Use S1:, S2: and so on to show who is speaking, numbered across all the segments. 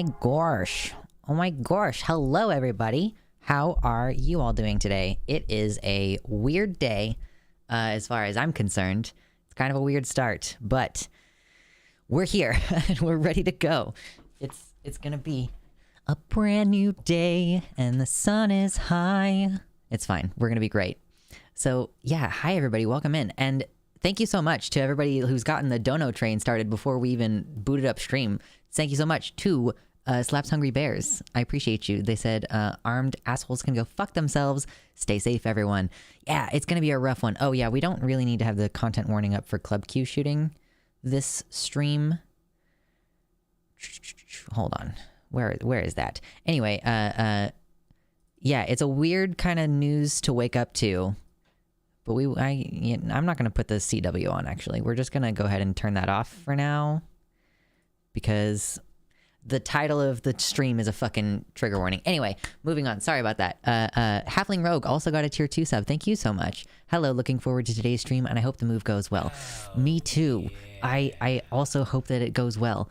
S1: my gosh. Oh my gosh. Hello, everybody. How are you all doing today? It is a weird day, as far as I'm concerned. It's kind of a weird start, but we're here and we're ready to go. It's gonna be a brand new day and the sun is high. It's fine. We're gonna be great. So yeah, hi everybody. Welcome in. And thank you so much to everybody who's gotten the dono train started before we even booted up stream. Thank you so much to Slaps Hungry Bears. I appreciate you. They said armed assholes can go fuck themselves. Stay safe, everyone. Yeah, it's going to be a rough one. Oh yeah, we don't really need to have the content warning up for Lgbtq shooting this stream. Hold on. Where is that? Anyway, yeah, it's a weird kind of news to wake up to. But I'm not going to put the CW on, actually. We're just going to go ahead and turn that off for now. Because the title of the stream is a fucking trigger warning. Anyway, moving on. Sorry about that. Halfling Rogue also got a tier 2 sub. Thank you so much. Hello, looking forward to today's stream, and I hope the move goes well. Me too. I also hope that it goes well.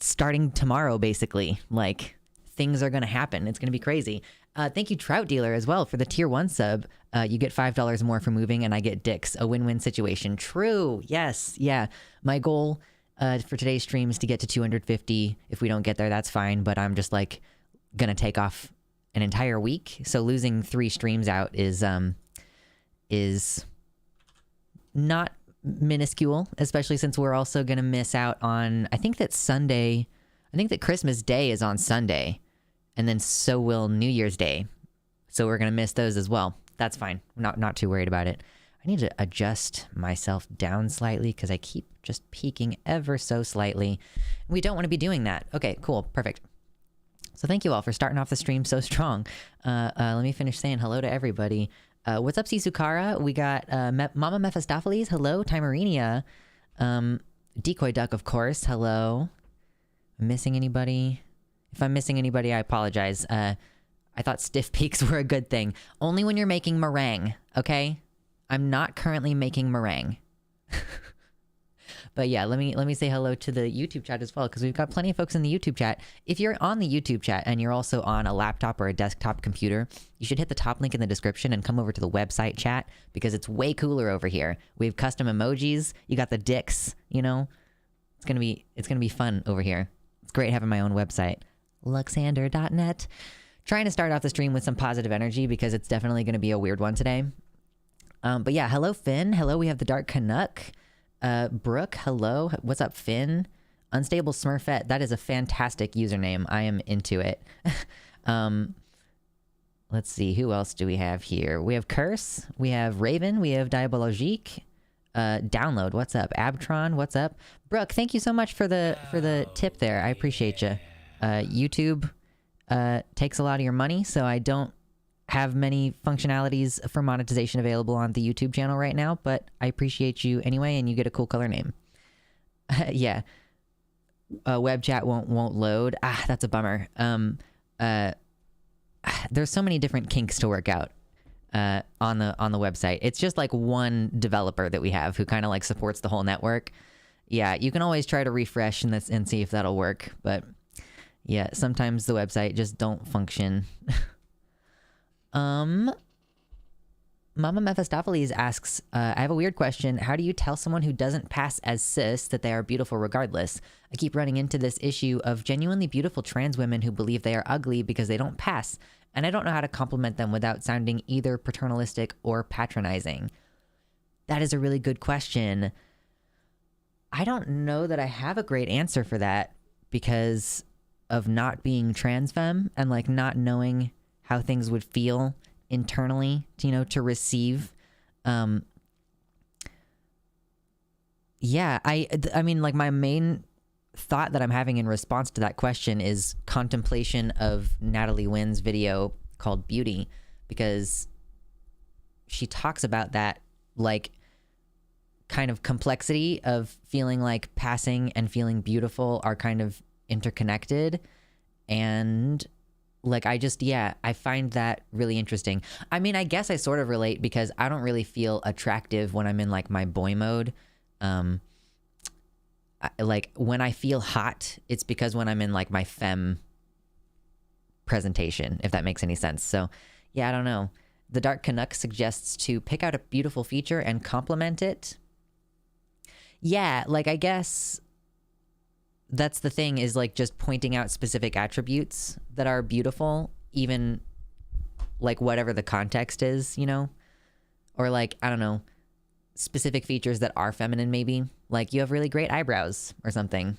S1: Starting tomorrow, basically. Like, things are going to happen. It's going to be crazy. Thank you, Trout Dealer, as well, for the tier 1 sub. You get $5 more for moving, and I get dicks. A win-win situation. True. Yes. Yeah. My goal for today's stream is to get to 250. If we don't get there, that's fine. But I'm just, like, gonna take off an entire week. So losing 3 streams out is not minuscule, especially since we're also gonna miss out on, I think that Christmas Day is on Sunday. And then so will New Year's Day. So we're going to miss those as well. That's fine. I'm not too worried about it. I need to adjust myself down slightly because I keep just peaking ever so slightly. We don't want to be doing that. Okay, cool. Perfect. So thank you all for starting off the stream so strong. Let me finish saying hello to everybody. What's up, Sisukara? We got Mama Mephistopheles. Hello. Timerinia. Decoy Duck, of course. Hello. Missing anybody? If I'm missing anybody, I apologize. I thought stiff peaks were a good thing. Only when you're making meringue, okay? I'm not currently making meringue. But yeah, let me say hello to the YouTube chat as well, because we've got plenty of folks in the YouTube chat. If you're on the YouTube chat and you're also on a laptop or a desktop computer, you should hit the top link in the description and come over to the website chat, because it's way cooler over here. We have custom emojis. You got the dicks, you know? It's gonna be fun over here. It's great having my own website. Luxander.net. Trying to start off the stream with some positive energy because it's definitely going to be a weird one today. But yeah, hello Finn. Hello, we have the Dark Canuck. Brooke, hello. What's up, Finn? Unstable Smurfette. That is a fantastic username. I am into it. Let's see, who else do we have here? We have Curse. We have Raven. We have Diabologique. Download. What's up? Abtron. What's up? Brooke, thank you so much for the tip there. I appreciate you. YouTube takes a lot of your money, so I don't have many functionalities for monetization available on the YouTube channel right now, but I appreciate you anyway, and you get a cool color name. Yeah. Web chat won't load. That's a bummer. There's so many different kinks to work out on the website. It's just like one developer that we have who kind of like supports the whole network. Yeah, you can always try to refresh and see if that'll work, but yeah, sometimes the website just don't function. Mama Mephistopheles asks, I have a weird question. How do you tell someone who doesn't pass as cis that they are beautiful regardless? I keep running into this issue of genuinely beautiful trans women who believe they are ugly because they don't pass, and I don't know how to compliment them without sounding either paternalistic or patronizing. That is a really good question. I don't know that I have a great answer for that because of not being trans femme and like not knowing how things would feel internally, to receive. Yeah, I mean, like my main thought that I'm having in response to that question is contemplation of Natalie Wynn's video called Beauty, because she talks about that like kind of complexity of feeling like passing and feeling beautiful are kind of interconnected. And like I find that really interesting. I mean, I guess I sort of relate because I don't really feel attractive when I'm in like my boy mode. like when I feel hot, it's because when I'm in like my femme presentation, if that makes any sense. So yeah, I don't know. The Dark Canuck suggests to pick out a beautiful feature and compliment it. Yeah, like I guess that's the thing, is like just pointing out specific attributes that are beautiful, even like whatever the context is, you know? Or like, I don't know, specific features that are feminine maybe. Like you have really great eyebrows or something.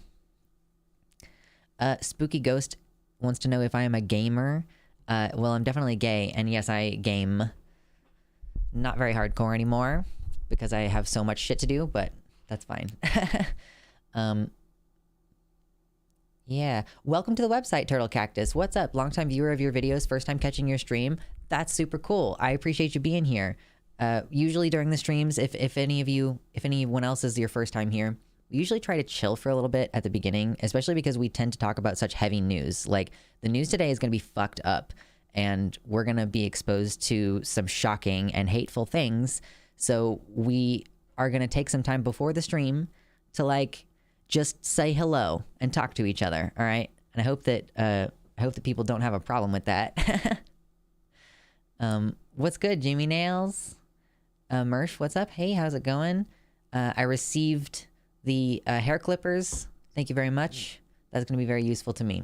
S1: Spooky Ghost wants to know if I am a gamer. Well, I'm definitely gay, and yes, I game. Not very hardcore anymore because I have so much shit to do, but that's fine. Yeah. Welcome to the website, Turtle Cactus. What's up? Longtime viewer of your videos, first time catching your stream. That's super cool. I appreciate you being here. Usually during the streams, if anyone else is your first time here, we usually try to chill for a little bit at the beginning, especially because we tend to talk about such heavy news. Like the news today is going to be fucked up, and we're going to be exposed to some shocking and hateful things. So we are going to take some time before the stream to like just say hello and talk to each other. All right. And I hope that people don't have a problem with that. What's good, Jimmy Nails? Mersh, what's up? Hey, how's it going? I received the hair clippers. Thank you very much. That's going to be very useful to me.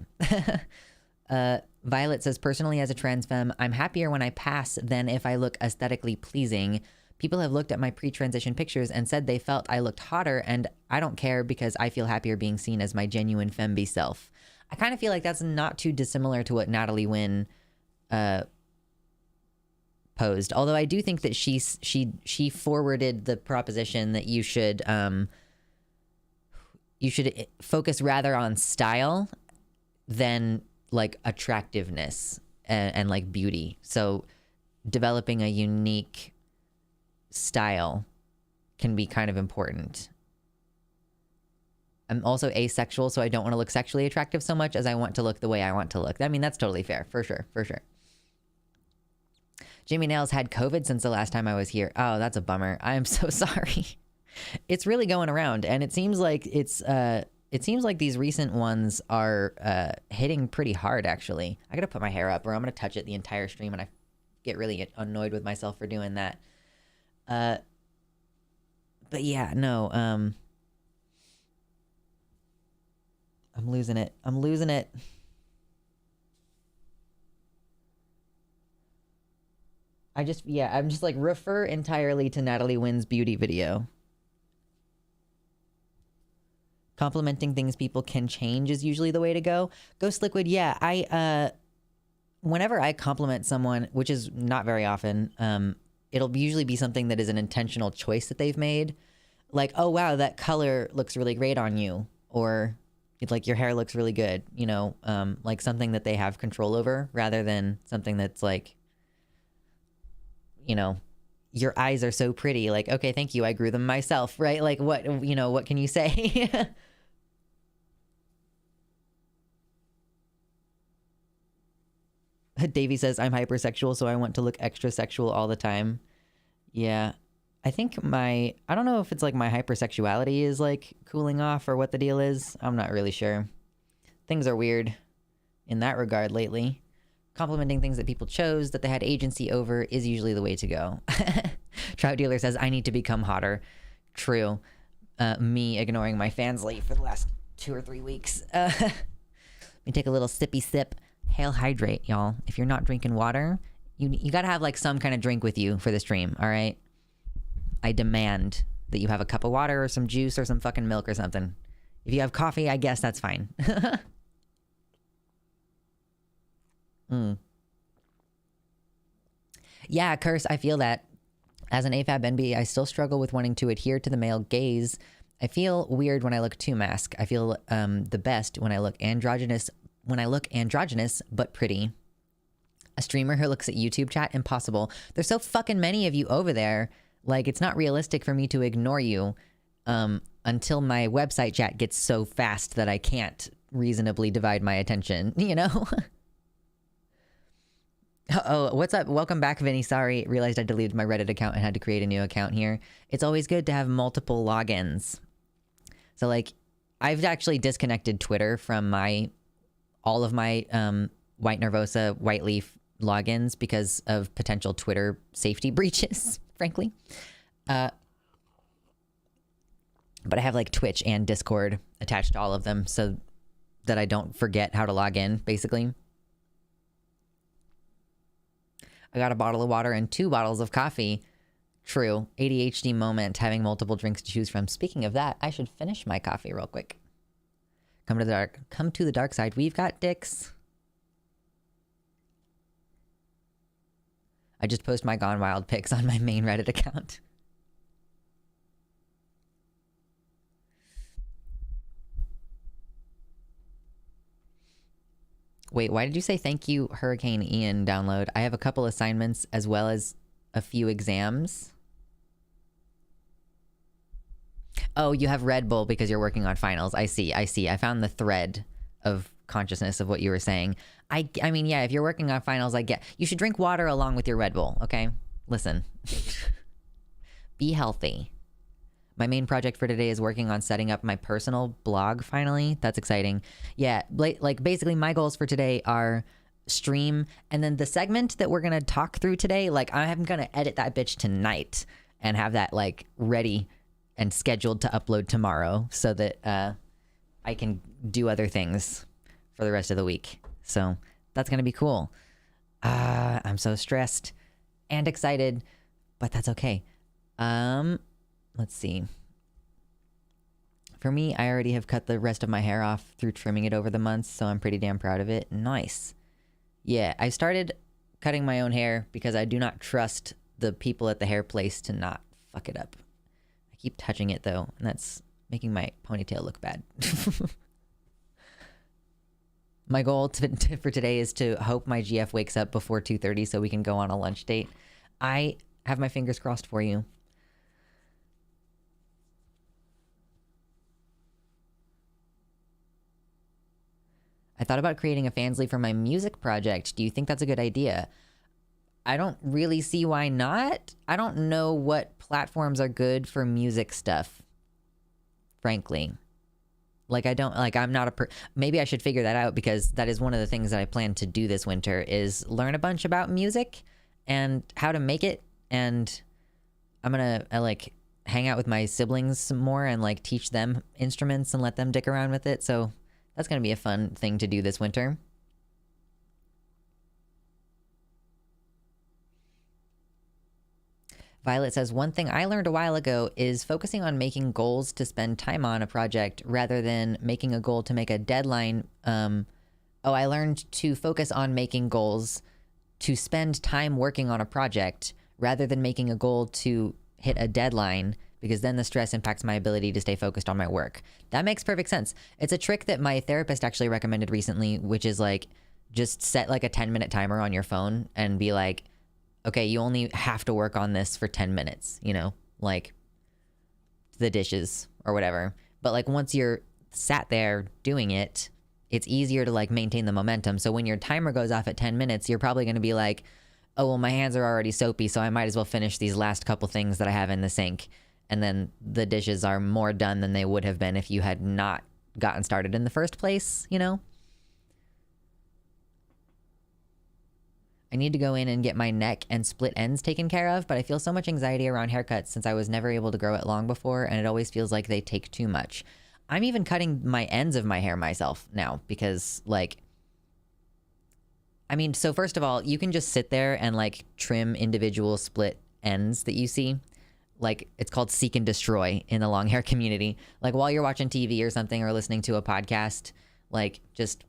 S1: Violet says, personally, as a trans femme, I'm happier when I pass than if I look aesthetically pleasing. People have looked at my pre-transition pictures and said they felt I looked hotter, and I don't care because I feel happier being seen as my genuine femby self. I kind of feel like that's not too dissimilar to what Natalie Wynn posed. Although I do think that she forwarded the proposition that you should focus rather on style than like attractiveness and like beauty. So developing a unique style can be kind of important. I'm also asexual, so I don't want to look sexually attractive so much as I want to look the way I want to look. I mean, that's totally fair. For sure. Jimmy Nails had COVID since the last time I was here. Oh, that's a bummer. I am so sorry. It's really going around, and it seems like these recent ones are hitting pretty hard, actually. I gotta put my hair up, or I'm gonna touch it the entire stream, and I get really annoyed with myself for doing that. But yeah, no, I'm losing it. I'm just like, refer entirely to Natalie Wynn's beauty video. Complimenting things people can change is usually the way to go. Ghost Liquid, yeah, whenever I compliment someone, which is not very often, it'll usually be something that is an intentional choice that they've made. Like, oh wow, that color looks really great on you. Or it's like, your hair looks really good, you know, like something that they have control over, rather than something that's like, you know, your eyes are so pretty. Like, okay, thank you, I grew them myself, right? Like, what can you say? Davey says, I'm hypersexual, so I want to look extra sexual all the time. Yeah. I think I don't know if it's like my hypersexuality is like cooling off or what the deal is. I'm not really sure. Things are weird in that regard lately. Complimenting things that people chose that they had agency over is usually the way to go. Trout Dealer says, I need to become hotter. True. Me ignoring my fans late for the last 2 or 3 weeks. Let me take a little sippy sip. Hail hydrate, y'all. If you're not drinking water, you gotta have like some kind of drink with you for the stream, all right? I demand that you have a cup of water or some juice or some fucking milk or something. If you have coffee, I guess that's fine. Yeah, Curse, I feel that. As an AFAB NB, I still struggle with wanting to adhere to the male gaze. I feel weird when I look too masked. I feel the best when I look androgynous. But pretty. A streamer who looks at YouTube chat, impossible. There's so fucking many of you over there. Like, it's not realistic for me to ignore you until my website chat gets so fast that I can't reasonably divide my attention, you know? Oh, what's up? Welcome back, Vinny. Sorry, realized I deleted my Reddit account and had to create a new account here. It's always good to have multiple logins. So, like, I've actually disconnected Twitter from all of my White Nervosa, White Leaf logins because of potential Twitter safety breaches, frankly. But I have like Twitch and Discord attached to all of them so that I don't forget how to log in, basically. I got a bottle of water and 2 bottles of coffee. True. ADHD moment, having multiple drinks to choose from. Speaking of that, I should finish my coffee real quick. Come to the dark side. We've got dicks. I just post my Gone Wild pics on my main Reddit account. Wait, why did you say thank you, Hurricane Ian download? I have a couple assignments as well as a few exams. Oh, you have Red Bull because you're working on finals. I see. I found the thread of consciousness of what you were saying. I mean, yeah, if you're working on finals, I get... You should drink water along with your Red Bull, okay? Listen. Be healthy. My main project for today is working on setting up my personal blog, finally. That's exciting. Yeah, like, basically my goals for today are stream, and then the segment that we're gonna talk through today, like, I'm gonna edit that bitch tonight and have that, like, ready and scheduled to upload tomorrow so that I can do other things for the rest of the week. So that's gonna be cool. I'm so stressed and excited, but that's okay. Let's see. For me, I already have cut the rest of my hair off through trimming it over the months, so I'm pretty damn proud of it. Nice. Yeah, I started cutting my own hair because I do not trust the people at the hair place to not fuck it up. I keep touching it, though, and that's making my ponytail look bad. My goal for today is to hope my GF wakes up before 2:30 so we can go on a lunch date. I have my fingers crossed for you. I thought about creating a Fansly for my music project. Do you think that's a good idea? I don't really see why not. I don't know what platforms are good for music stuff, frankly. Like, I'm not maybe I should figure that out, because that is one of the things that I plan to do this winter, is learn a bunch about music and how to make it. And I'm gonna like hang out with my siblings some more and like teach them instruments and let them dick around with it. So that's going to be a fun thing to do this winter. Violet says, one thing I learned a while ago is focusing on making goals to spend time on a project rather than making a goal to make a deadline. I learned to focus on making goals to spend time working on a project rather than making a goal to hit a deadline, because then the stress impacts my ability to stay focused on my work. That makes perfect sense. It's a trick that my therapist actually recommended recently, which is like, just set like a 10-minute timer on your phone and be like, okay, you only have to work on this for 10 minutes, you know, like the dishes or whatever. But like once you're sat there doing it, it's easier to like maintain the momentum. So when your timer goes off at 10 minutes, you're probably going to be like, oh, well, my hands are already soapy, so I might as well finish these last couple things that I have in the sink. And then the dishes are more done than they would have been if you had not gotten started in the first place, you know? I need to go in and get my neck and split ends taken care of, but I feel so much anxiety around haircuts since I was never able to grow it long before, and it always feels like they take too much. I'm even cutting my ends of my hair myself now because, like... I mean, so first of all, you can just sit there and, like, trim individual split ends that you see. Like, it's called seek and destroy in the long hair community. Like, while you're watching TV or something or listening to a podcast, like, just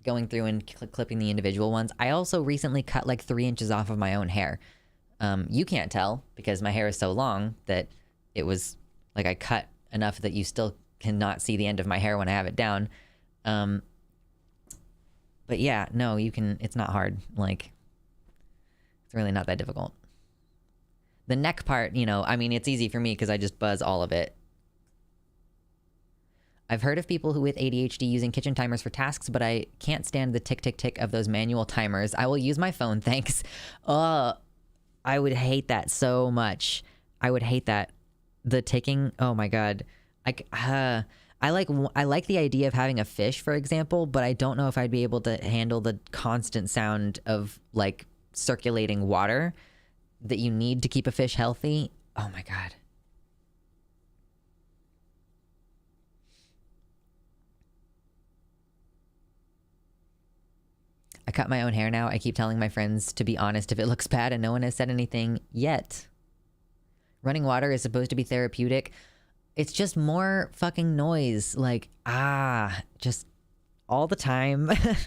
S1: going through and clipping the individual ones. I also recently cut, like, 3 inches off of my own hair. You can't tell because my hair is so long that it was, like, I cut enough that you still cannot see the end of my hair when I have it down. But yeah, no, you can, it's not hard. Like, it's really not that difficult. The neck part, you know, I mean, it's easy for me because I just buzz all of it. I've heard of people who with ADHD using kitchen timers for tasks, but I can't stand the tick, tick, tick of those manual timers. I will use my phone, thanks. I would hate that so much. I would hate that. The ticking, oh my God. I I like the idea of having a fish, for example, but I don't know if I'd be able to handle the constant sound of like circulating water that you need to keep a fish healthy. Oh my God. I cut my own hair now. I keep telling my friends to be honest if it looks bad, and no one has said anything yet. Running water is supposed to be therapeutic. It's just more fucking noise. Like, just all the time. I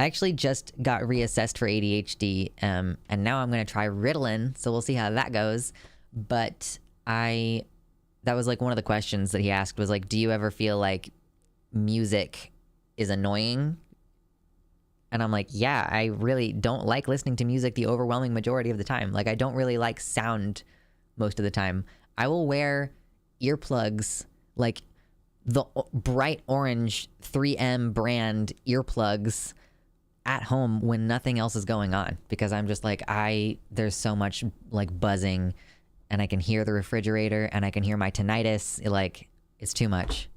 S1: actually just got reassessed for ADHD, and now I'm going to try Ritalin, so we'll see how that goes. But that was like one of the questions that he asked was like, do you ever feel like music is annoying? And I'm like, yeah, I really don't like listening to music the overwhelming majority of the time. Like, I don't really like sound most of the time. I will wear earplugs, like the bright orange 3M brand earplugs at home when nothing else is going on, because I'm just like, there's so much like buzzing, and I can hear the refrigerator and I can hear my tinnitus. It's too much.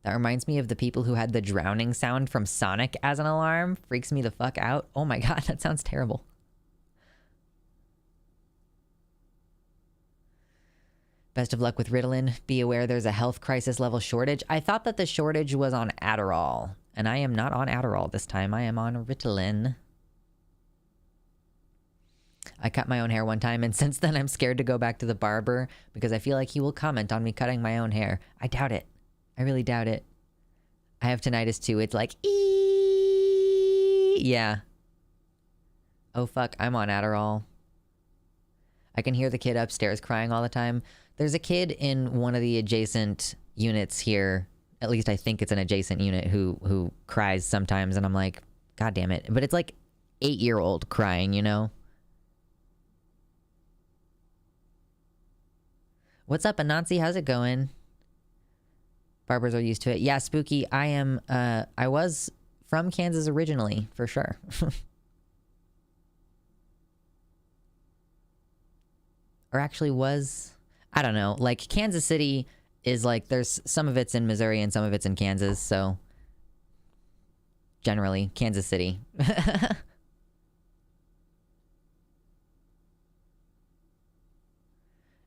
S1: That reminds me of the people who had the drowning sound from Sonic as an alarm. Freaks me the fuck out. Oh my God, that sounds terrible. Best of luck with Ritalin. Be aware there's a health crisis level shortage. I thought that the shortage was on Adderall, and I am not on Adderall this time. I am on Ritalin. I cut my own hair one time, and since then I'm scared to go back to the barber because I feel like he will comment on me cutting my own hair. I doubt it. I really doubt it. I have tinnitus too. It's like, yeah. Oh fuck, I'm on Adderall. I can hear the kid upstairs crying all the time. There's a kid in one of the adjacent units here. At least I think it's an adjacent unit who cries sometimes, and I'm like, God damn it. But it's like 8-year-old crying, you know? What's up, Anansi? How's it going? Barbers are used to it. Yeah, Spooky. I was from Kansas originally, for sure. Or actually was, I don't know. Like, Kansas City is like, there's some of it's in Missouri and some of it's in Kansas, so generally, Kansas City.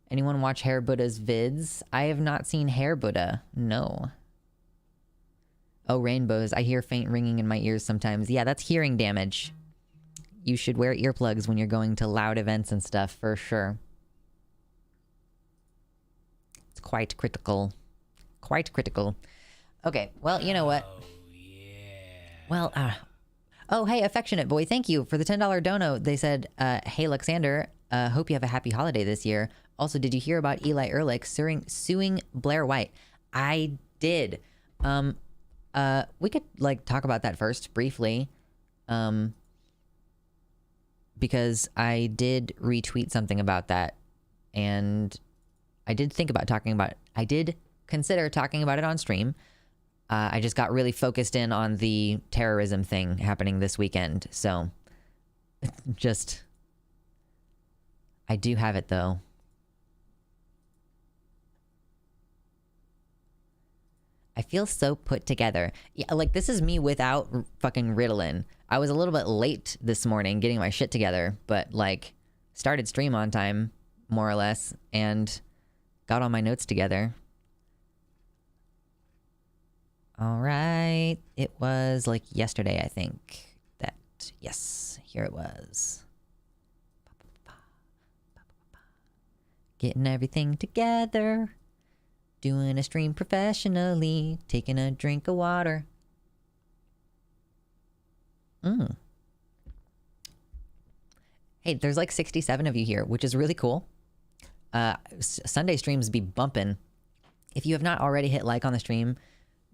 S1: Anyone watch Hair Buddha's vids? I have not seen Hair Buddha. No. Oh, rainbows. I hear faint ringing in my ears sometimes. Yeah, that's hearing damage. You should wear earplugs when you're going to loud events and stuff, for sure. It's quite critical. Quite critical. Okay, well, you know what? Oh, yeah. Well, oh, hey, Affectionate Boy, thank you for the $10 dono. They said, hey, Luxander, hope you have a happy holiday this year. Also, did you hear about Eli Ehrlich suing Blair White? I did. We could like talk about that first briefly. Because I did retweet something about that, and I did think about talking about it. I did consider talking about it on stream. I just got really focused in on the terrorism thing happening this weekend. So I do have it though. I feel so put together. Yeah, like this is me without fucking Ritalin. I was a little bit late this morning getting my shit together, but like started stream on time, more or less, and got all my notes together. All right. It was like yesterday, I think. Yes, here it was. Getting everything together. Doing a stream professionally, taking a drink of water. Hey, there's like 67 of you here, which is really cool. Sunday streams be bumping. If you have not already hit like on the stream,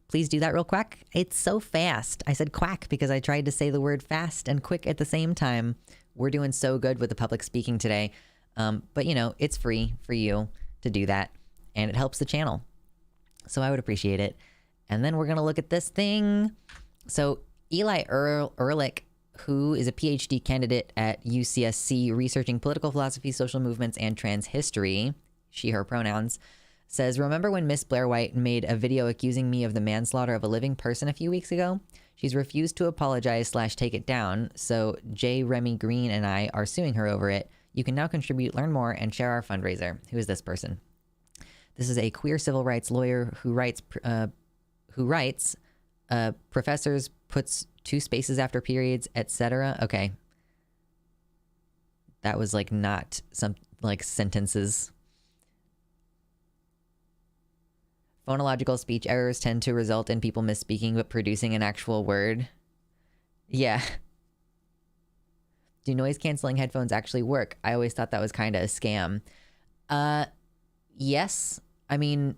S1: please do that real quick. It's so fast. I said quack because I tried to say the word fast and quick at the same time. We're doing so good with the public speaking today. But you know, it's free for you to do that. And it helps the channel. So I would appreciate it. And then we're going to look at this thing. So Eli Ehrlich, who is a PhD candidate at UCSC researching political philosophy, social movements, and trans history, she, her pronouns, says, remember when Miss Blair White made a video accusing me of the manslaughter of a living person a few weeks ago? She's refused to apologize / take it down, so J. Remy Green and I are suing her over it. You can now contribute, learn more, and share our fundraiser. Who is this person? This is a queer civil rights lawyer who writes professors puts 2 spaces after periods, etc. Okay. That was like not some like sentences. Phonological speech errors tend to result in people misspeaking but producing an actual word. Yeah. Do noise canceling headphones actually work? I always thought that was kind of a scam. Yes. I mean,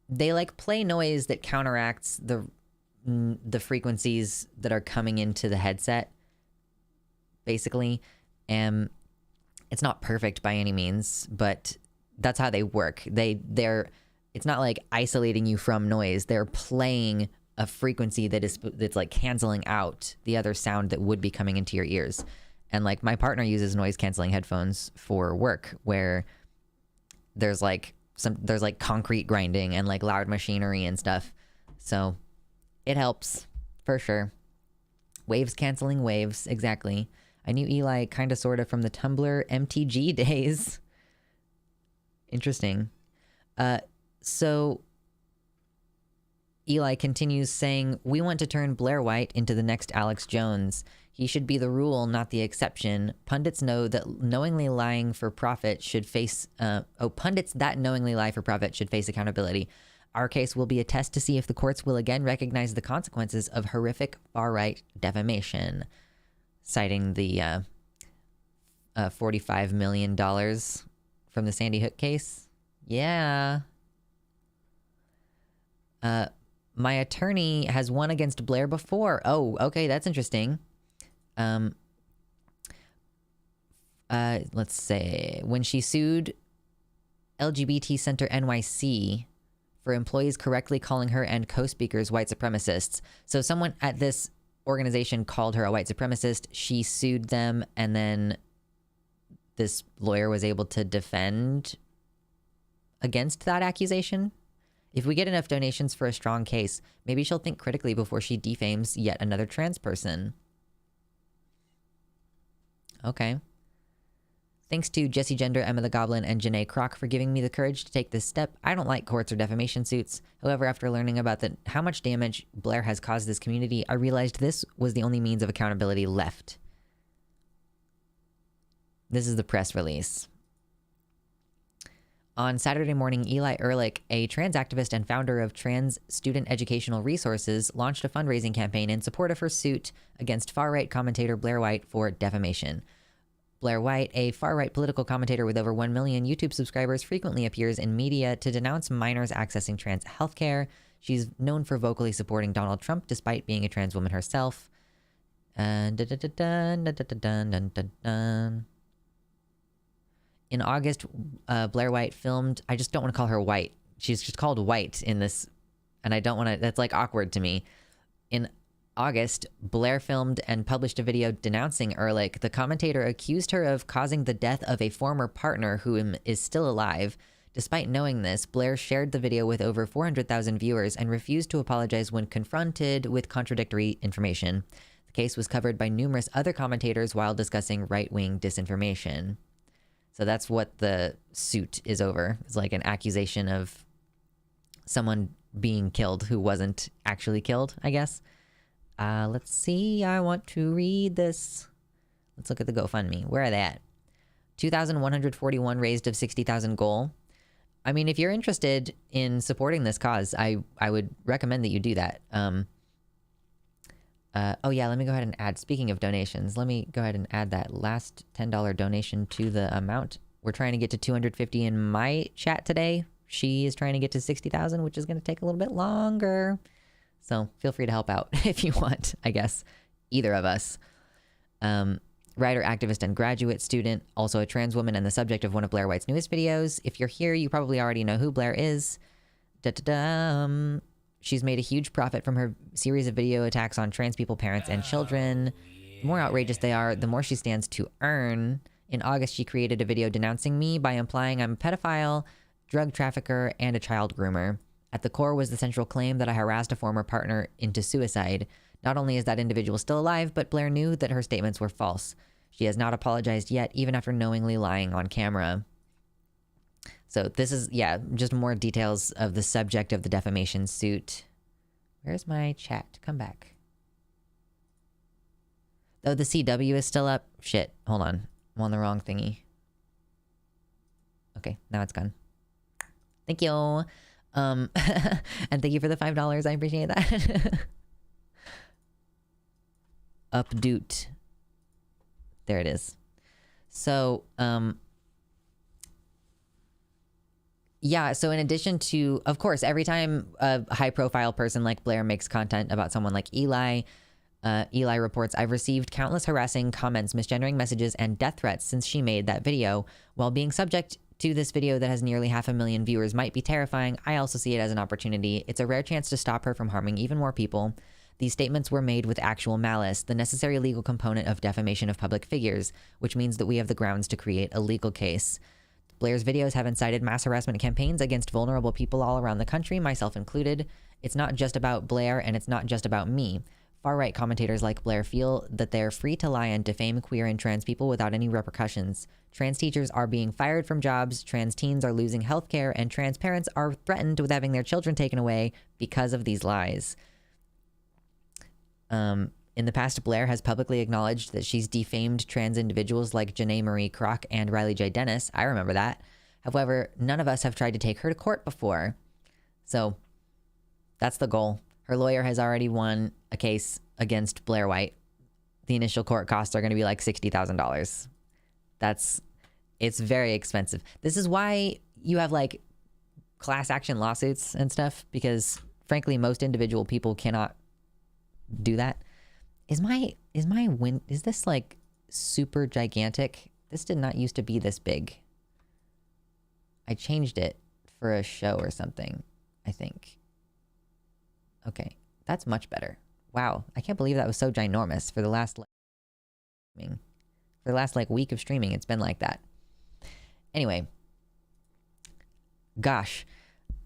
S1: they like play noise that counteracts the frequencies that are coming into the headset, basically. It's not perfect by any means, but that's how they work. It's not like isolating you from noise. They're playing a frequency that's like canceling out the other sound that would be coming into your ears. And like my partner uses noise canceling headphones for work, where there's like concrete grinding and like loud machinery and stuff. So it helps for sure. Waves canceling waves. Exactly. I knew Eli kind of sort of from the Tumblr MTG days. Interesting. So Eli continues saying, we want to turn Blair White into the next Alex Jones. He should be the rule, not the exception. Pundits know that knowingly lying for profit should face... pundits that knowingly lie for profit should face accountability. Our case will be a test to see if the courts will again recognize the consequences of horrific far-right defamation. Citing the $45 million from the Sandy Hook case. Yeah. My attorney has won against Blair before. Oh, okay, that's interesting. Let's say when she sued LGBT Center NYC for employees correctly calling her and co-speakers white supremacists. So someone at this organization called her a white supremacist. She sued them, and then this lawyer was able to defend against that accusation. If we get enough donations for a strong case, maybe she'll think critically before she defames yet another trans person. Okay. Thanks to Jessie Gender, Emma the Goblin, and Janae Kroc for giving me the courage to take this step. I don't like courts or defamation suits. However, after learning about how much damage Blair has caused this community, I realized this was the only means of accountability left. This is the press release. On Saturday morning, Eli Ehrlich, a trans activist and founder of Trans Student Educational Resources, launched a fundraising campaign in support of her suit against far-right commentator Blair White for defamation. Blair White, a far-right political commentator with over 1 million YouTube subscribers, frequently appears in media to denounce minors accessing trans healthcare. She's known for vocally supporting Donald Trump despite being a trans woman herself. In August, Blair White filmed... I just don't want to call her White. She's just called White in this, and I don't want to... That's like awkward to me. In August, Blair filmed and published a video denouncing Ehrlich. The commentator accused her of causing the death of a former partner who is still alive. Despite knowing this, Blair shared the video with over 400,000 viewers and refused to apologize when confronted with contradictory information. The case was covered by numerous other commentators while discussing right-wing disinformation. So that's what the suit is over. It's like an accusation of someone being killed who wasn't actually killed, I guess. Let's see. I want to read this. Let's look at the GoFundMe. Where are they at? 2,141 raised of 60,000 goal. I mean, if you're interested in supporting this cause, I would recommend that you do that. Oh yeah, let me go ahead and add, speaking of donations, let me go ahead and add that last $10 donation to the amount. We're trying to get to 250 in my chat today. She is trying to get to 60,000, which is going to take a little bit longer. So feel free to help out if you want, I guess. Either of us. Writer, activist, and graduate student, also a trans woman and the subject of one of Blair White's newest videos. If you're here, you probably already know who Blair is. She's made a huge profit from her series of video attacks on trans people, parents, and children. The more outrageous they are, the more she stands to earn. In August, she created a video denouncing me by implying I'm a pedophile drug trafficker, and a child groomer. At the core was the central claim that I harassed a former partner into suicide. Not only is that individual still alive, but Blair knew that her statements were false. She has not apologized yet, even after knowingly lying on camera. So this is, yeah, just more details of the subject of the defamation suit. Where's my chat? Come back. Oh, the CW is still up? Shit, hold on. I'm on the wrong thingy. Okay, now it's gone. Thank you. And thank you for the $5. I appreciate that. Updoot. There it is. So, yeah, so in addition to, of course, every time a high-profile person like Blair makes content about someone like Eli, Eli reports, I've received countless harassing comments, misgendering messages, and death threats since she made that video. While being subject to this video that has nearly 500,000 viewers might be terrifying, I also see it as an opportunity. It's a rare chance to stop her from harming even more people. These statements were made with actual malice, the necessary legal component of defamation of public figures, which means that we have the grounds to create a legal case. Blair's videos have incited mass harassment campaigns against vulnerable people all around the country, myself included. It's not just about Blair, and it's not just about me. Far-right commentators like Blair feel that they're free to lie and defame queer and trans people without any repercussions. Trans teachers are being fired from jobs, trans teens are losing health care, and trans parents are threatened with having their children taken away because of these lies. In the past, Blair has publicly acknowledged that she's defamed trans individuals like Janae Marie Kroc and Riley J. Dennis. I remember that. However, none of us have tried to take her to court before. So that's the goal. Her lawyer has already won a case against Blair White. The initial court costs are going to be like $60,000. It's very expensive. This is why you have like class action lawsuits and stuff, because frankly, most individual people cannot do that. Is this like super gigantic? This did not used to be this big. I changed it for a show or something, I think. Okay, that's much better. Wow, I can't believe that was so ginormous for the last week of streaming. It's been like that. Anyway, gosh,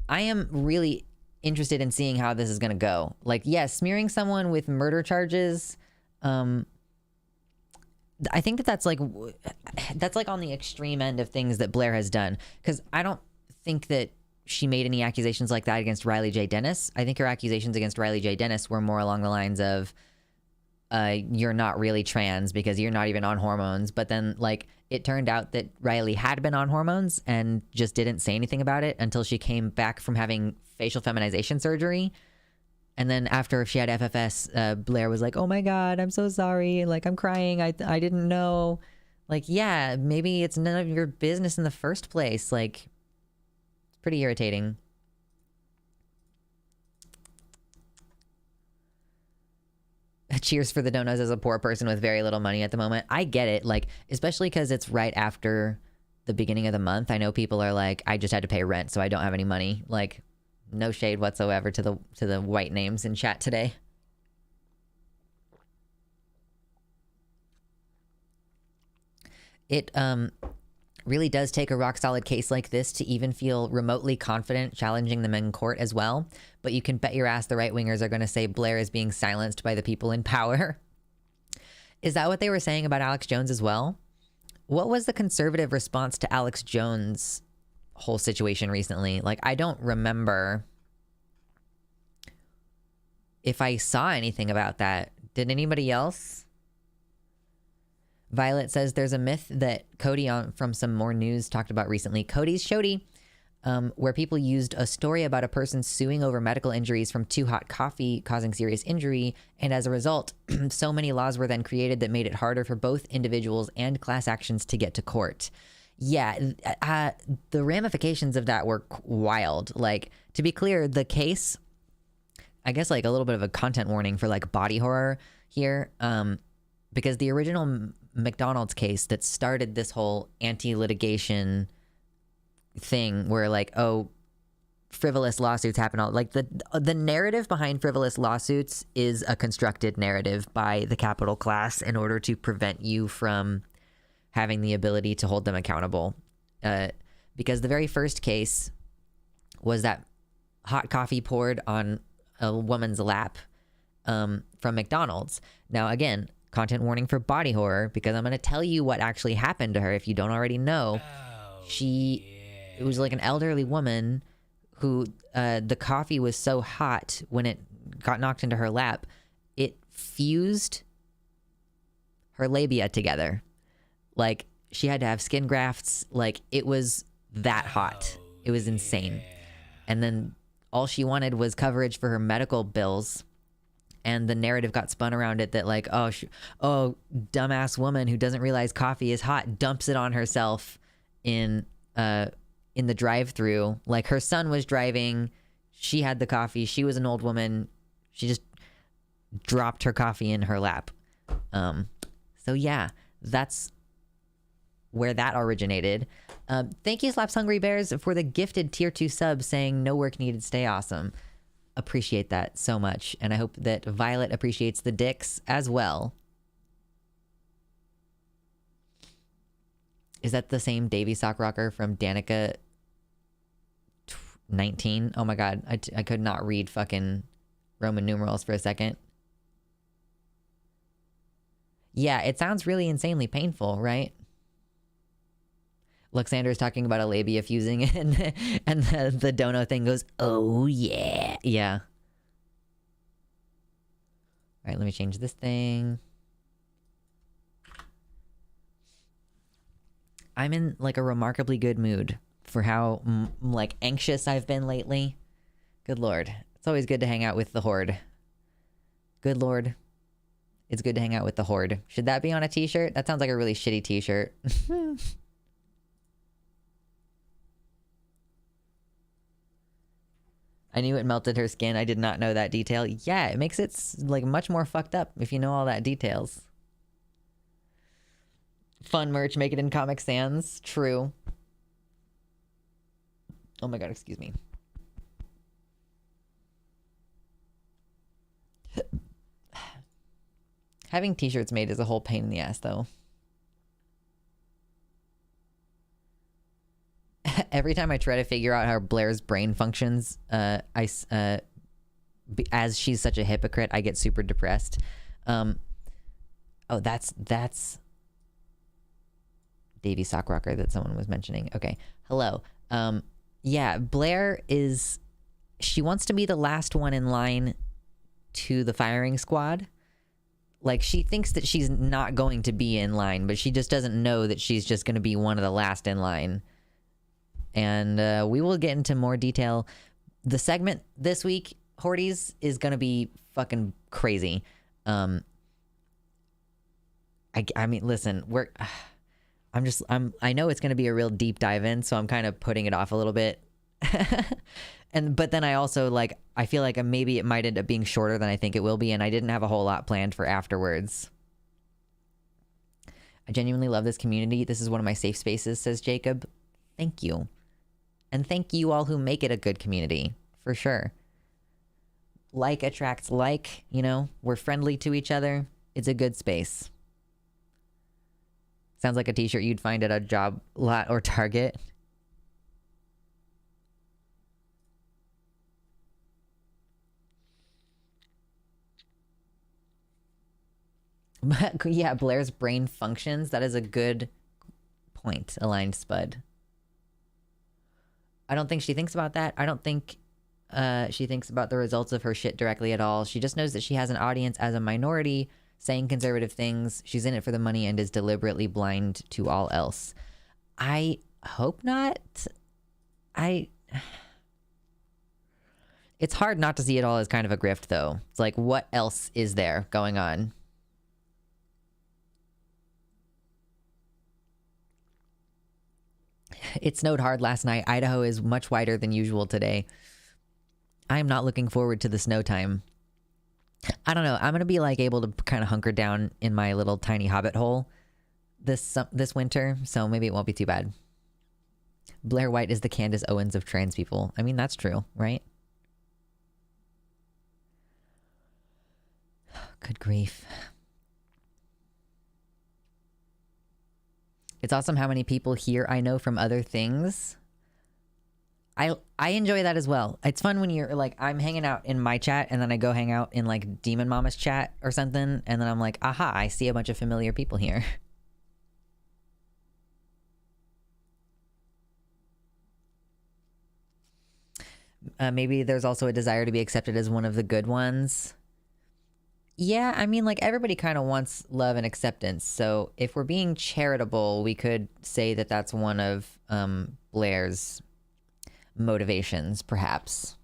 S1: I am really interested in seeing how this is going to go. Like, yes, smearing someone with murder charges, I think that's like on the extreme end of things that Blair has done, because I don't think that she made any accusations like that against Riley J. Dennis. I think her accusations against Riley J. Dennis were more along the lines of, you're not really trans because you're not even on hormones. But then, like, it turned out that Riley had been on hormones and just didn't say anything about it until she came back from having facial feminization surgery. And then after she had FFS, Blair was like, oh my God, I'm so sorry. Like, I'm crying. I didn't know. Like, yeah, maybe it's none of your business in the first place. Like, it's pretty irritating. Cheers for the donuts as a poor person with very little money at the moment. I get it. Like, especially because it's right after the beginning of the month. I know people are like, I just had to pay rent, so I don't have any money. Like, no shade whatsoever to the white names in chat today. It really does take a rock solid case like this to even feel remotely confident challenging them in court as well. But you can bet your ass the right wingers are going to say Blair is being silenced by the people in power. Is that what they were saying about Alex Jones as well? What was the conservative response to Alex Jones' whole situation recently? Like, I don't remember if I saw anything about that. Did anybody else? Violet says there's a myth that Cody from some more news talked about recently. Cody's Shody, where people used a story about a person suing over medical injuries from too hot coffee causing serious injury. And as a result, so many laws were then created that made it harder for both individuals and class actions to get to court. Yeah, the ramifications of that were wild. Like, to be clear, the case, I guess like a little bit of a content warning for like body horror here, because the original McDonald's case that started this whole anti-litigation thing where like, oh, frivolous lawsuits happen all, like the narrative behind frivolous lawsuits is a constructed narrative by the capital class in order to prevent you from having the ability to hold them accountable. because the very first case was that hot coffee poured on a woman's lap from McDonald's. Now, again, content warning for body horror, because I'm going to tell you what actually happened to her if you don't already know. It was like an elderly woman who the coffee was so hot when it got knocked into her lap, it fused her labia together. Like, she had to have skin grafts. Like, it was that hot. It was insane. And then all she wanted was coverage for her medical bills. And the narrative got spun around it that, like, oh, dumbass woman who doesn't realize coffee is hot dumps it on herself in the drive-through. Like, her son was driving, she had the coffee, she was an old woman, she just dropped her coffee in her lap. So yeah, that's where that originated. Thank you, Slaps Hungry Bears, for the gifted tier 2 sub saying no work needed, stay awesome. Appreciate that so much, and I hope that Violet appreciates the dicks as well. Is that the same Davy Sock Rocker from Danica 19? Oh my god, I could not read fucking Roman numerals for a second. Yeah, it sounds really insanely painful, right? Luxander is talking about a labia fusing, and the dono thing goes, oh yeah. Yeah. All right, let me change this thing. I'm in like a remarkably good mood for how like anxious I've been lately. Good lord. It's always good to hang out with the horde. Good lord. It's good to hang out with the horde. Should that be on a t-shirt? That sounds like a really shitty t-shirt. I knew it melted her skin. I did not know that detail. Yeah, it makes it like much more fucked up if you know all that details. Fun merch, make it in Comic Sans. True. Oh my god, excuse me. Having t-shirts made is a whole pain in the ass, though. Every time I try to figure out how Blair's brain functions, as she's such a hypocrite, I get super depressed. Oh, that's Davy Sock Rocker that someone was mentioning. Okay, hello. Yeah, Blair is... She wants to be the last one in line to the firing squad. Like, she thinks that she's not going to be in line, but she just doesn't know that she's just going to be one of the last in line. And we will get into more detail. The segment this week, Horties, is going to be fucking crazy. I mean, listen, I know it's going to be a real deep dive in, so I'm kind of putting it off a little bit. But then I also, like, I feel like maybe it might end up being shorter than I think it will be, and I didn't have a whole lot planned for afterwards. I genuinely love this community. This is one of my safe spaces, says Jacob. Thank you. And thank you all who make it a good community, for sure. Like attracts like, you know, we're friendly to each other. It's a good space. Sounds like a t-shirt you'd find at a job lot or Target. But yeah, Blair's brain functions. That is a good point, Aligned Spud. I don't think she thinks about that. I don't think she thinks about the results of her shit directly at all. She just knows that she has an audience as a minority saying conservative things. She's in it for the money and is deliberately blind to all else. I hope not. It's hard not to see it all as kind of a grift, though. It's like, what else is there going on? It snowed hard last night. Idaho is much whiter than usual today. I'm not looking forward to the snow time. I don't know. I'm going to be like able to kind of hunker down in my little tiny hobbit hole this winter, so maybe it won't be too bad. Blair White is the Candace Owens of trans people. I mean, that's true, right? Good grief. It's awesome how many people here I know from other things. I enjoy that as well. It's fun when you're like, I'm hanging out in my chat and then I go hang out in like Demon Mama's chat or something, and then I'm like, aha, I see a bunch of familiar people here. Maybe there's also a desire to be accepted as one of the good ones. Yeah, I mean, like, everybody kind of wants love and acceptance. So if we're being charitable, we could say that that's one of Blair's motivations, perhaps.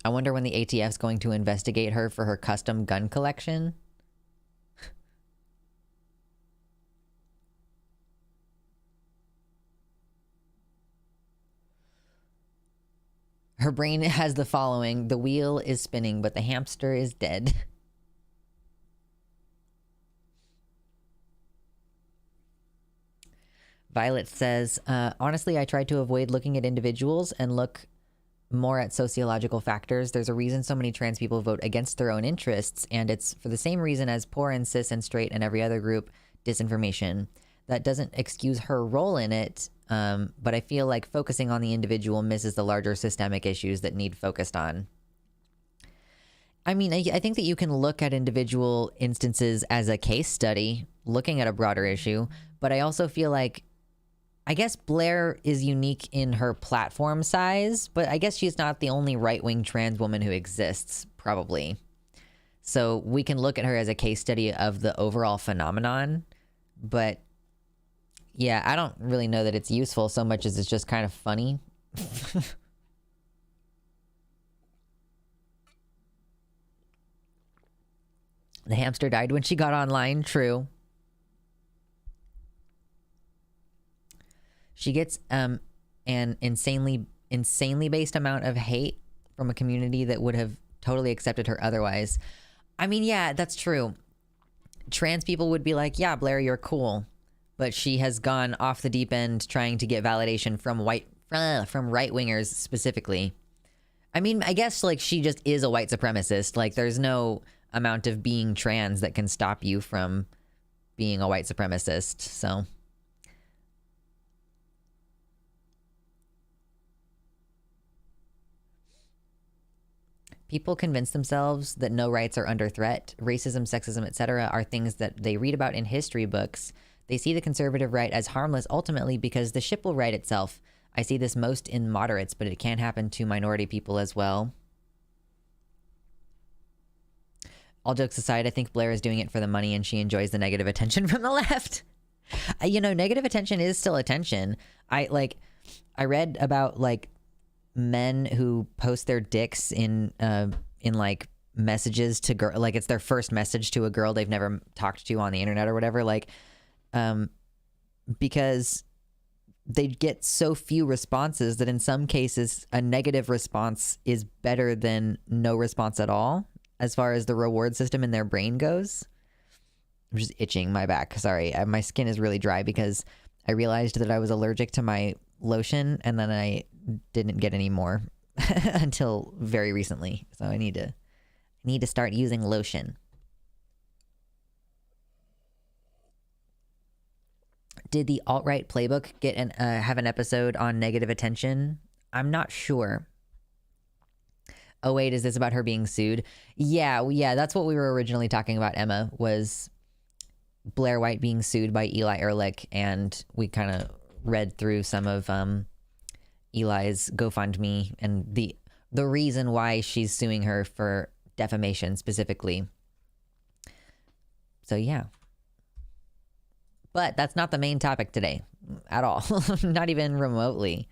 S1: I wonder when the ATF's going to investigate her for her custom gun collection. Her brain has the following: the wheel is spinning, but the hamster is dead. Violet says, honestly, I tried to avoid looking at individuals and look more at sociological factors. There's a reason so many trans people vote against their own interests, and it's for the same reason as poor and cis and straight and every other group: disinformation. That doesn't excuse her role in it, but I feel like focusing on the individual misses the larger systemic issues that need focused on. I mean, I think that you can look at individual instances as a case study, looking at a broader issue, but I also feel like, I guess Blair is unique in her platform size, but I guess she's not the only right-wing trans woman who exists, probably. So we can look at her as a case study of the overall phenomenon, but yeah, I don't really know that it's useful so much as it's just kind of funny. The hamster died when she got online, true. She gets an insanely based amount of hate from a community that would have totally accepted her otherwise. I mean, yeah, that's true. Trans people would be like, yeah, Blair, you're cool. But she has gone off the deep end trying to get validation from right-wingers specifically. I mean, I guess like she just is a white supremacist. Like there's no amount of being trans that can stop you from being a white supremacist. So people convince themselves that no rights are under threat. Racism, sexism, etc. are things that they read about in history books. They see the conservative right as harmless ultimately because the ship will right itself. I see this most in moderates, but it can happen to minority people as well. All jokes aside, I think Blair is doing it for the money and she enjoys the negative attention from the left. You know, negative attention is still attention. I read about like men who post their dicks in like messages to girl, like it's their first message to a girl they've never talked to on the internet or whatever, like because they get so few responses that in some cases a negative response is better than no response at all as far as the reward system in their brain goes. I'm just itching my back. Sorry, my skin is really dry because I realized that I was allergic to my lotion and then I didn't get any more until very recently. So I need to start using lotion. Did the alt-right playbook get have an episode on negative attention? I'm not sure. Oh wait, is this about her being sued? Yeah, that's what we were originally talking about, Emma, was Blair White being sued by Eli Ehrlich, and we kind of read through some of Eli's GoFundMe and the reason why she's suing her for defamation specifically. So yeah. But that's not the main topic today at all. Not even remotely.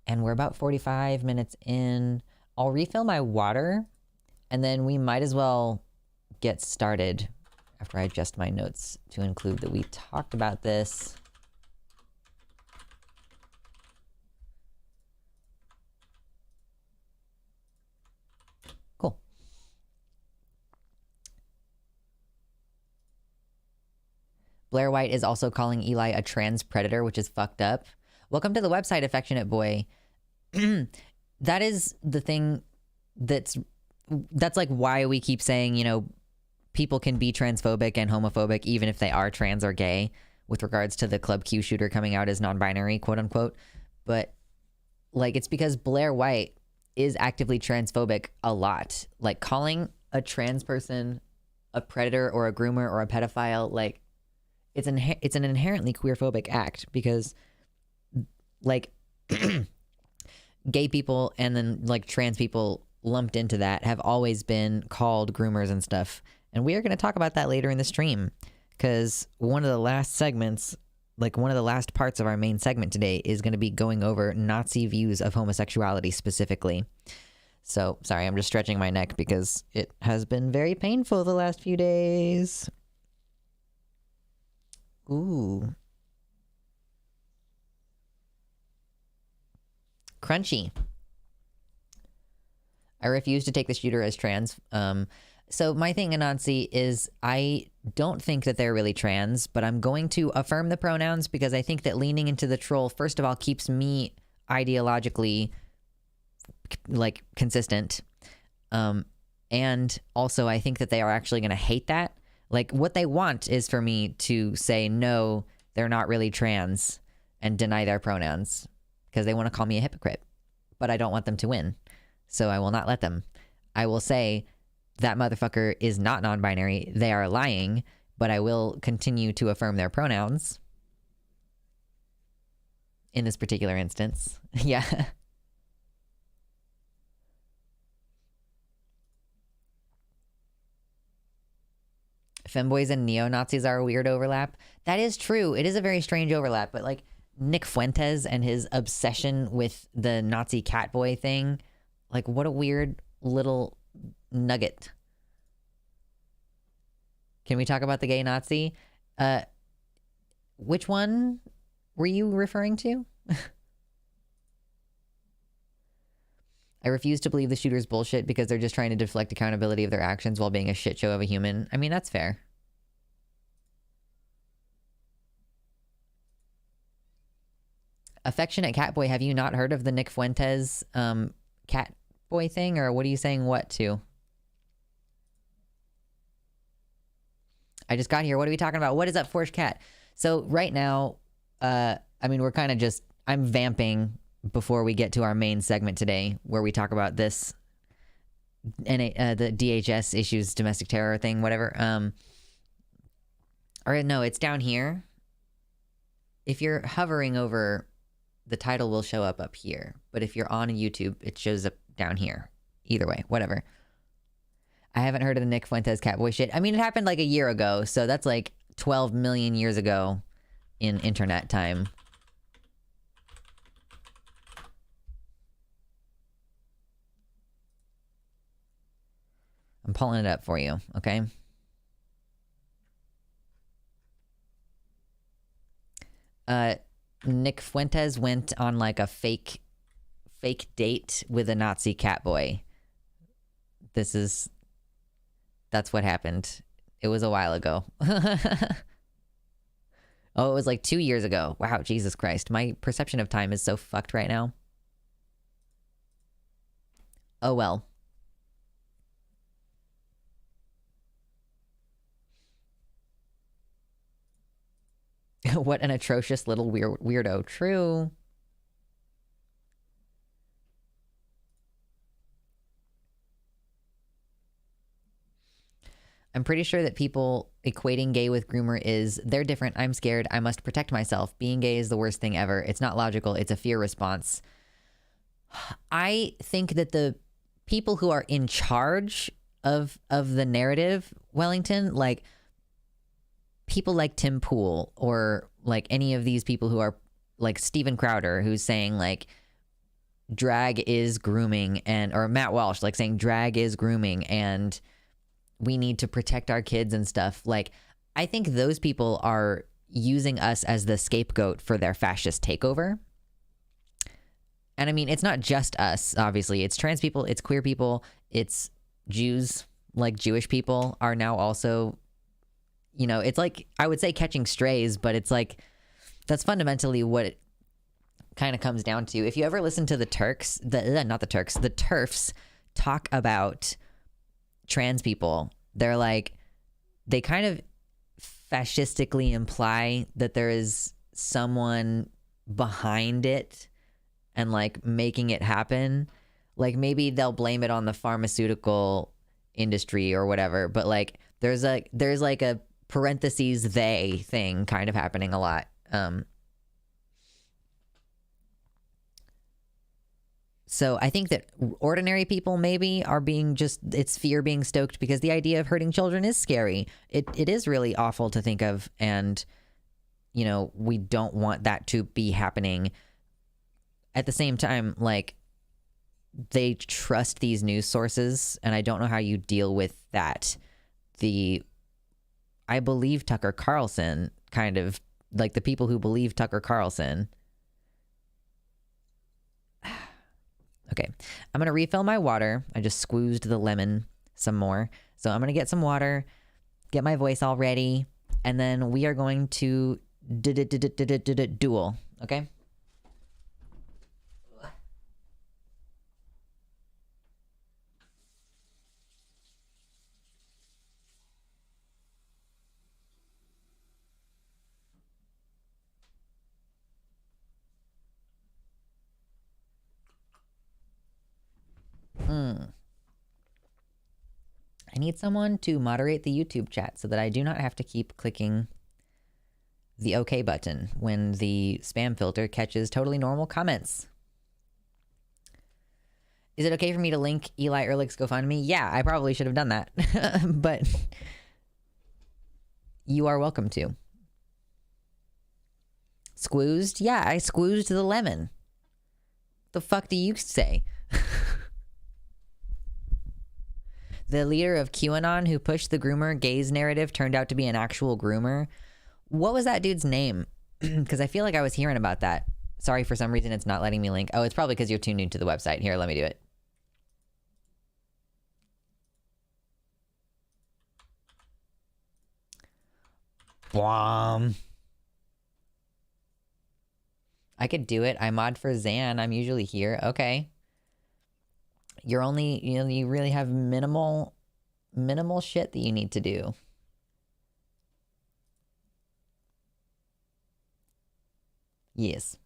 S1: And we're about 45 minutes in. I'll refill my water and then we might as well get started after I adjust my notes to include that we talked about this. Cool. Blair White is also calling Eli a trans predator, which is fucked up. Welcome to the website, affectionate boy. That is the thing that's like why we keep saying, you know, people can be transphobic and homophobic even if they are trans or gay. with regards to the Club Q shooter coming out as non-binary, quote unquote. But like, it's because Blair White is actively transphobic a lot. Like, calling a trans person a predator or a groomer or a pedophile, like, it's an inherently queerphobic act, because like gay people and then like trans people lumped into that have always been called groomers and stuff. And we are going to talk about that later in the stream, because one of the last segments, like one of the last parts of our main segment today, is going to be going over Nazi views of homosexuality specifically. So, sorry, I'm just stretching my neck because it has been very painful the last few days. Ooh. Crunchy. I refuse to take the shooter as trans. So my thing, Anansi, is I don't think that they're really trans, but I'm going to affirm the pronouns because I think that leaning into the troll, first of all, keeps me ideologically like consistent. And also I think that they are actually going to hate that. Like, what they want is for me to say, no, they're not really trans, and deny their pronouns because they want to call me a hypocrite. But I don't want them to win, so I will not let them. I will say that motherfucker is not non-binary. They are lying, but I will continue to affirm their pronouns in this particular instance. Yeah. Femboys and neo-Nazis are a weird overlap. That is true. It is a very strange overlap, but like Nick Fuentes and his obsession with the Nazi catboy thing, like what a weird little nugget. Can we talk about the gay Nazi? Which one were you referring to? I refuse to believe the shooter's bullshit because they're just trying to deflect accountability of their actions while being a shit show of a human. I mean, that's fair. Affectionate Catboy, have you not heard of the Nick Fuentes Catboy thing? Or what are you saying what to? I just got here. What are we talking about? What is up, Forged Cat? So right now, I mean, we're kind of just, I'm vamping before we get to our main segment today, where we talk about this and the DHS issues, domestic terror thing, whatever. Or no, it's down here. If you're hovering over, the title will show up here. But if you're on YouTube, it shows up down here. Either way, whatever. I haven't heard of the Nick Fuentes Catboy shit. I mean, it happened like a year ago, so that's like 12 million years ago in internet time. I'm pulling it up for you, okay? Nick Fuentes went on like a fake date with a Nazi catboy. That's what happened. It was a while ago. Oh, it was like 2 years ago. Wow, Jesus Christ. My perception of time is so fucked right now. Oh well. What an atrocious little weirdo. True. I'm pretty sure that people equating gay with groomer is, they're different, I'm scared, I must protect myself. Being gay is the worst thing ever. It's not logical, it's a fear response. I think that the people who are in charge of the narrative, Wellington, like people like Tim Pool, or like any of these people who are like Steven Crowder, who's saying like drag is grooming, and or Matt Walsh like saying drag is grooming and we need to protect our kids and stuff. Like, I think those people are using us as the scapegoat for their fascist takeover. And I mean, it's not just us, obviously. It's trans people, it's queer people, it's Jews, like Jewish people are now also, you know, it's like, I would say catching strays, but it's like, that's fundamentally what it kind of comes down to. If you ever listen to the Turks, the TERFs talk about trans people, they're like, they kind of fascistically imply that there is someone behind it and like making it happen. Like maybe they'll blame it on the pharmaceutical industry or whatever, but like there's like a parentheses they thing kind of happening a lot. So I think that ordinary people maybe are being just, it's fear being stoked because the idea of hurting children is scary. It is really awful to think of, and you know, we don't want that to be happening. At the same time, like, they trust these news sources, and I don't know how you deal with that. I believe Tucker Carlson, kind of like the people who believe Tucker Carlson. Okay, I'm going to refill my water. I just squeezed the lemon some more. So I'm going to get some water, get my voice all ready, and then we are going to duel, okay? I need someone to moderate the YouTube chat so that I do not have to keep clicking the OK button when the spam filter catches totally normal comments. Is it okay for me to link Eli Ehrlich's GoFundMe? Yeah, I probably should have done that. But you are welcome to. Squoozed? Yeah, I squoozed the lemon. The fuck do you say? The leader of QAnon who pushed the groomer gays narrative turned out to be an actual groomer. What was that dude's name? Because I feel like I was hearing about that. Sorry, for some reason it's not letting me link. Oh, it's probably because you're too new to the website. Here, let me do it. Bwom. I could do it. I mod for Zan. I'm usually here. Okay. You're only, you know, you really have minimal shit that you need to do. Yes.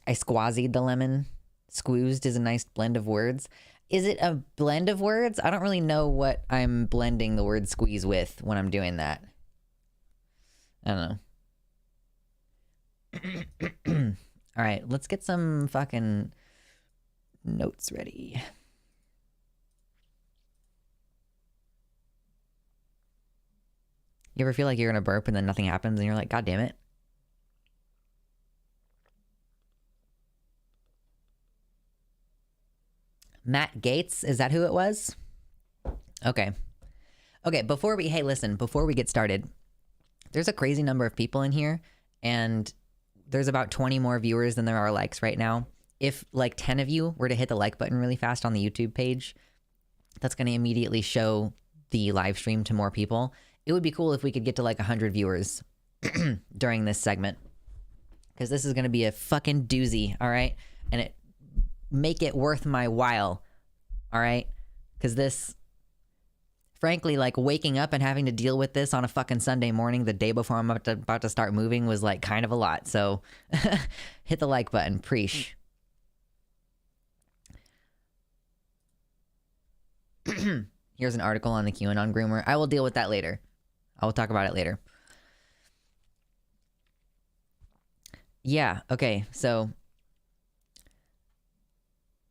S1: I squazied the lemon. Squoozed is a nice blend of words. Is it a blend of words? I don't really know what I'm blending the word squeeze with when I'm doing that. I don't know. All right, let's get some fucking notes ready. You ever feel like you're gonna burp and then nothing happens and you're like, God damn it? Matt Gates, is that who it was? Okay. Okay, before we get started, there's a crazy number of people in here, and there's about 20 more viewers than there are likes right now. If like 10 of you were to hit the like button really fast on the YouTube page, that's going to immediately show the live stream to more people. It would be cool if we could get to like 100 viewers during this segment, because this is going to be a fucking doozy, all right? And make it worth my while, all right? Because this, frankly, like waking up and having to deal with this on a fucking Sunday morning the day before I'm about to start moving was like kind of a lot. So hit the like button. Preach. Here's an article on the QAnon groomer. I will deal with that later. I will talk about it later. Yeah, okay. So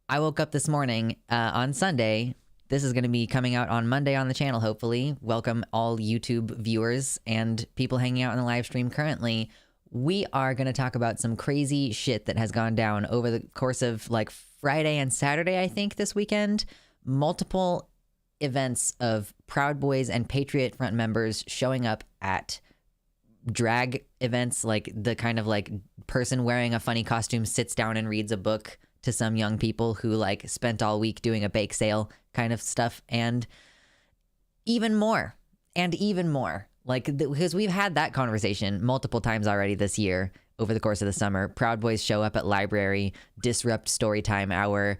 S1: I woke up this morning on Sunday. This is going to be coming out on Monday on the channel, hopefully. Welcome all YouTube viewers and people hanging out in the live stream currently. We are going to talk about some crazy shit that has gone down over the course of like Friday and Saturday, I think, this weekend. Multiple events of Proud Boys and Patriot Front members showing up at drag events, like the kind of like person wearing a funny costume sits down and reads a book to some young people who like spent all week doing a bake sale kind of stuff, and even more like because we've had that conversation multiple times already this year over the course of the summer. Proud Boys show up at library, disrupt storytime hour,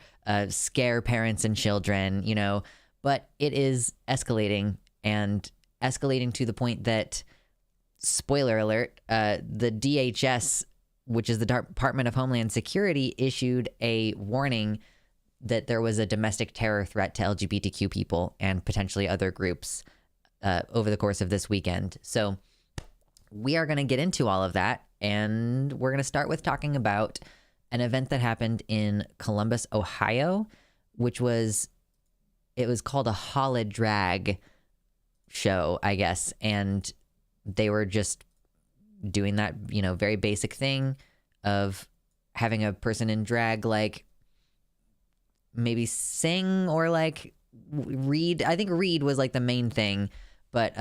S1: scare parents and children, you know, but it is escalating, and escalating to the point that, spoiler alert, the DHS, which is the Department of Homeland Security, issued a warning that there was a domestic terror threat to LGBTQ people and potentially other groups over the course of this weekend. So we are going to get into all of that, and we're going to start with talking about an event that happened in Columbus, Ohio, which was called a holodrag show, I guess, and they were just doing that, very basic thing of having a person in drag, like, maybe sing or like read. I think read was like the main thing, but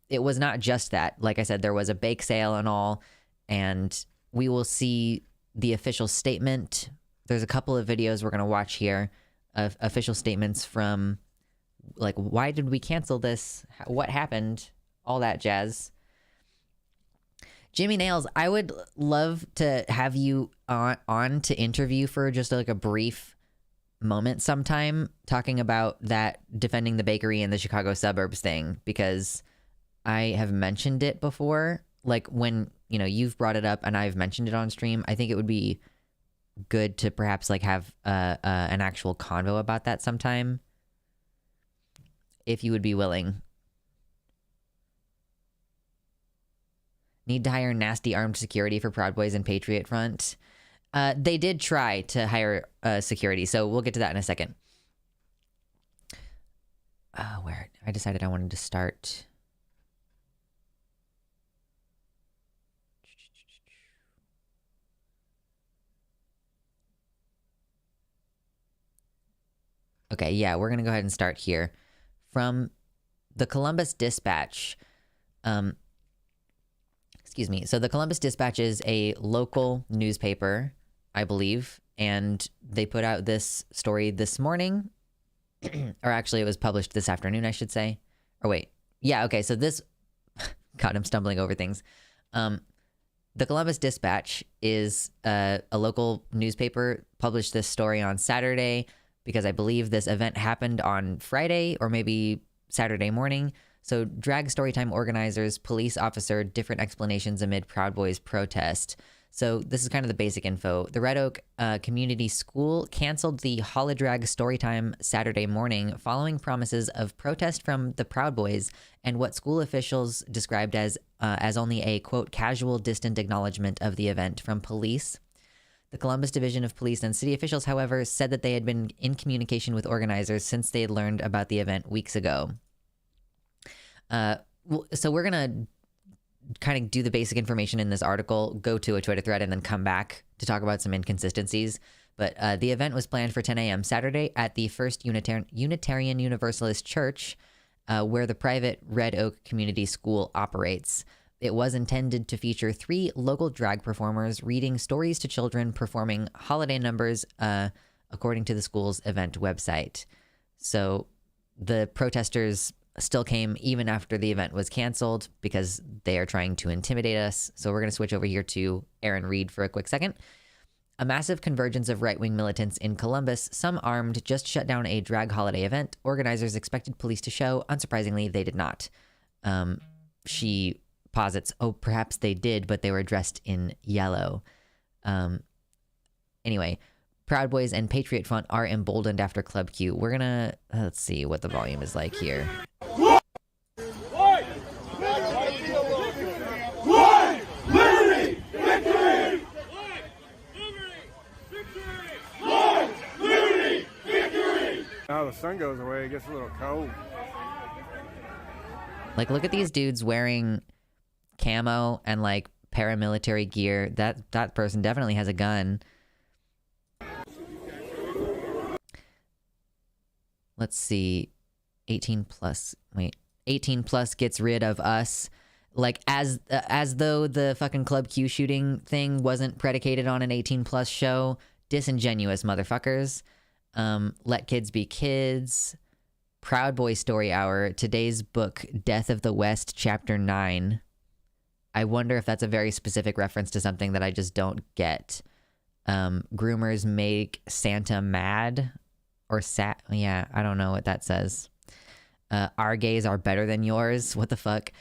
S1: it was not just that. Like I said, there was a bake sale and all, and we will see the official statement. There's a couple of videos we're going to watch here of official statements from, like, why did we cancel this? What happened? All that jazz. Jimmy Nails, I would love to have you on to interview for just like a brief moment sometime, talking about that, defending the bakery in the Chicago suburbs thing, because I have mentioned it before. Like, when, you've brought it up and I've mentioned it on stream, I think it would be good to perhaps like have an actual convo about that sometime, if you would be willing. Need to hire nasty armed security for Proud Boys and Patriot Front. They did try to hire security, so we'll get to that in a second. Where I decided I wanted to start. Okay, yeah, we're gonna go ahead and start here from the Columbus Dispatch. Excuse me. So the Columbus Dispatch is a local newspaper, I believe, and they put out this story this morning, or actually it was published this afternoon, I should say. Or wait, yeah, okay, so this, God, I'm stumbling over things. The Columbus Dispatch is a local newspaper, published this story on Saturday, because I believe this event happened on Friday or maybe Saturday morning. So drag storytime organizers, police officer, different explanations amid Proud Boys protest. So this is kind of the basic info. The Red Oak Community School canceled the holodrag storytime Saturday morning following promises of protest from the Proud Boys and what school officials described as only a, quote, casual, distant acknowledgement of the event from police. The Columbus Division of Police and city officials, however, said that they had been in communication with organizers since they had learned about the event weeks ago. So we're going to kind of do the basic information in this article, go to a Twitter thread, and then come back to talk about some inconsistencies. But the event was planned for 10 a.m. Saturday at the First Unitarian Universalist Church, where the private Red Oak Community School operates. It was intended to feature 3 local drag performers reading stories to children, performing holiday numbers, according to the school's event website. So the protesters still came even after the event was canceled because they are trying to intimidate us. So we're going to switch over here to Aaron Reed for a quick second. A massive convergence of right-wing militants in Columbus, some armed, just shut down a drag holiday event. Organizers expected police to show. Unsurprisingly, they did not. She posits, perhaps they did, but they were dressed in yellow. Anyway, Proud Boys and Patriot Front are emboldened after Club Q. We're gonna, let's see what the volume is like here.
S2: Now the sun goes away, it gets a little cold.
S1: Like, look at these dudes wearing camo and like paramilitary gear. That person definitely has a gun. Let's see. 18 plus. Wait. 18 plus gets rid of us. Like, as though the fucking Club Q shooting thing wasn't predicated on an 18 plus show. Disingenuous motherfuckers. Let kids be kids. Proud Boy Story Hour. Today's book, Death of the West, Chapter 9. I wonder if that's a very specific reference to something that I just don't get. Groomers make Santa mad. Or yeah, I don't know what that says. Our gays are better than yours. What the fuck?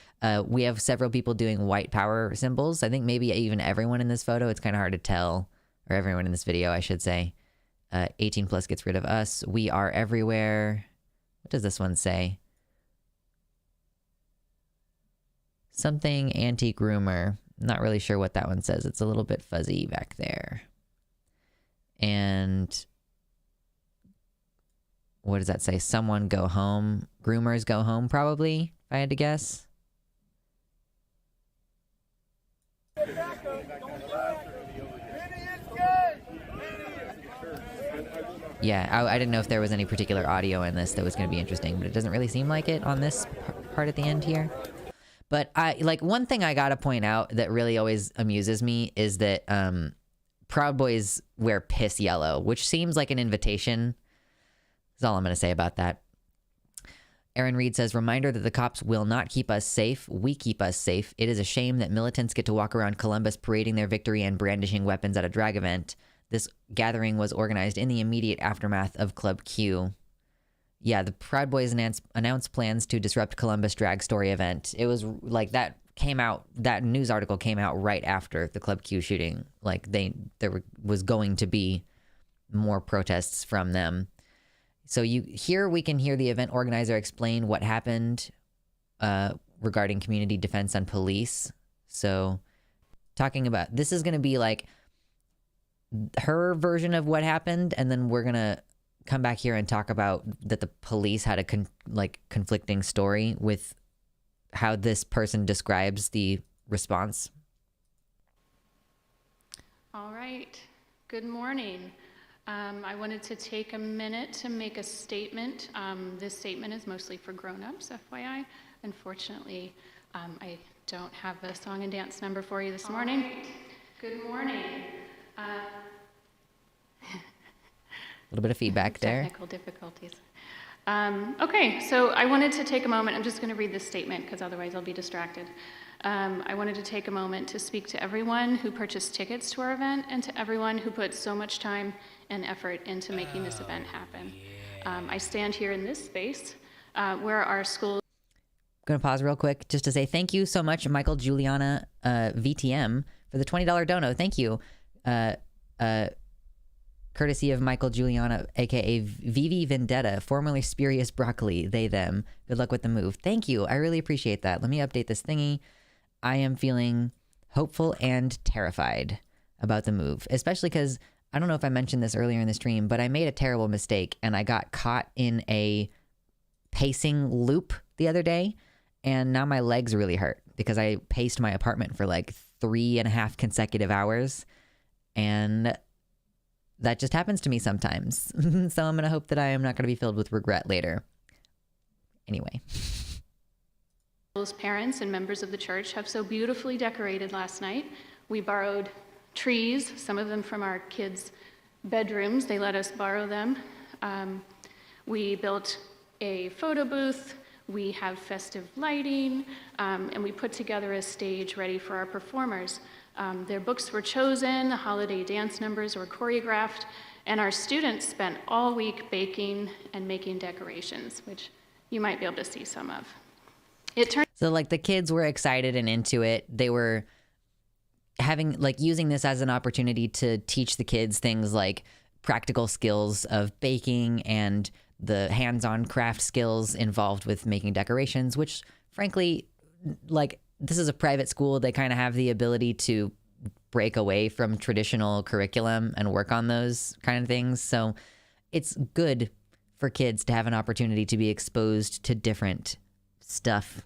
S1: We have several people doing white power symbols. I think maybe even everyone in this photo. It's kind of hard to tell. Or everyone in this video, I should say. 18 plus gets rid of us. We are everywhere. What does this one say? Something anti-groomer. Not really sure what that one says. It's a little bit fuzzy back there. And what does that say? Someone go home. Groomers go home, probably, if I had to guess. Yeah, I didn't know if there was any particular audio in this that was going to be interesting, but it doesn't really seem like it on this part at the end here. But one thing I gotta point out that really always amuses me is that Proud Boys wear piss yellow, which seems like an invitation. That's all I'm gonna say about that. Aaron Reed says, reminder that the cops will not keep us safe. We keep us safe. It is a shame that militants get to walk around Columbus parading their victory and brandishing weapons at a drag event. This gathering was organized in the immediate aftermath of Club Q. Yeah, the Proud Boys announced plans to disrupt Columbus drag story event. It was like that news article came out right after the Club Q shooting. Like there was going to be more protests from them. So we can hear the event organizer explain what happened regarding community defense and police. So talking about, this is going to be like her version of what happened, and then we're going to come back here and talk about that the police had a conflicting story with how this person describes the response.
S3: All right. Good morning. I wanted to take a minute to make a statement. This statement is mostly for grown-ups, FYI. Unfortunately, I don't have a song and dance number for you this morning. Right. Good morning.
S1: A little bit of feedback there.
S3: Technical difficulties. Okay, so I wanted to take a moment. I'm just going to read this statement because otherwise I'll be distracted. I wanted to take a moment to speak to everyone who purchased tickets to our event and to everyone who put so much time and effort into making this event happen. I stand here in this space where our school...
S1: I'm going to pause real quick just to say thank you so much, Michael Juliana VTM, for the $20 dono. Thank you. Courtesy of Michael Juliana, aka Vivi Vendetta, formerly Spurious Broccoli, they, them. Good luck with the move. Thank you. I really appreciate that. Let me update this thingy. I am feeling hopeful and terrified about the move, especially because I don't know if I mentioned this earlier in the stream, but I made a terrible mistake and I got caught in a pacing loop the other day, and now my legs really hurt because I paced my apartment for like 3.5 consecutive hours, and that just happens to me sometimes. So I'm going to hope that I am not going to be filled with regret later. Anyway.
S3: Parents and members of the church have so beautifully decorated last night. We borrowed trees, some of them from our kids' bedrooms. They let us borrow them. We built a photo booth. We have festive lighting, and we put together a stage ready for our performers. Their books were chosen, the holiday dance numbers were choreographed, and our students spent all week baking and making decorations, which you might be able to see some of.
S1: So like the kids were excited and into it. They were using this as an opportunity to teach the kids things like practical skills of baking and the hands-on craft skills involved with making decorations, which frankly, like, this is a private school. They kind of have the ability to break away from traditional curriculum and work on those kind of things. So it's good for kids to have an opportunity to be exposed to different stuff,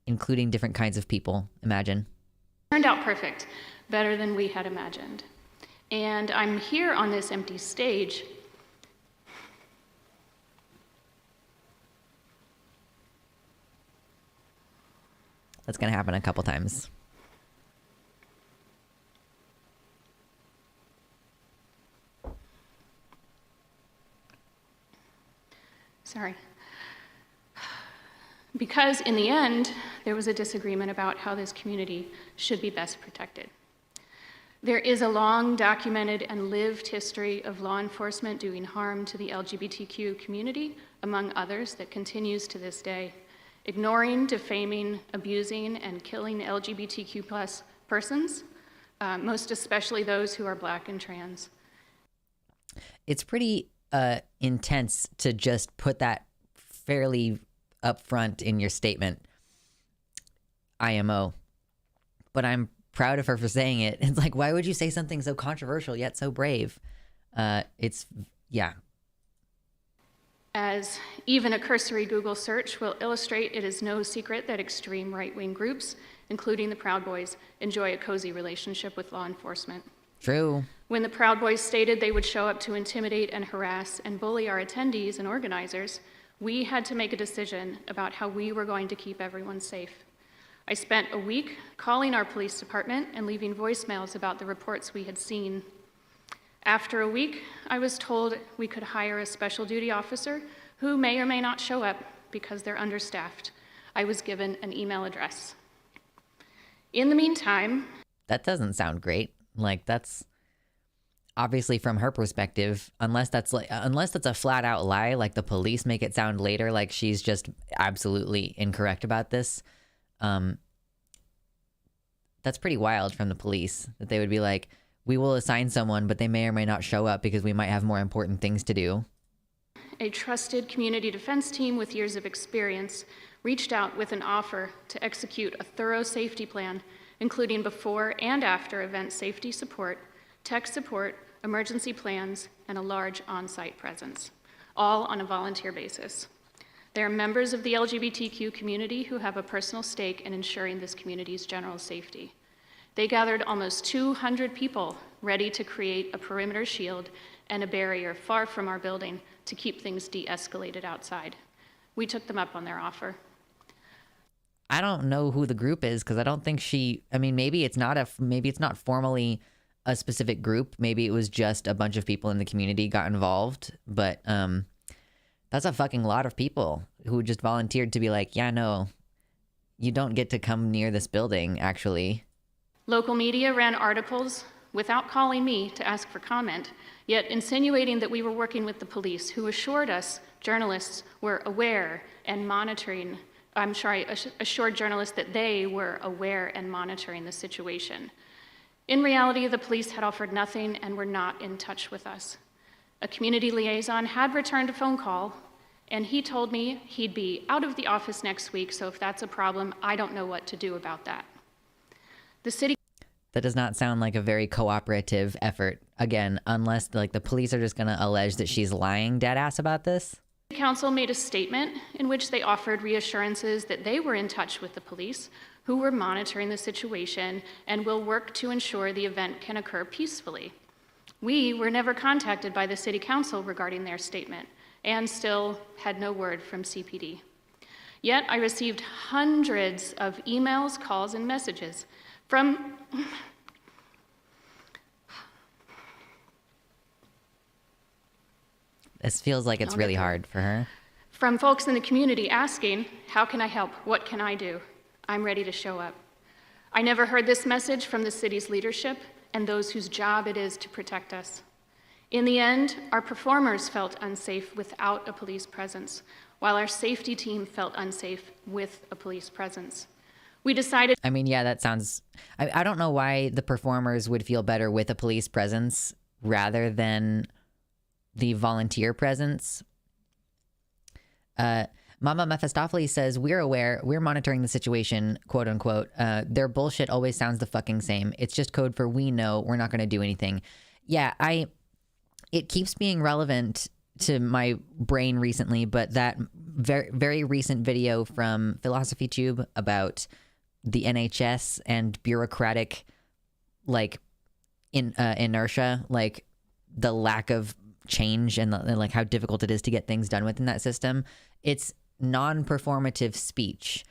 S1: including different kinds of people, imagine.
S3: Turned out perfect, better than we had imagined. And I'm here on this empty stage
S1: That's going to happen a couple times.
S3: Sorry. Because in the end, there was a disagreement about how this community should be best protected. There is a long documented and lived history of law enforcement doing harm to the LGBTQ community, among others, that continues to this day. Ignoring, defaming, abusing, and killing LGBTQ plus persons, most especially those who are Black and trans.
S1: It's pretty intense to just put that fairly upfront in your statement, IMO. But I'm proud of her for saying it. It's like, why would you say something so controversial yet so brave? Yeah.
S3: As even a cursory Google search will illustrate, it is no secret that extreme right-wing groups, including the Proud Boys, enjoy a cozy relationship with law enforcement.
S1: True.
S3: When the Proud Boys stated they would show up to intimidate and harass and bully our attendees and organizers, we had to make a decision about how we were going to keep everyone safe. I spent a week calling our police department and leaving voicemails about the reports we had seen. After a week, I was told we could hire a special duty officer who may or may not show up because they're understaffed. I was given an email address. In the meantime...
S1: That doesn't sound great. Like, that's obviously from her perspective, unless that's a flat out lie, like the police make it sound later like she's just absolutely incorrect about this. That's pretty wild from the police, that they would be like, we will assign someone, but they may or may not show up because we might have more important things to do.
S3: A trusted community defense team with years of experience reached out with an offer to execute a thorough safety plan, including before and after event safety support, tech support, emergency plans, and a large on-site presence, all on a volunteer basis. They are members of the LGBTQ community who have a personal stake in ensuring this community's general safety. They gathered almost 200 people ready to create a perimeter shield and a barrier far from our building to keep things de-escalated outside. We took them up on their offer.
S1: I don't know who the group is because I don't think maybe it's not formally a specific group. Maybe it was just a bunch of people in the community got involved, but that's a fucking lot of people who just volunteered to be like, yeah, no, you don't get to come near this building, actually.
S3: Local media ran articles without calling me to ask for comment, yet insinuating that we were working with the police, who assured us journalists were aware and monitoring. Assured journalists that they were aware and monitoring the situation. In reality, the police had offered nothing and were not in touch with us. A community liaison had returned a phone call, and he told me he'd be out of the office next week, so if that's a problem, I don't know what to do about that. The city...
S1: That does not sound like a very cooperative effort. Again, unless the police are just going to allege that she's lying dead ass about this.
S3: Council made a statement in which they offered reassurances that they were in touch with the police, who were monitoring the situation and will work to ensure the event can occur peacefully. We were never contacted by the City Council regarding their statement and still had no word from CPD. Yet I received hundreds of emails, calls, and messages from
S1: This feels like it's really hard for her.
S3: From folks in the community asking, how can I help? What can I do? I'm ready to show up. I never heard this message from the city's leadership and those whose job it is to protect us. In the end, our performers felt unsafe without a police presence, while our safety team felt unsafe with a police presence. We decided...
S1: that sounds... I don't know why the performers would feel better with a police presence rather than the volunteer presence. Mama Mephistopheles says, we're aware, we're monitoring the situation, quote unquote. Their bullshit always sounds the fucking same. It's just code for we know we're not going to do anything. Yeah, it keeps being relevant to my brain recently, but that very, very recent video from Philosophy Tube about the NHS and bureaucratic, inertia, the lack of change and how difficult it is to get things done within that system. It's non-performative speech.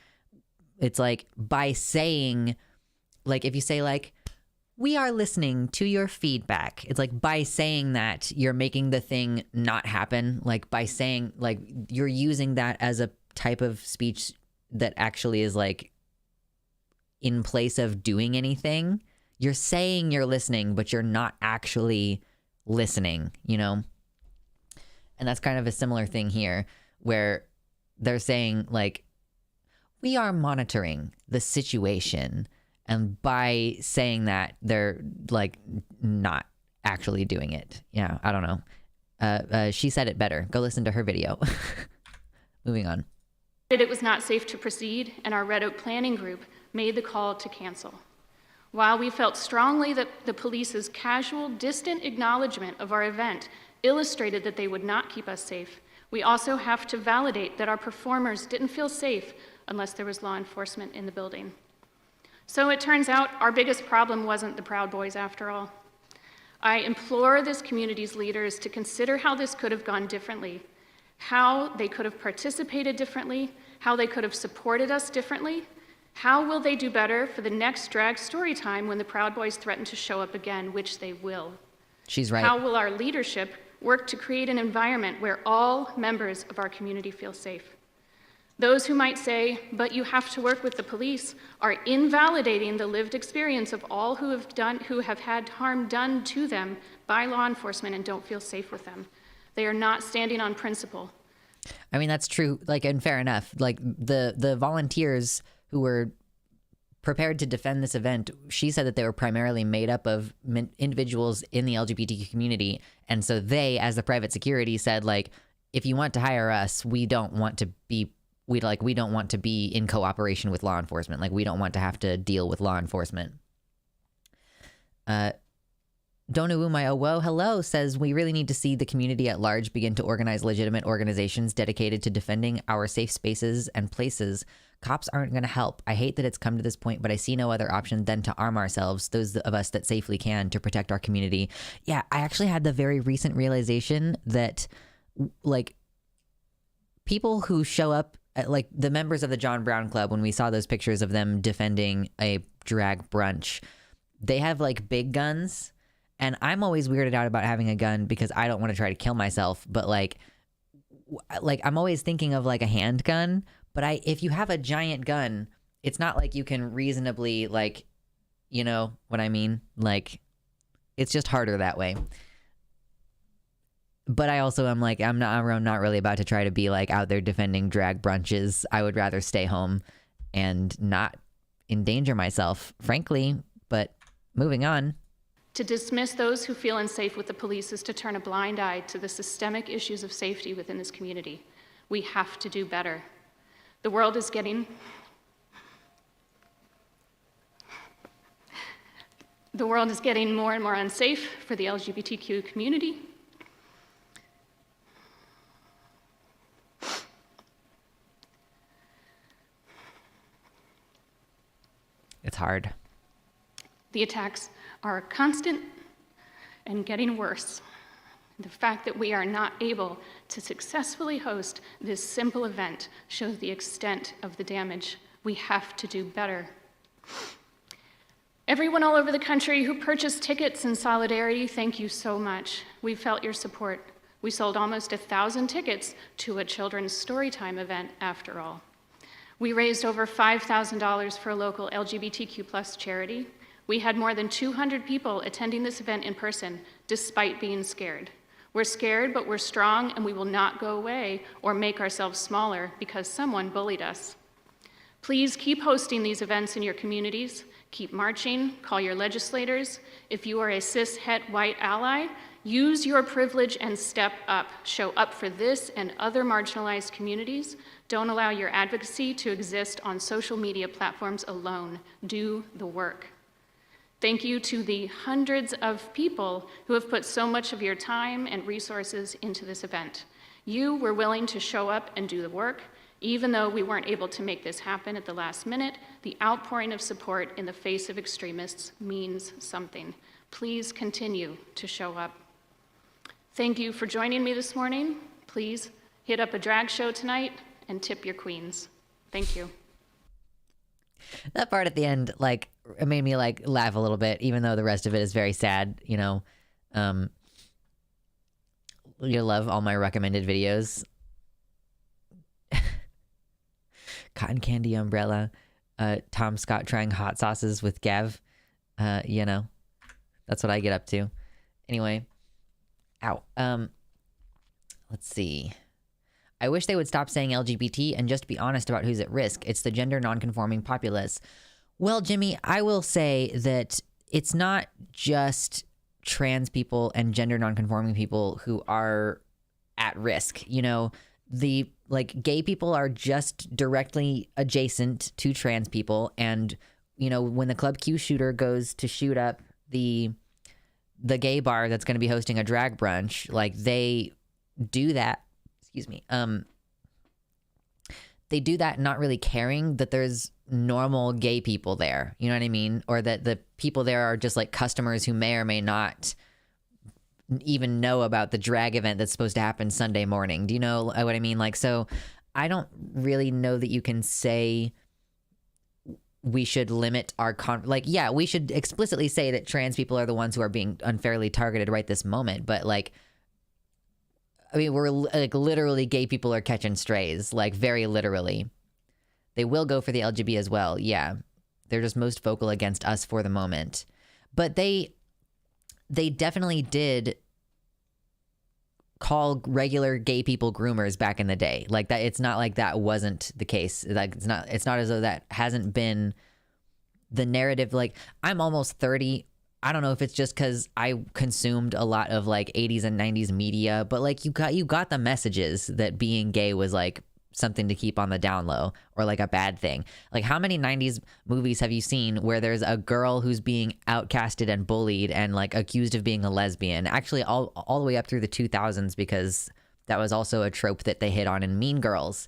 S1: It's by saying, if you say we are listening to your feedback, it's by saying that you're making the thing not happen. By saying you're using that as a type of speech that actually is in place of doing anything. You're saying you're listening, but you're not actually listening, you know? And that's kind of a similar thing here where they're saying, like, we are monitoring the situation. And by saying that, they're, like, not actually doing it. Yeah, I don't know. She said it better. Go listen to her video. Moving on.
S3: It was not safe to proceed, and our Red Oak Planning Group made the call to cancel. While we felt strongly that the police's casual, distant acknowledgement of our event illustrated that they would not keep us safe, we also have to validate that our performers didn't feel safe unless there was law enforcement in the building. So it turns out our biggest problem wasn't the Proud Boys after all. I implore this community's leaders to consider how this could have gone differently, how they could have participated differently, how they could have supported us differently. How will they do better for the next drag story time when the Proud Boys threaten to show up again, which they will?
S1: She's right.
S3: How will our leadership work to create an environment where all members of our community feel safe? Those who might say, but you have to work with the police, are invalidating the lived experience of all who have had harm done to them by law enforcement and don't feel safe with them. They are not standing on principle.
S1: I mean, that's true. Like, and fair enough. Like the volunteers who were prepared to defend this event, she said that they were primarily made up of individuals in the LGBTQ community. And so they, as the private security, said, like, if you want to hire us, we don't want to be in cooperation with law enforcement. Like, we don't want to have to deal with law enforcement. Donuumayowo, hello, says we really need to see the community at large begin to organize legitimate organizations dedicated to defending our safe spaces and places. Cops aren't going to help. I hate that it's come to this point, but I see no other option than to arm ourselves, those of us that safely can, to protect our community. Yeah, I actually had the very recent realization that, like, people who show up, like the members of the John Brown Club, when we saw those pictures of them defending a drag brunch, they have, like, big guns. And I'm always weirded out about having a gun because I don't want to try to kill myself. But like I'm always thinking of, like, a handgun. But if you have a giant gun, it's not like you can reasonably, like, you know what I mean? Like, it's just harder that way. But I also am like, I'm not really about to try to be, like, out there defending drag brunches. I would rather stay home and not endanger myself, frankly. But moving on.
S3: To dismiss those who feel unsafe with the police is to turn a blind eye to the systemic issues of safety within this community. We have to do better. The world is getting more and more unsafe for the LGBTQ community.
S1: It's hard.
S3: The attacks are constant and getting worse. The fact that we are not able to successfully host this simple event shows the extent of the damage. We have to do better. Everyone all over the country who purchased tickets in solidarity, thank you so much. We felt your support. We sold almost 1,000 tickets to a children's storytime event, after all. We raised over $5,000 for a local LGBTQ+ charity. We had more than 200 people attending this event in person, despite being scared. We're scared, but we're strong, and we will not go away or make ourselves smaller because someone bullied us. Please keep hosting these events in your communities. Keep marching, call your legislators. If you are a cis-het white ally, use your privilege and step up. Show up for this and other marginalized communities. Don't allow your advocacy to exist on social media platforms alone. Do the work. Thank you to the hundreds of people who have put so much of your time and resources into this event. You were willing to show up and do the work. Even though we weren't able to make this happen at the last minute, the outpouring of support in the face of extremists means something. Please continue to show up. Thank you for joining me this morning. Please hit up a drag show tonight and tip your queens. Thank you.
S1: That part at the end, like, it made me, like, laugh a little bit, even though the rest of it is very sad, you know. You'll love all my recommended videos. Cotton candy umbrella. Tom Scott trying hot sauces with Gav. You know, that's what I get up to. Anyway, ow. Let's see. I wish they would stop saying LGBT and just be honest about who's at risk. It's the gender nonconforming populace. Well, Jimmy, I will say that it's not just trans people and gender nonconforming people who are at risk. You know, the like gay people are just directly adjacent to trans people. And, you know, when the Club Q shooter goes to shoot up the gay bar that's going to be hosting a drag brunch, like they do that. Excuse me. They do that not really caring that there's normal gay people there. You know what I mean? Or that the people there are just like customers who may or may not even know about the drag event that's supposed to happen Sunday morning. Do you know what I mean? Like, so I don't really know that you can say we should limit our yeah, we should explicitly say that trans people are the ones who are being unfairly targeted right this moment. But like, I mean, we're like literally gay people are catching strays, like very literally. They will go for the LGB as well. Yeah. They're just most vocal against us for the moment. But they definitely did call regular gay people groomers back in the day. Like that, it's not like that wasn't the case. Like it's not as though that hasn't been the narrative. Like I'm almost 30. I don't know if it's just because I consumed a lot of like 80s and 90s media, but like you got the messages that being gay was like something to keep on the down low or like a bad thing. Like how many 90s movies have you seen where there's a girl who's being outcasted and bullied and like accused of being a lesbian? Actually all the way up through the 2000s, because that was also a trope that they hit on in Mean Girls,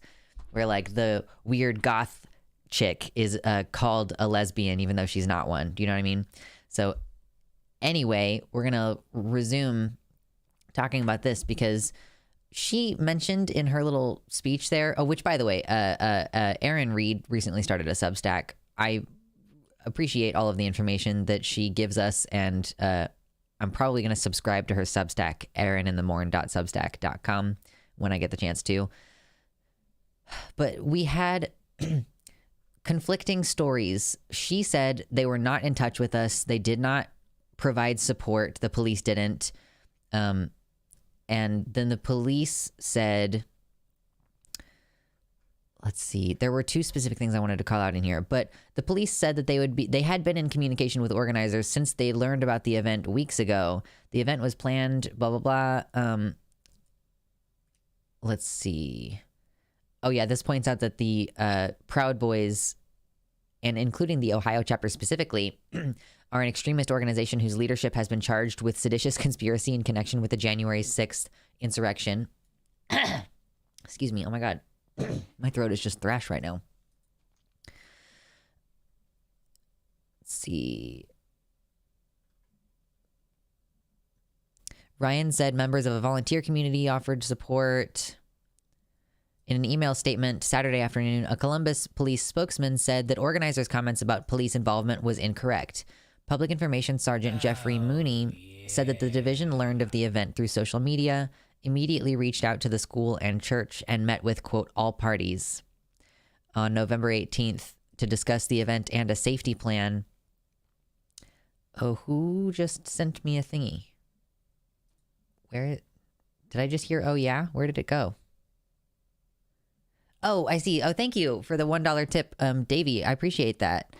S1: where like the weird goth chick is called a lesbian even though she's not one. Do you know what I mean? So anyway, we're going to resume talking about this because she mentioned in her little speech there, which by the way, Erin Reed recently started a Substack. I appreciate all of the information that she gives us, and I'm probably going to subscribe to her Substack, erininthemorn.substack.com, when I get the chance to. But we had conflicting stories. She said they were not in touch with us. They did not provide support. The police didn't. And then the police said, let's see, there were two specific things I wanted to call out in here, but the police said that they had been in communication with organizers since they learned about the event weeks ago. The event was planned, blah, blah, blah. Let's see. Oh yeah, this points out that the Proud Boys, and including the Ohio chapter specifically, are an extremist organization whose leadership has been charged with seditious conspiracy in connection with the January 6th insurrection. Excuse me. Oh my God. My throat is just thrash right now. Let's see. Ryan said members of a volunteer community offered support. In an email statement Saturday afternoon, a Columbus police spokesman said that organizers' comments about police involvement was incorrect. Public Information Sergeant Jeffrey Mooney said that the division learned of the event through social media, immediately reached out to the school and church, and met with, quote, all parties on November 18th to discuss the event and a safety plan. Oh, who just sent me a thingy? Where did I just hear? Oh, yeah. Where did it go? Oh, I see. Oh, thank you for the $1 tip, Davey. I appreciate that.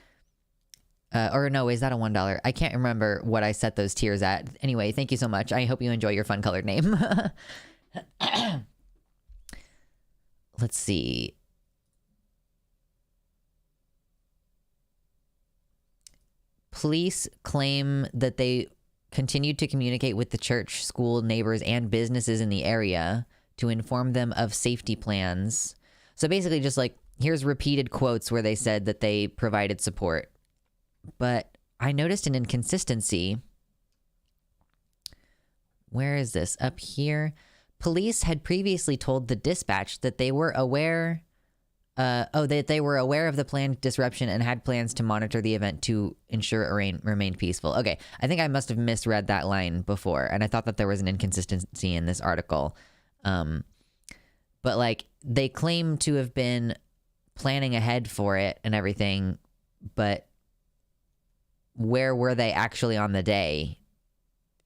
S1: Or no, is that a $1? I can't remember what I set those tiers at. Anyway, thank you so much. I hope you enjoy your fun colored name. Let's see. Police claim that they continued to communicate with the church, school, neighbors, and businesses in the area to inform them of safety plans. So basically just like, here's repeated quotes where they said that they provided support. But I noticed an inconsistency. Where is this? Up here. Police had previously told the dispatch that they were aware that they were aware of the planned disruption and had plans to monitor the event to ensure it remained peaceful. Okay, I think I must have misread that line before, and I thought that there was an inconsistency in this article. But like, they claim to have been planning ahead for it and everything, but where were they actually on the day?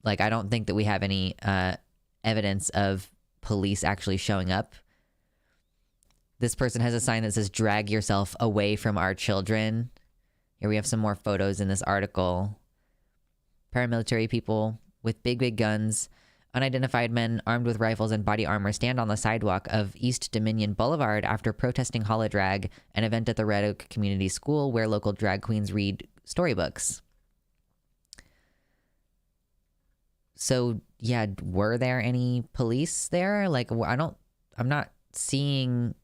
S1: Like, I don't think that we have any evidence of police actually showing up. This person has a sign that says, "Drag yourself away from our children." Here we have some more photos in this article. Paramilitary people with big, big guns. Unidentified men armed with rifles and body armor stand on the sidewalk of East Dominion Boulevard after protesting Holodrag, an event at the Red Oak Community School where local drag queens read storybooks. So, yeah, were there any police there? Like, I'm not seeing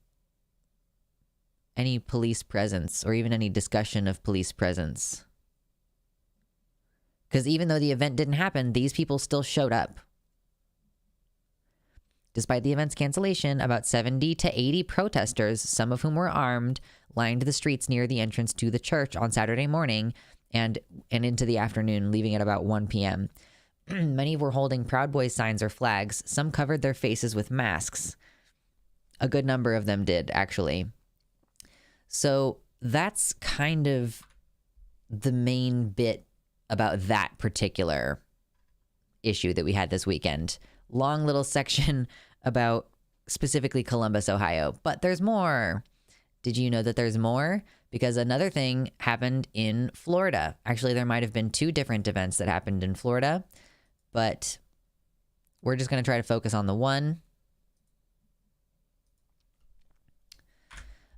S1: any police presence or even any discussion of police presence. Because even though the event didn't happen, these people still showed up. Despite the event's cancellation, about 70 to 80 protesters, some of whom were armed, lined the streets near the entrance to the church on Saturday morning and into the afternoon, leaving at about 1 p.m. Many were holding Proud Boys signs or flags. Some covered their faces with masks. A good number of them did, actually. So that's kind of the main bit about that particular issue that we had this weekend. Long little section about specifically Columbus, Ohio. But there's more. Did you know that there's more? Because another thing happened in Florida. Actually, there might have been two different events that happened in Florida, but we're just going to try to focus on the one.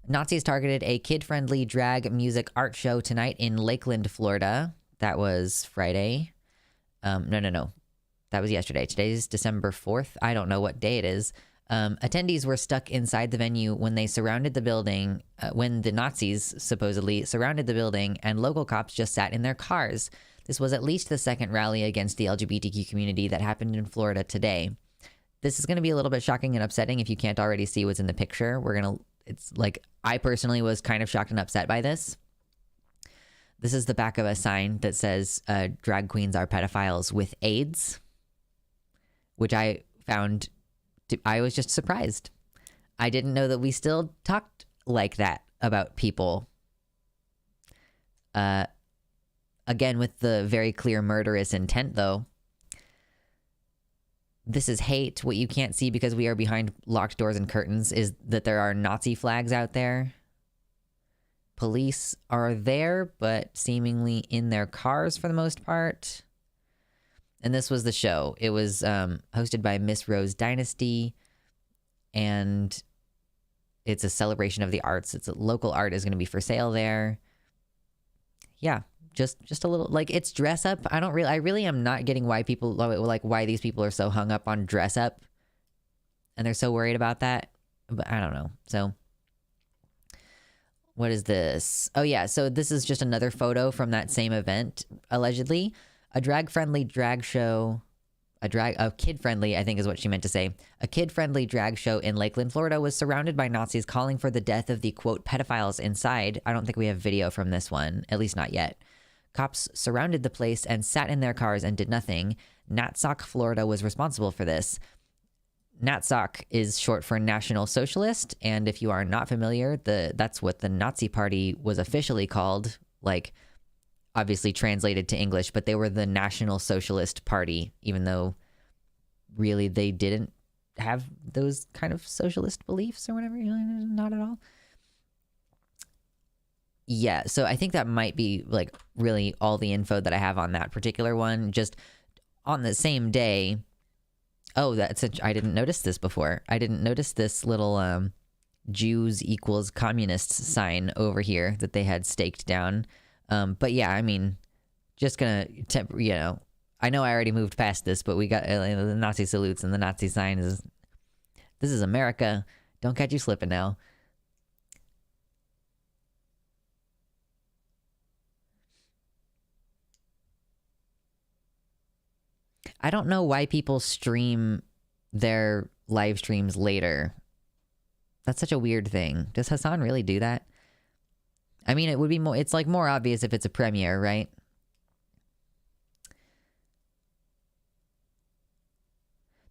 S1: Nazis targeted a kid-friendly drag music art show tonight in Lakeland, Florida. That was Friday. No. That was yesterday. Today's December 4th. I don't know what day it is. Attendees were stuck inside the venue when they surrounded the building, when the Nazis supposedly surrounded the building, and local cops just sat in their cars. This was at least the second rally against the LGBTQ community that happened in Florida today. This is going to be a little bit shocking and upsetting if you can't already see what's in the picture. It's like, I personally was kind of shocked and upset by this. This is the back of a sign that says, drag queens are pedophiles with AIDS, which I was just surprised. I didn't know that we still talked like that about people. Again, with the very clear murderous intent, though. This is hate. What you can't see because we are behind locked doors and curtains is that there are Nazi flags out there. Police are there, but seemingly in their cars for the most part. And this was the show. It was hosted by Miss Rose Dynasty, and it's a celebration of the arts. It's a local art is going to be for sale there. Yeah, just a little, like, it's dress up. I really am not getting why people, like, why these people are so hung up on dress up, and they're so worried about that. But I don't know. So what is this? Oh yeah, so this is just another photo from that same event, allegedly. A drag-friendly drag show, kid-friendly, I think is what she meant to say. A kid-friendly drag show in Lakeland, Florida was surrounded by Nazis calling for the death of the, quote, pedophiles inside. I don't think we have video from this one, at least not yet. Cops surrounded the place and sat in their cars and did nothing. NatSoc Florida was responsible for this. NatSoc is short for National Socialist, and if you are not familiar, that's what the Nazi Party was officially called, like, obviously translated to English, but they were the National Socialist Party, even though really they didn't have those kind of socialist beliefs or whatever, not at all. Yeah, so I think that might be, like, really all the info that I have on that particular one. Just on the same day, I didn't notice this before. I didn't notice this little Jews equals communists sign over here that they had staked down. But yeah, I mean, just gonna, I know I already moved past this, but we got the Nazi salutes and the Nazi sign is, this is America. Don't catch you slipping now. I don't know why people stream their live streams later. That's such a weird thing. Does Hassan really do that? I mean, it's like more obvious if it's a premiere, right?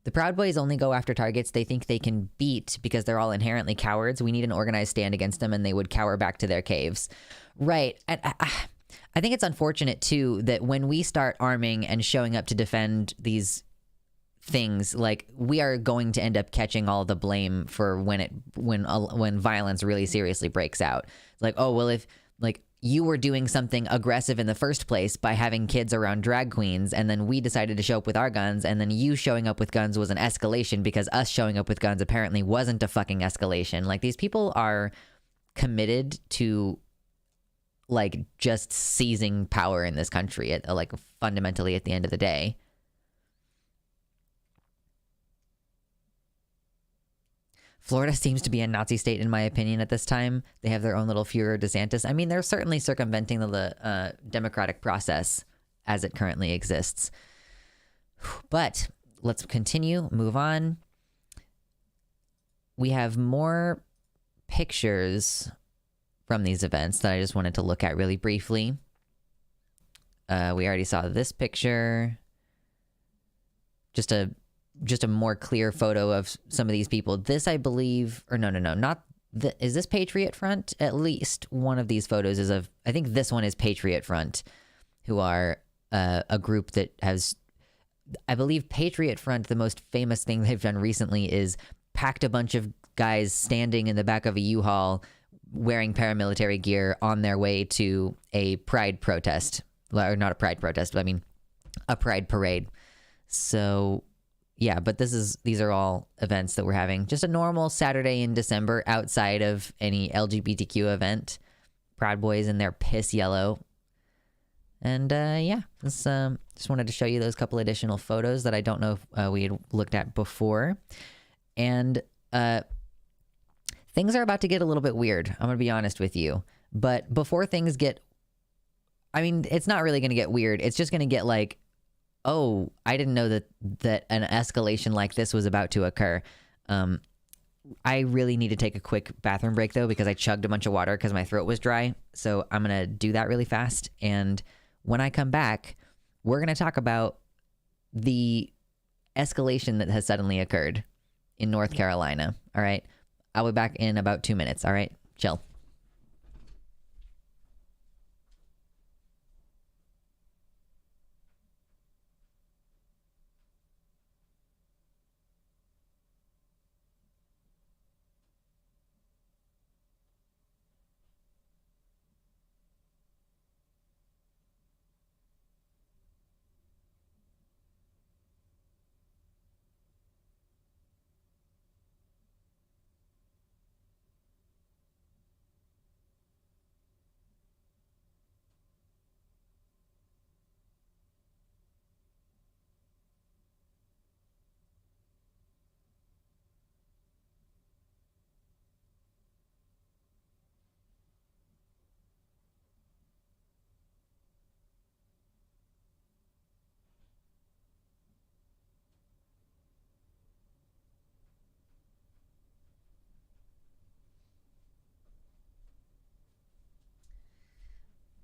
S1: The Proud Boys only go after targets they think they can beat because they're all inherently cowards. We need an organized stand against them and they would cower back to their caves. Right. And I think it's unfortunate too that when we start arming and showing up to defend these things, like, we are going to end up catching all the blame for when violence really seriously breaks out. Like, oh well, if like you were doing something aggressive in the first place by having kids around drag queens, and then we decided to show up with our guns, and then you showing up with guns was an escalation because us showing up with guns apparently wasn't a fucking escalation. Like, these people are committed to like just seizing power in this country at like fundamentally at the end of the day. Florida seems to be a Nazi state, in my opinion, at this time. They have their own little Führer DeSantis. I mean, they're certainly circumventing the democratic process as it currently exists. But let's continue, move on. We have more pictures from these events that I just wanted to look at really briefly. We already saw this picture. Just a more clear photo of some of these people. This, I believe, or no, not is this Patriot Front? At least one of these photos is of, I think this one is Patriot Front, who are a group that has, I believe Patriot Front, the most famous thing they've done recently is packed a bunch of guys standing in the back of a U-Haul wearing paramilitary gear on their way to a pride protest. Or not a pride protest, but I mean a pride parade. So yeah, but these are all events that we're having. Just a normal Saturday in December outside of any LGBTQ event. Proud Boys in their piss yellow. And yeah, just wanted to show you those couple additional photos that I don't know if we had looked at before. And things are about to get a little bit weird. I'm going to be honest with you. But before things get, I mean, it's not really going to get weird. It's just going to get like, oh, I didn't know that an escalation like this was about to occur. I really need to take a quick bathroom break, though, because I chugged a bunch of water because my throat was dry. So I'm going to do that really fast. And when I come back, we're going to talk about the escalation that has suddenly occurred in North Carolina. All right. I'll be back in about 2 minutes. All right. Chill.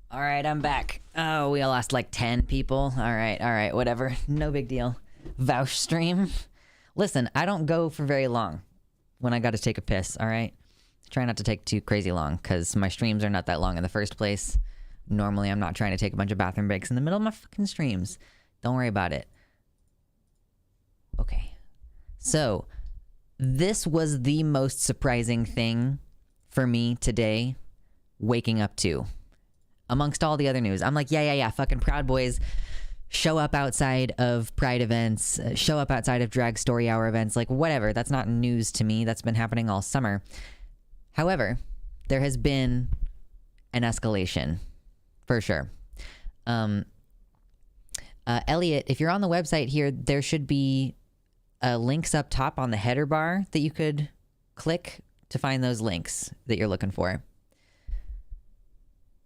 S1: All right, I'm back. Oh, we lost like 10 people. All right, whatever. No big deal. Vouch stream. Listen, I don't go for very long when I got to take a piss, all right? Try not to take too crazy long because my streams are not that long in the first place. Normally, I'm not trying to take a bunch of bathroom breaks in the middle of my fucking streams. Don't worry about it. Okay. So, this was the most surprising thing for me today, waking up to. Amongst all the other news, I'm like, yeah, fucking Proud Boys show up outside of Pride events, show up outside of Drag Story Hour events, like whatever. That's not news to me. That's been happening all summer. However, there has been an escalation, for sure. Elliot, if you're on the website here, there should be links up top on the header bar that you could click to find those links that you're looking for.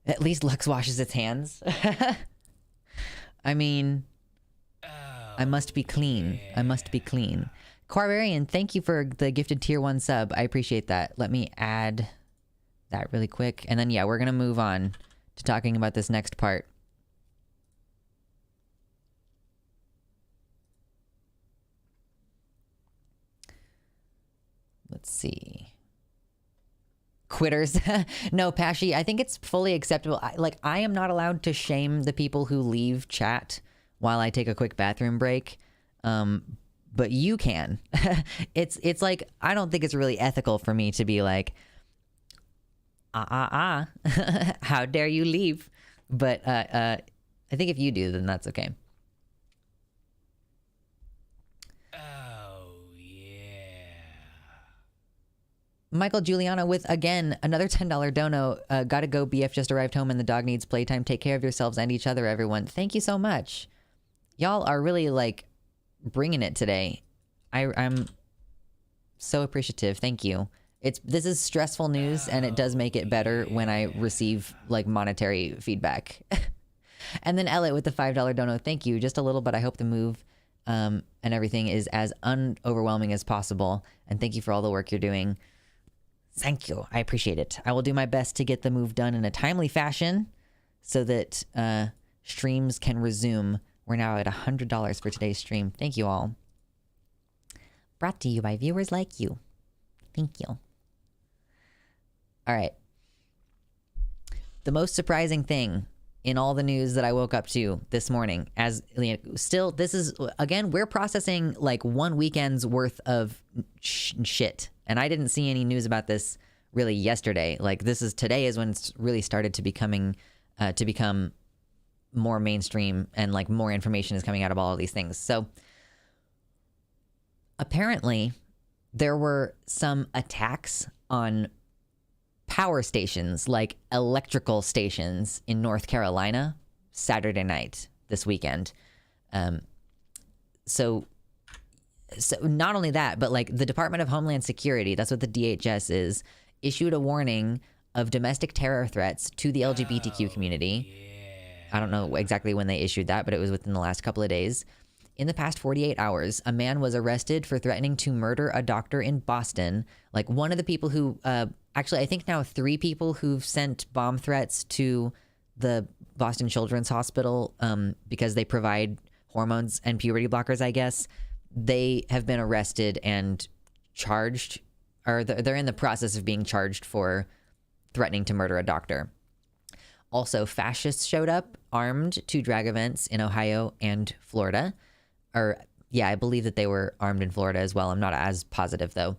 S1: At least Lux washes its hands. I mean, I must be clean. I must be clean. Quarbarian, thank you for the gifted tier 1 sub. I appreciate that. Let me add that really quick. And then, yeah, we're going to move on to talking about this next part. Let's see. quitters. No, Pashy, I think it's fully acceptable. I am not allowed to shame the people who leave chat while I take a quick bathroom break. But you can. It's like, I don't think it's really ethical for me to be like, how dare you leave? But I think if you do, then that's okay. Michael Giuliano with, again, another $10 dono. Gotta go, BF just arrived home and the dog needs playtime. Take care of yourselves and each other, everyone. Thank you so much. Y'all are really, like, bringing it today. I'm so appreciative. Thank you. This is stressful news, and it does make it better when I receive, like, monetary feedback. And then Elliot with the $5 dono. Thank you. Just a little, but I hope the move and everything is as unoverwhelming as possible. And thank you for all the work you're doing. Thank you. I appreciate it. I will do my best to get the move done in a timely fashion so that streams can resume. We're now at $100 for today's stream. Thank you all. Brought to you by viewers like you. Thank you. All right. The most surprising thing in all the news that I woke up to this morning, still, this is, again, we're processing like one weekend's worth of shit. And I didn't see any news about this really yesterday. Like, today is when it's really started to become more mainstream, and like more information is coming out of all of these things. So apparently there were some attacks on power stations, like electrical stations in North Carolina Saturday night this weekend. So not only that, but like the Department of Homeland Security, that's what the DHS is, issued a warning of domestic terror threats to the LGBTQ community. I don't know exactly when they issued that, but it was within the last couple of days. In the past 48 hours, a man was arrested for threatening to murder a doctor in Boston. Like, one of the people who, actually, I think now 3 people who've sent bomb threats to the Boston Children's Hospital because they provide hormones and puberty blockers, I guess. They have been arrested and charged, or they're in the process of being charged for threatening to murder a doctor. Also, fascists showed up armed to drag events in Ohio and Florida. I believe that they were armed in Florida as well. I'm not as positive, though.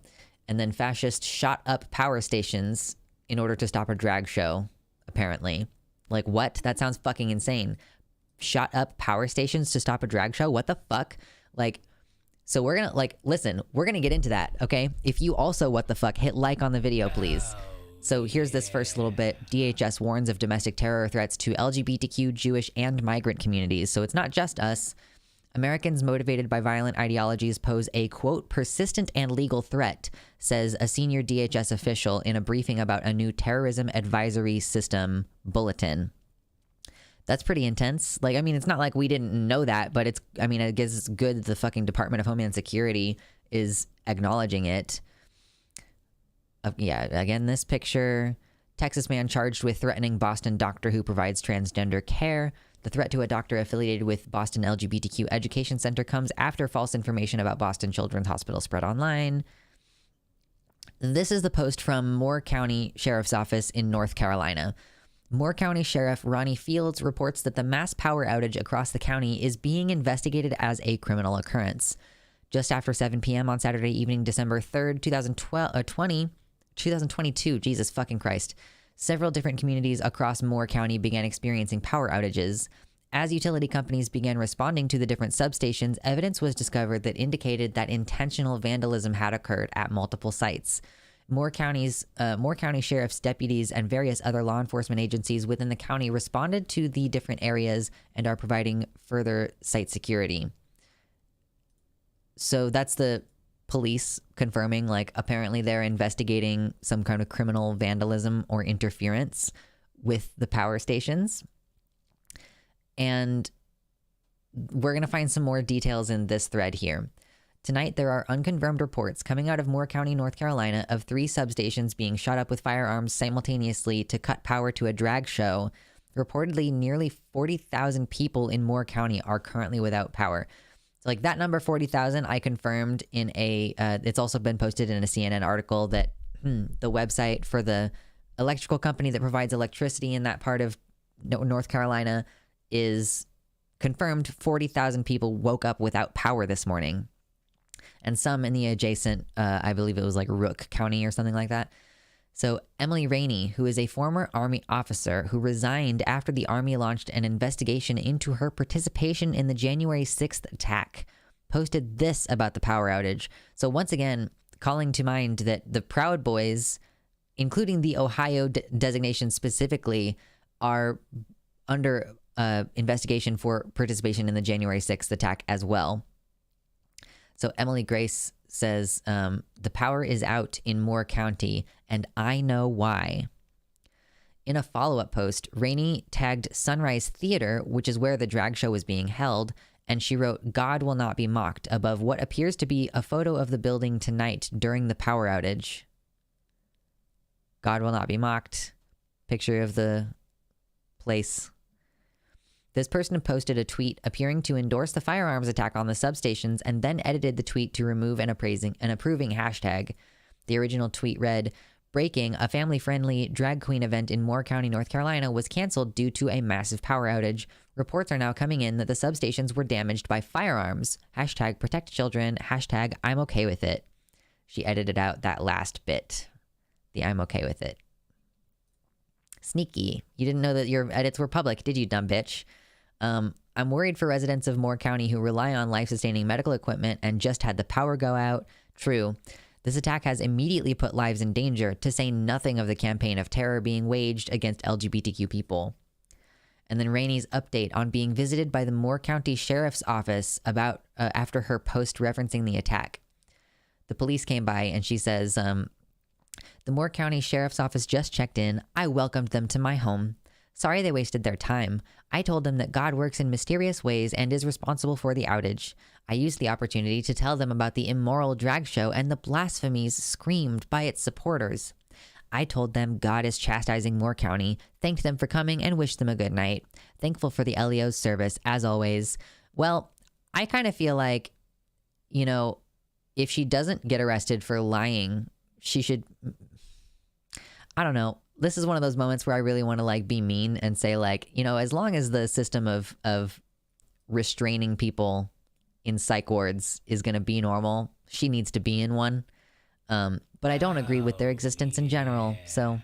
S1: And then fascists shot up power stations in order to stop a drag show, apparently. Like, what? That sounds fucking insane. Shot up power stations to stop a drag show? What the fuck? Like, so we're gonna, like, listen, we're gonna get into that, okay? If you also, what the fuck, hit like on the video, please. So here's this first little bit. DHS warns of domestic terror threats to LGBTQ, Jewish, and migrant communities. So it's not just us. Americans motivated by violent ideologies pose a, quote, persistent and legal threat, says a senior DHS official in a briefing about a new terrorism advisory system bulletin. That's pretty intense. Like, I mean, it's not like we didn't know that, but I guess it's good that the fucking Department of Homeland Security is acknowledging it. Yeah, again, this picture. Texas man charged with threatening Boston doctor who provides transgender care. The threat to a doctor affiliated with Boston LGBTQ Education Center comes after false information about Boston Children's Hospital spread online. This is the post from Moore County Sheriff's Office in North Carolina. Moore County Sheriff Ronnie Fields reports that the mass power outage across the county is being investigated as a criminal occurrence. Just after 7 p.m. on Saturday evening, December 3rd, 2022, Jesus fucking Christ, several different communities across Moore County began experiencing power outages. As utility companies began responding to the different substations, evidence was discovered that indicated that intentional vandalism had occurred at multiple sites. Moore County sheriff's deputies and various other law enforcement agencies within the county responded to the different areas and are providing further site security. So that's the police confirming, like, apparently they're investigating some kind of criminal vandalism or interference with the power stations. And we're going to find some more details in this thread here. Tonight, there are unconfirmed reports coming out of Moore County, North Carolina, of 3 substations being shot up with firearms simultaneously to cut power to a drag show. Reportedly, nearly 40,000 people in Moore County are currently without power. So, like, that number 40,000, I confirmed in it's also been posted in a CNN article that the website for the electrical company that provides electricity in that part of North Carolina is confirmed 40,000 people woke up without power this morning. And some in the adjacent, I believe it was like Rook County or something like that. So Emily Rainey, who is a former Army officer who resigned after the Army launched an investigation into her participation in the January 6th attack, posted this about the power outage. So once again, calling to mind that the Proud Boys, including the Ohio designation specifically, are under investigation for participation in the January 6th attack as well. So Emily Grace says, the power is out in Moore County, and I know why. In a follow-up post, Rainey tagged Sunrise Theater, which is where the drag show was being held, and she wrote, "God will not be mocked," above what appears to be a photo of the building tonight during the power outage. God will not be mocked. Picture of the place. This person posted a tweet appearing to endorse the firearms attack on the substations and then edited the tweet to remove an approving hashtag. The original tweet read, "Breaking, a family-friendly drag queen event in Moore County, North Carolina was canceled due to a massive power outage. Reports are now coming in that the substations were damaged by firearms. Hashtag protect children. Hashtag I'm okay with it." She edited out that last bit. The I'm okay with it. Sneaky. You didn't know that your edits were public, did you, dumb bitch? I'm worried for residents of Moore County who rely on life-sustaining medical equipment and just had the power go out. True. This attack has immediately put lives in danger, to say nothing of the campaign of terror being waged against LGBTQ people. And then Rainey's update on being visited by the Moore County Sheriff's Office about after her post referencing the attack. The police came by and she says, the Moore County Sheriff's Office just checked in. I welcomed them to my home. Sorry they wasted their time. I told them that God works in mysterious ways and is responsible for the outage. I used the opportunity to tell them about the immoral drag show and the blasphemies screamed by its supporters. I told them God is chastising Moore County, thanked them for coming, and wished them a good night. Thankful for the LEO's service, as always. Well, I kind of feel like, you know, if she doesn't get arrested for lying, she should... I don't know. This is one of those moments where I really want to like be mean and say like, you know, as long as the system of restraining people in psych wards is going to be normal, she needs to be in one. But I don't agree with their existence in general. So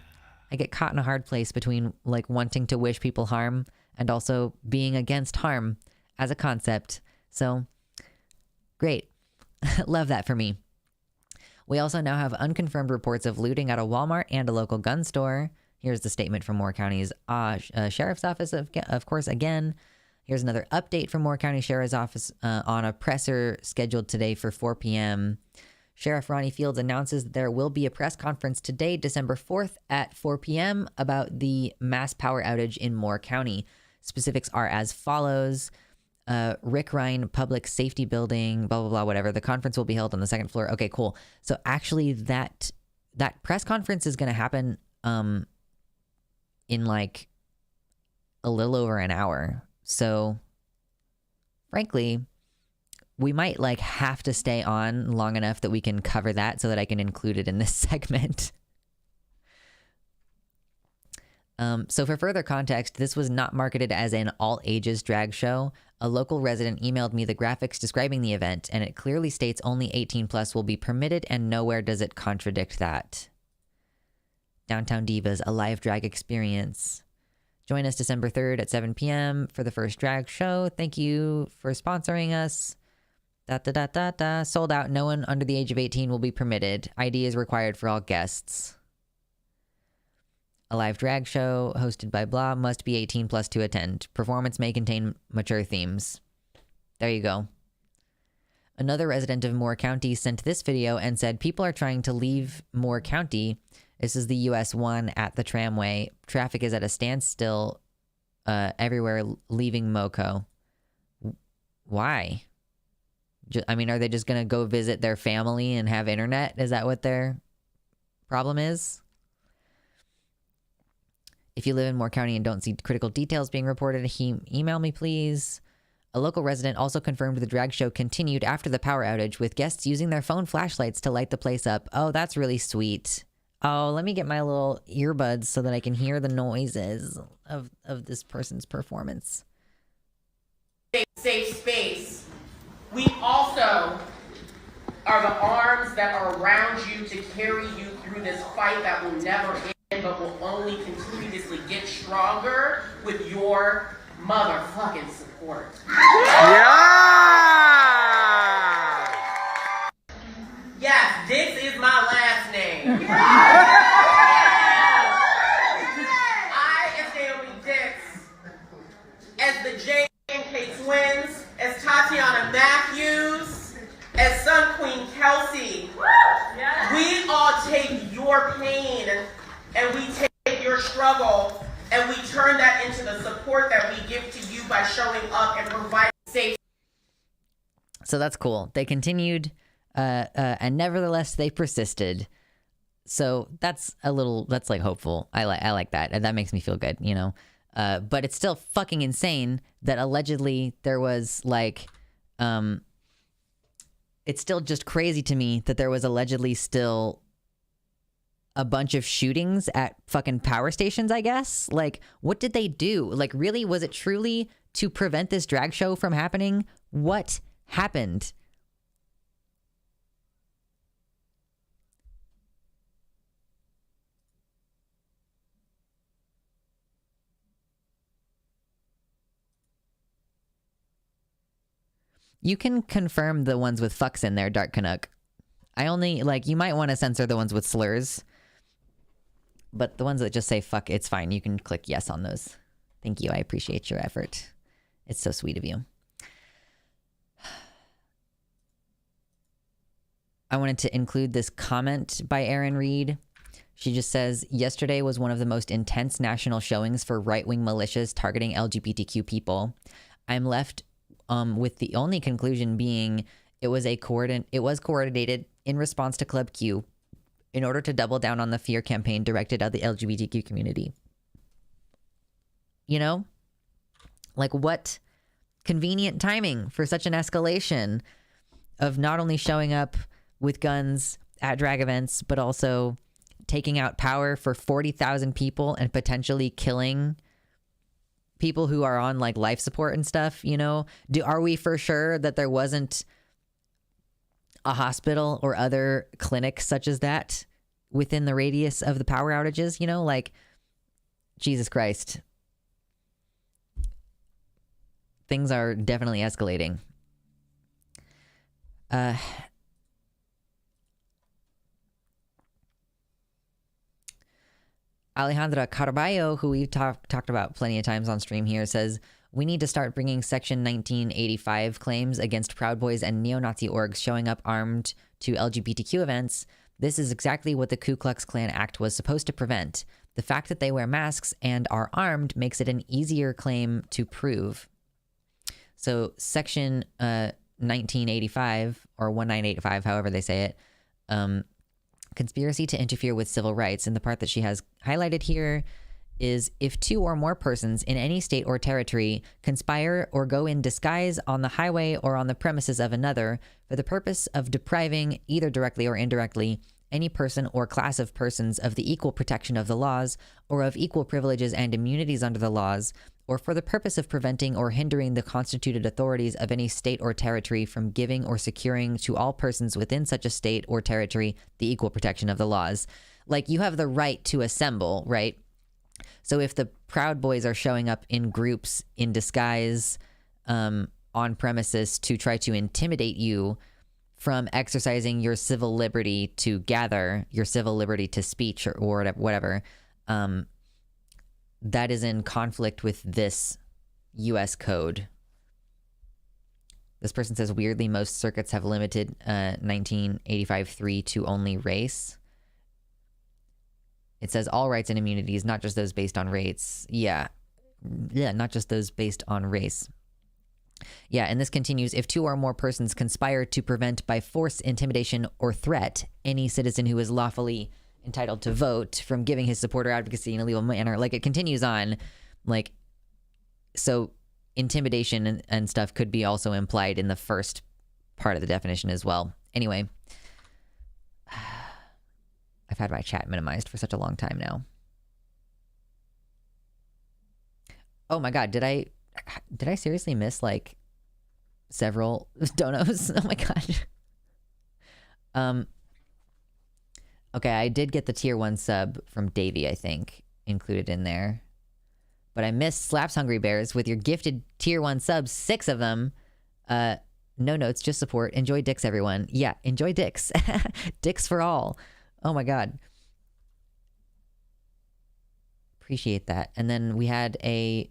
S1: I get caught in a hard place between like wanting to wish people harm and also being against harm as a concept. So great. Love that for me. We also now have unconfirmed reports of looting at a Walmart and a local gun store. Here's the statement from Moore County's Sheriff's Office, of course, again. Here's another update from Moore County Sheriff's Office on a presser scheduled today for 4 p.m. Sheriff Ronnie Fields announces that there will be a press conference today, December 4th at 4 p.m. about the mass power outage in Moore County. Specifics are as follows. Rick Ryan Public Safety Building, blah, blah, blah, whatever. The conference will be held on the second floor. Okay, cool. So actually that press conference is going to happen in like a little over an hour. So frankly, we might like have to stay on long enough that we can cover that so that I can include it in this segment. So for further context, this was not marketed as an all-ages drag show. A local resident emailed me the graphics describing the event, and it clearly states only 18 plus will be permitted, and nowhere does it contradict that. Downtown Divas, a live drag experience. Join us December 3rd at 7 p.m. for the first drag show. Thank you for sponsoring us. Sold out. No one under the age of 18 will be permitted. ID is required for all guests. A live drag show hosted by blah must be 18 plus to attend. Performance may contain mature themes. There you go. Another resident of Moore County sent this video and said, people are trying to leave Moore County. This is the US 1 at the tramway. Traffic is at a standstill everywhere leaving MoCo. Why? I mean, are they just going to go visit their family and have internet? Is that what their problem is? If you live in Moore County and don't see critical details being reported, email me, please. A local resident also confirmed the drag show continued after the power outage with guests using their phone flashlights to light the place up. Oh, that's really sweet. Oh, let me get my little earbuds so that I can hear the noises of this person's performance.
S4: Safe space. We also are the arms that are around you to carry you through this fight that will never end, but will only continuously get stronger with your motherfucking support.
S2: Yeah!
S4: Yes, this is my last name. I, as Naomi Dix, as the J&K twins, as Tatiana Matthews, as Sun Queen Kelsey, we all take your pain and we take your struggle and we turn that into the support that we give to you by showing up and providing safe.
S1: So that's cool. They continued, and nevertheless they persisted. So that's like hopeful. I like that, and that makes me feel good, you know. But it's still fucking insane that allegedly there was like, it's still just crazy to me that there was allegedly still a bunch of shootings at fucking power stations, I guess. Like, what did they do? Like, really, was it truly to prevent this drag show from happening? What happened? You can confirm the ones with fucks in there, Dark Canuck. I only, like, you might want to censor the ones with slurs. But the ones that just say fuck, it's fine. You can click yes on those. Thank you. I appreciate your effort. It's so sweet of you. I wanted to include this comment by Erin Reed. She just says, yesterday was one of the most intense national showings for right-wing militias targeting LGBTQ people. I'm left with the only conclusion being it was coordinated in response to Club Q in order to double down on the fear campaign directed at the LGBTQ community. You know? Like, what convenient timing for such an escalation of not only showing up with guns at drag events, but also taking out power for 40,000 people and potentially killing people who are on like life support and stuff, you know? Are we for sure that there wasn't a hospital or other clinic such as that within the radius of the power outages? You know, like, Jesus Christ. Things are definitely escalating. Alejandra Carballo, who we've talked about plenty of times on stream here, says, we need to start bringing Section 1985 claims against Proud Boys and neo-Nazi orgs showing up armed to LGBTQ events. This is exactly what the Ku Klux Klan Act was supposed to prevent. The fact that they wear masks and are armed makes it an easier claim to prove. So Section 1985, or 1985, however they say it, conspiracy to interfere with civil rights. And the part that she has highlighted here is if two or more persons in any state or territory conspire or go in disguise on the highway or on the premises of another for the purpose of depriving, either directly or indirectly, any person or class of persons of the equal protection of the laws or of equal privileges and immunities under the laws, or for the purpose of preventing or hindering the constituted authorities of any state or territory from giving or securing to all persons within such a state or territory the equal protection of the laws. Like, you have the right to assemble, right? So if the Proud Boys are showing up in groups in disguise on premises to try to intimidate you from exercising your civil liberty to gather, your civil liberty to speech or whatever, that is in conflict with this U.S. code. This person says, weirdly, most circuits have limited 1985-3 to only race. It says all rights and immunities, not just those based on race. Yeah, not just those based on race. Yeah, and this continues. If two or more persons conspire to prevent by force, intimidation, or threat any citizen who is lawfully entitled to vote from giving his support or advocacy in a legal manner, like, it continues on, like, so intimidation and stuff could be also implied in the first part of the definition as well. Anyway, I I've had my chat minimized for such a long time now. Oh my god, did I seriously miss like several donos? Oh my god. Okay, I did get the tier 1 sub from Davey, I think, included in there. But I missed Slaps Hungry Bears with your gifted tier 1 subs, 6 of them. No notes, just support. Enjoy dicks, everyone. Yeah, enjoy dicks. Dicks for all. Oh my god. Appreciate that. And then we had a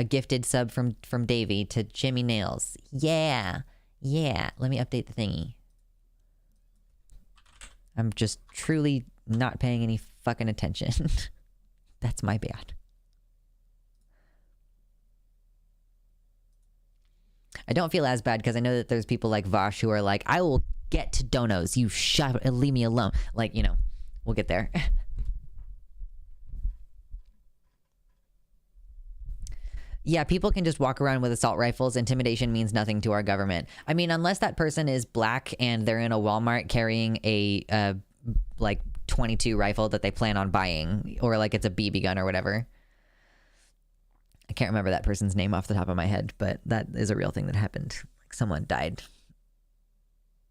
S1: gifted sub from Davey to Jimmy Nails. Yeah. Yeah. Let me update the thingy. I'm just truly not paying any fucking attention. That's my bad. I don't feel as bad because I know that there's people like Vosh who are like, I will get to donos. You leave me alone. Like, you know, we'll get there. Yeah, people can just walk around with assault rifles. Intimidation means nothing to our government. I mean, unless that person is black and they're in a Walmart carrying a like 22 rifle that they plan on buying, or like it's a BB gun or whatever. I can't remember that person's name off the top of my head, but that is a real thing that happened. Like someone died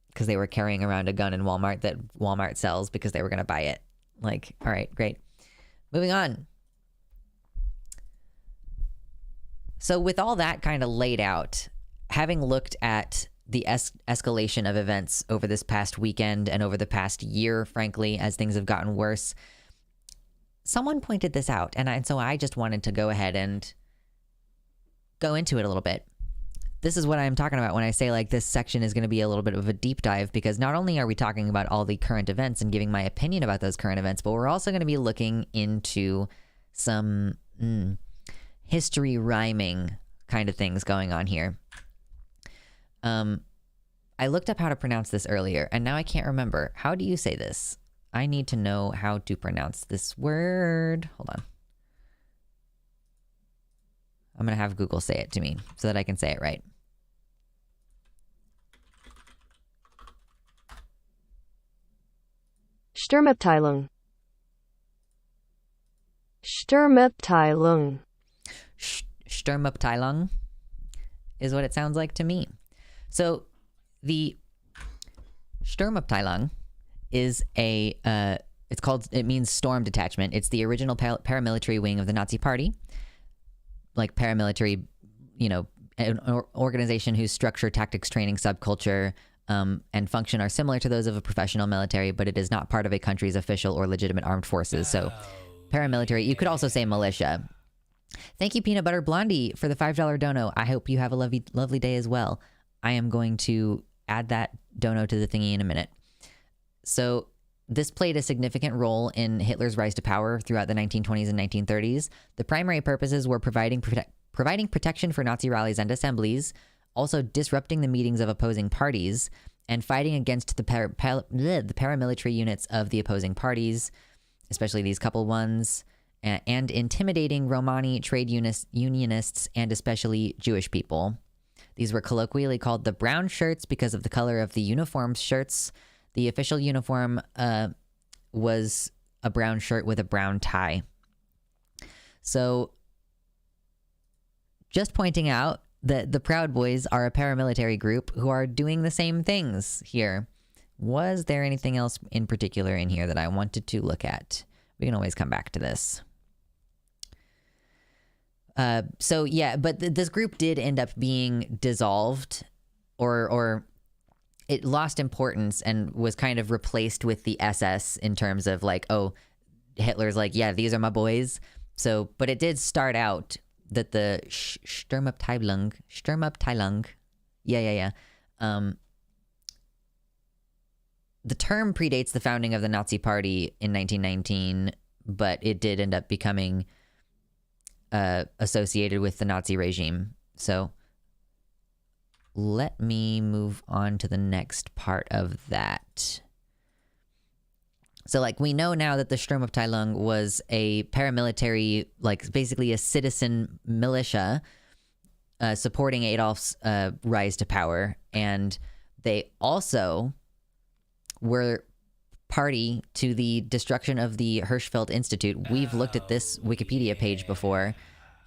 S1: because they were carrying around a gun in Walmart that Walmart sells because they were going to buy it. Like, all right, great. Moving on. So with all that kind of laid out, having looked at the escalation of events over this past weekend and over the past year, frankly, as things have gotten worse, someone pointed this out, and so I just wanted to go ahead and go into it a little bit. This is what I'm talking about when I say like this section is going to be a little bit of a deep dive, because not only are we talking about all the current events and giving my opinion about those current events, but we're also going to be looking into some history rhyming kind of things going on here. I looked up how to pronounce this earlier, and now I can't remember. How do you say this? I need to know how to pronounce this word. Hold on. I'm going to have Google say it to me so that I can say it right.
S5: Sturmabteilung. Sturmabteilung.
S1: Sturmabteilung is what it sounds like to me. So the Sturmabteilung is it means storm detachment. It's the original paramilitary wing of the Nazi Party. Like paramilitary, you know, an organization whose structure, tactics, training, subculture, and function are similar to those of a professional military, but it is not part of a country's official or legitimate armed forces. So paramilitary, you could also say militia. Thank you, Peanut Butter Blondie, for the $5 dono. I hope you have a lovely day as well. I am going to add that dono to the thingy in a minute. So this played a significant role in Hitler's rise to power throughout the 1920s and 1930s. The primary purposes were providing protection for Nazi rallies and assemblies, also disrupting the meetings of opposing parties, and fighting against the paramilitary units of the opposing parties, especially these couple ones, and intimidating Romani trade unionists and especially Jewish people. These were colloquially called the brown shirts because of the color of the uniform shirts. The official uniform was a brown shirt with a brown tie. So just pointing out that the Proud Boys are a paramilitary group who are doing the same things here. Was there anything else in particular in here that I wanted to look at? We can always come back to this. So yeah, but this group did end up being dissolved, or it lost importance and was kind of replaced with the SS in terms of like, oh, Hitler's like, yeah, these are my boys. So, but it did start out that the Sturmabteilung, yeah. The term predates the founding of the Nazi Party in 1919, but it did end up becoming associated with the Nazi regime. So let me move on to the next part of that. So like we know now that the Sturmabteilung was a paramilitary, like basically a citizen militia supporting Adolf's rise to power. And they also were party to the destruction of the Hirschfeld Institute. We've looked at this Wikipedia page before.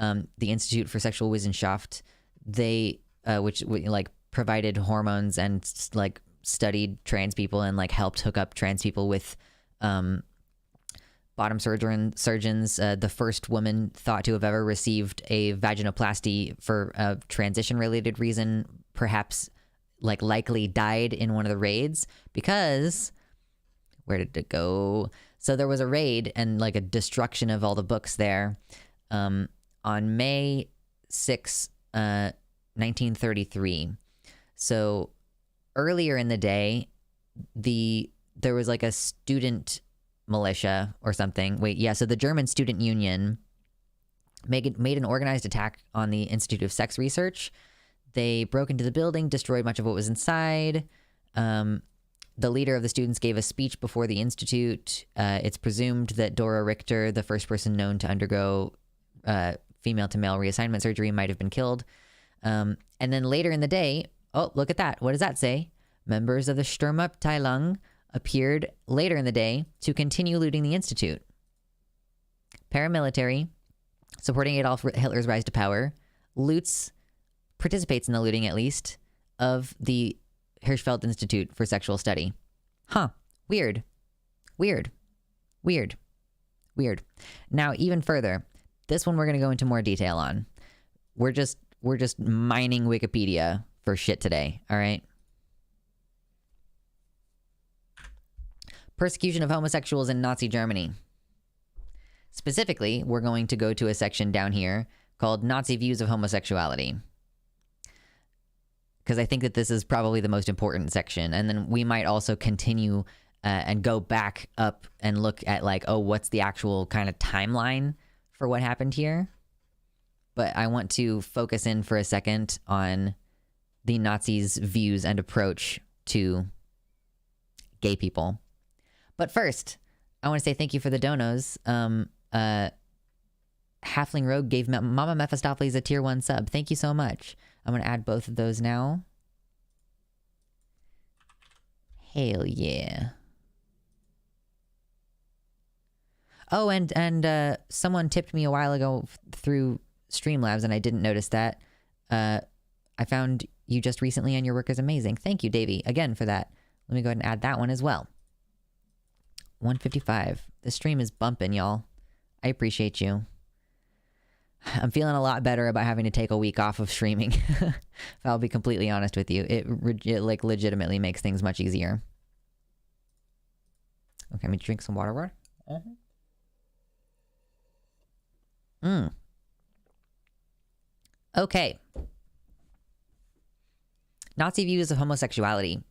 S1: The Institute for Sexual Wissenschaft, they which like provided hormones and like studied trans people and like helped hook up trans people with bottom surgeons. The first woman thought to have ever received a vaginoplasty for a transition related reason, perhaps like likely died in one of the raids because where did it go? So there was a raid and like a destruction of all the books there on May 6, 1933. So earlier in the day, there was like a student militia or something. So the German Student Union made an organized attack on the Institute of Sex Research. They broke into the building, destroyed much of what was inside. The leader of the students gave a speech before the institute. It's presumed that Dora Richter, the first person known to undergo female-to-male reassignment surgery, might have been killed. And then later in the day, oh, look at that. What does that say? Members of the Sturmabteilung appeared later in the day to continue looting the institute. Paramilitary, supporting Adolf Hitler's rise to power, participates in the looting at least, of the Hirschfeld Institute for Sexual Study. Huh. Weird. Now, even further, this one we're going to go into more detail on. We're just mining Wikipedia for shit today, all right? Persecution of homosexuals in Nazi Germany. Specifically, we're going to go to a section down here called Nazi Views of Homosexuality, because I think that this is probably the most important section. And then we might also continue and go back up and look at like, oh, what's the actual kind of timeline for what happened here? But I want to focus in for a second on the Nazis' views and approach to gay people. But first, I want to say thank you for the donos. Halfling Rogue gave Mama Mephistopheles a tier 1 sub. Thank you so much. I'm going to add both of those now. Hell yeah. Oh, and someone tipped me a while ago through Streamlabs, and I didn't notice that. I found you just recently, and your work is amazing. Thank you, Davey, again for that. Let me go ahead and add that one as well. 155. The stream is bumping, y'all. I appreciate you. I'm feeling a lot better about having to take a week off of streaming. If I'll be completely honest with you. It like legitimately makes things much easier. Okay, let me drink some water. Okay. Nazi views of homosexuality.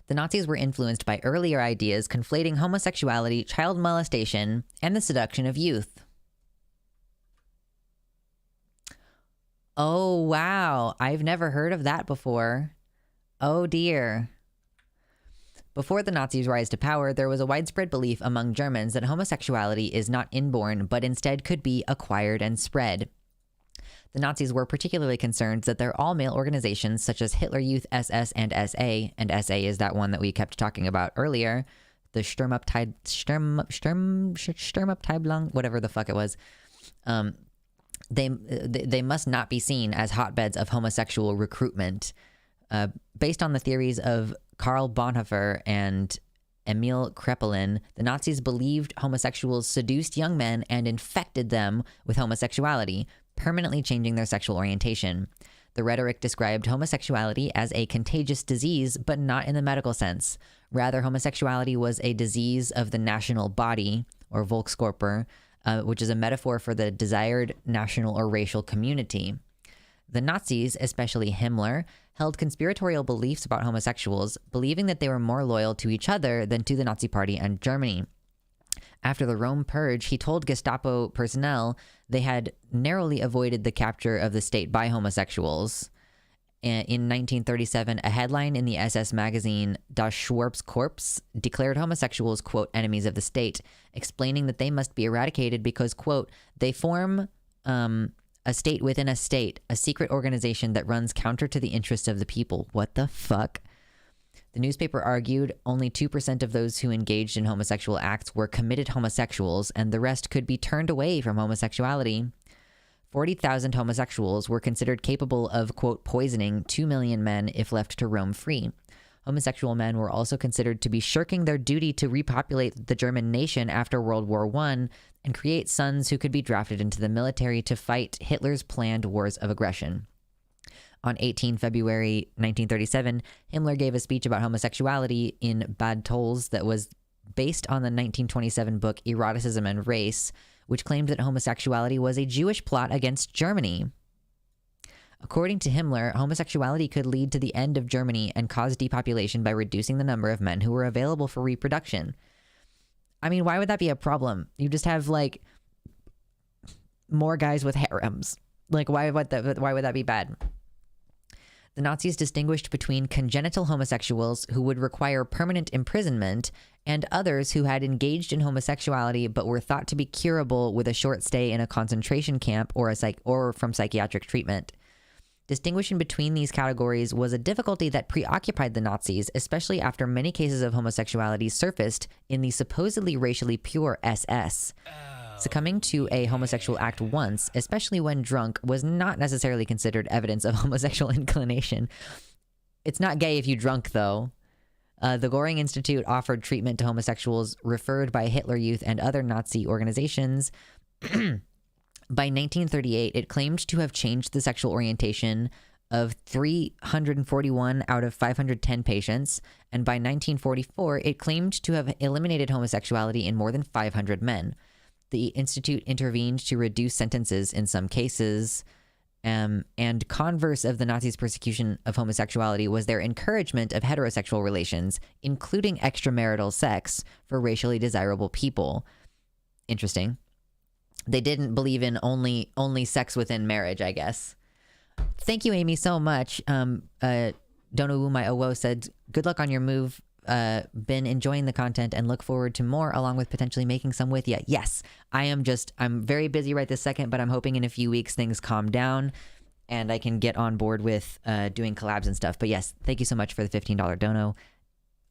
S1: The Nazis were influenced by earlier ideas conflating homosexuality, child molestation, and the seduction of youth. Oh, wow. I've never heard of that before. Oh, dear. Before the Nazis' rise to power, there was a widespread belief among Germans that homosexuality is not inborn, but instead could be acquired and spread. The Nazis were particularly concerned that their all-male organizations, such as Hitler Youth SS and SA is that one that we kept talking about earlier, the Sturmabteilung, whatever the fuck it was, they must not be seen as hotbeds of homosexual recruitment. Based on the theories of Karl Bonhoeffer and Emil Kraepelin, the Nazis believed homosexuals seduced young men and infected them with homosexuality, permanently changing their sexual orientation. The rhetoric described homosexuality as a contagious disease, but not in the medical sense. Rather, homosexuality was a disease of the national body, or Volkskörper, which is a metaphor for the desired national or racial community. The Nazis, especially Himmler, held conspiratorial beliefs about homosexuals, believing that they were more loyal to each other than to the Nazi Party and Germany. After the Rome Purge, he told Gestapo personnel they had narrowly avoided the capture of the state by homosexuals. In 1937, a headline in the SS magazine Das Schwarzkorps declared homosexuals, quote, enemies of the state, explaining that they must be eradicated because, quote, they form a state within a state, a secret organization that runs counter to the interests of the people. What the fuck? The newspaper argued only 2% of those who engaged in homosexual acts were committed homosexuals, and the rest could be turned away from homosexuality. 40,000 homosexuals were considered capable of, quote, poisoning 2 million men if left to roam free. Homosexual men were also considered to be shirking their duty to repopulate the German nation after World War I and create sons who could be drafted into the military to fight Hitler's planned wars of aggression. On 18 February 1937, Himmler gave a speech about homosexuality in Bad Tolz that was based on the 1927 book Eroticism and Race, which claimed that homosexuality was a Jewish plot against Germany. According to Himmler, homosexuality could lead to the end of Germany and cause depopulation by reducing the number of men who were available for reproduction. I mean, why would that be a problem? You just have, like, more guys with harems. Like, why would that be bad? The Nazis distinguished between congenital homosexuals who would require permanent imprisonment and others who had engaged in homosexuality but were thought to be curable with a short stay in a concentration camp or from psychiatric treatment. Distinguishing between these categories was a difficulty that preoccupied the Nazis, especially after many cases of homosexuality surfaced in the supposedly racially pure SS. Succumbing to a homosexual act once, especially when drunk, was not necessarily considered evidence of homosexual inclination. It's not gay if you drunk, though. The Göring Institute offered treatment to homosexuals referred by Hitler Youth and other Nazi organizations. By 1938, it claimed to have changed the sexual orientation of 341 out of 510 patients, and by 1944, it claimed to have eliminated homosexuality in more than 500 men. The Institute intervened to reduce sentences in some cases, and converse of the Nazis' persecution of homosexuality was their encouragement of heterosexual relations, including extramarital sex, for racially desirable people. Interesting. They didn't believe in only sex within marriage, I guess. Thank you, Amy, so much. Donowu My Owo said, good luck on your move. Been enjoying the content and look forward to more, along with potentially making some with you. Yes, I'm very busy right this second, but I'm hoping in a few weeks things calm down and I can get on board with doing collabs and stuff. But yes, thank you so much for the $15 dono.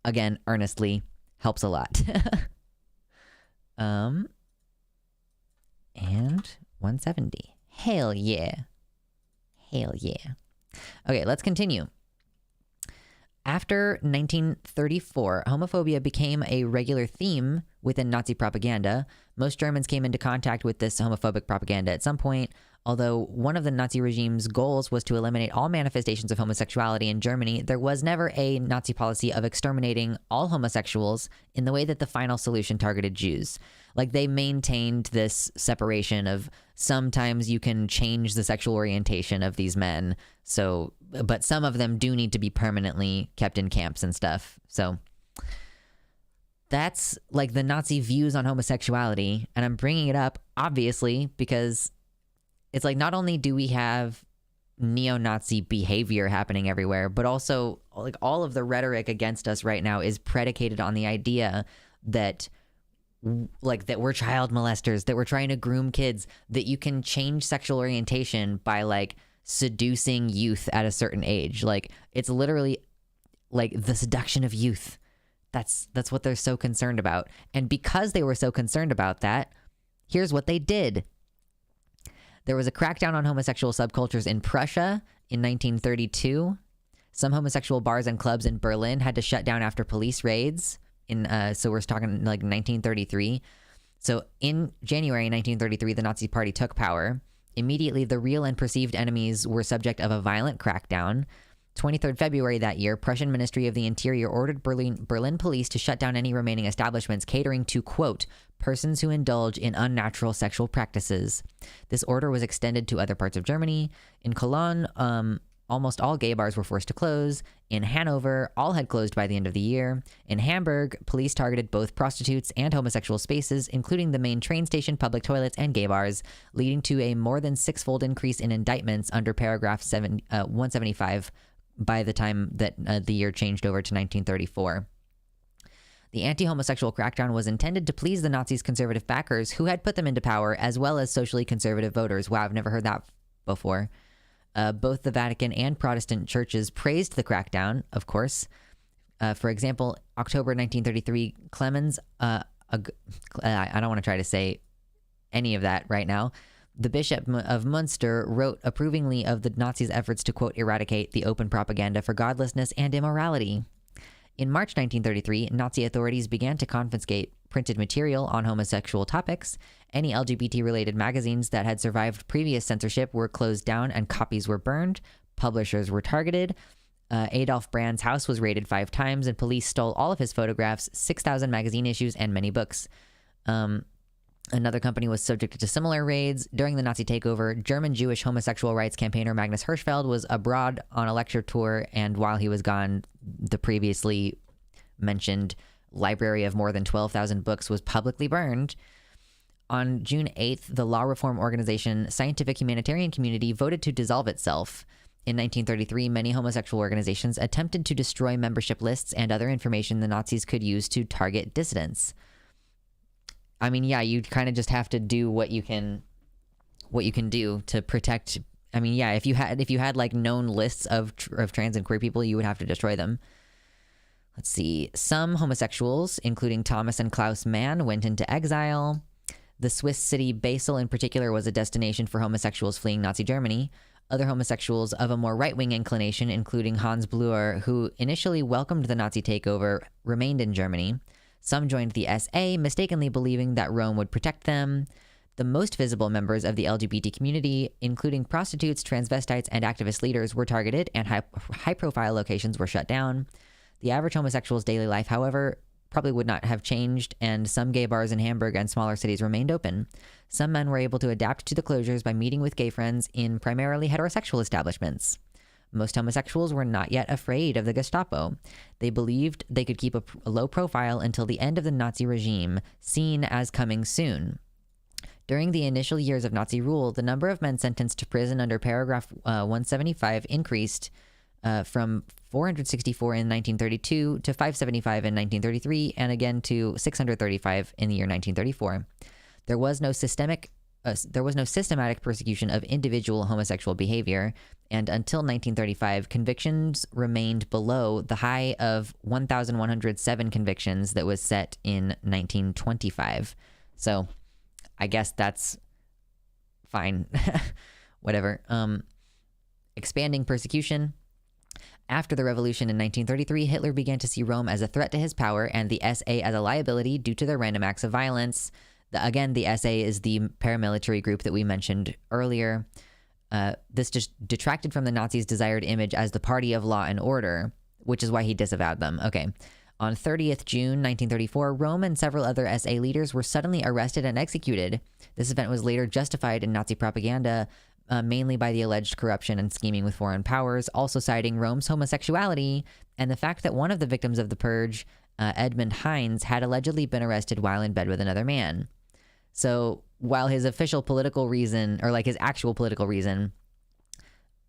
S1: Again, earnestly, helps a lot. And 170. Hell yeah. Hell yeah. Okay, let's continue. After 1934, homophobia became a regular theme within Nazi propaganda. Most Germans came into contact with this homophobic propaganda at some point, although one of the Nazi regime's goals was to eliminate all manifestations of homosexuality in Germany. There was never a Nazi policy of exterminating all homosexuals in the way that the final solution targeted Jews. Like, they maintained this separation of sometimes you can change the sexual orientation of these men, but some of them do need to be permanently kept in camps and stuff. So that's like the Nazi views on homosexuality. And I'm bringing it up, obviously, because it's like, not only do we have neo-Nazi behavior happening everywhere, but also like all of the rhetoric against us right now is predicated on the idea that we're child molesters, that we're trying to groom kids, that you can change sexual orientation by like seducing youth at a certain age. Like, it's literally like the seduction of youth. That's what they're so concerned about. And because they were so concerned about that, here's what they did. There was a crackdown on homosexual subcultures in Prussia in 1932. Some homosexual bars and clubs in Berlin had to shut down after police raids. So we're talking like 1933. So in January 1933, the Nazi Party took power. Immediately, the real and perceived enemies were subject of a violent crackdown. 23rd February that year, Prussian Ministry of the Interior ordered Berlin police to shut down any remaining establishments catering to, quote, persons who indulge in unnatural sexual practices. This order was extended to other parts of Germany. In Cologne, almost all gay bars were forced to close. In Hanover, all had closed by the end of the year. In Hamburg, police targeted both prostitutes and homosexual spaces, including the main train station, public toilets, and gay bars, leading to a more than six-fold increase in indictments under paragraph 175 by the time that the year changed over to 1934. The anti-homosexual crackdown was intended to please the Nazis' conservative backers who had put them into power, as well as socially conservative voters. Wow, I've never heard that before. Both the Vatican and Protestant churches praised the crackdown, of course. For example, October 1933, Clemens, I don't want to try to say any of that right now. The Bishop of Munster wrote approvingly of the Nazis' efforts to, quote, eradicate the open propaganda for godlessness and immorality. In March 1933, Nazi authorities began to confiscate printed material on homosexual topics. Any LGBT-related magazines that had survived previous censorship were closed down and copies were burned. Publishers were targeted. Adolf Brand's house was raided 5 times, and police stole all of his photographs, 6,000 magazine issues, and many books. Another company was subject to similar raids. During the Nazi takeover, German Jewish homosexual rights campaigner Magnus Hirschfeld was abroad on a lecture tour, and while he was gone, the previously mentioned library of more than 12,000 books was publicly burned. On June 8th, the law reform organization Scientific Humanitarian Community voted to dissolve itself. In 1933, many homosexual organizations attempted to destroy membership lists and other information the Nazis could use to target dissidents. I mean, yeah, you kind of just have to do what you can do to protect. I mean, yeah, if you had like known lists of trans and queer people, you would have to destroy them. Let's see. Some homosexuals, including Thomas and Klaus Mann, went into exile. The Swiss city Basel, in particular, was a destination for homosexuals fleeing Nazi Germany. Other homosexuals of a more right-wing inclination, including Hans Bleuer, who initially welcomed the Nazi takeover, remained in Germany. Some joined the SA, mistakenly believing that Rome would protect them. The most visible members of the LGBT community, including prostitutes, transvestites, and activist leaders, were targeted, and high-profile locations were shut down. The average homosexual's daily life, however, probably would not have changed, and some gay bars in Hamburg and smaller cities remained open. Some men were able to adapt to the closures by meeting with gay friends in primarily heterosexual establishments. Most homosexuals were not yet afraid of the Gestapo. They believed they could keep a low profile until the end of the Nazi regime, seen as coming soon. During the initial years of Nazi rule, the number of men sentenced to prison under paragraph 175 increased from 464 in 1932 to 575 in 1933, and again to 635 in the year 1934. There was no systematic persecution of individual homosexual behavior, and until 1935, convictions remained below the high of 1,107 convictions that was set in 1925. So, I guess that's fine. Whatever. Expanding persecution. After the revolution in 1933, Hitler began to see Rome as a threat to his power and the SA as a liability due to their random acts of violence. Again, the SA is the paramilitary group that we mentioned earlier. This just detracted from the Nazis' desired image as the party of law and order, which is why he disavowed them. Okay. On 30th June 1934, Rome and several other SA leaders were suddenly arrested and executed. This event was later justified in Nazi propaganda, mainly by the alleged corruption and scheming with foreign powers, also citing Rome's homosexuality and the fact that one of the victims of the purge, Edmund Heinz, had allegedly been arrested while in bed with another man. So while his official political reason, or like his actual political reason,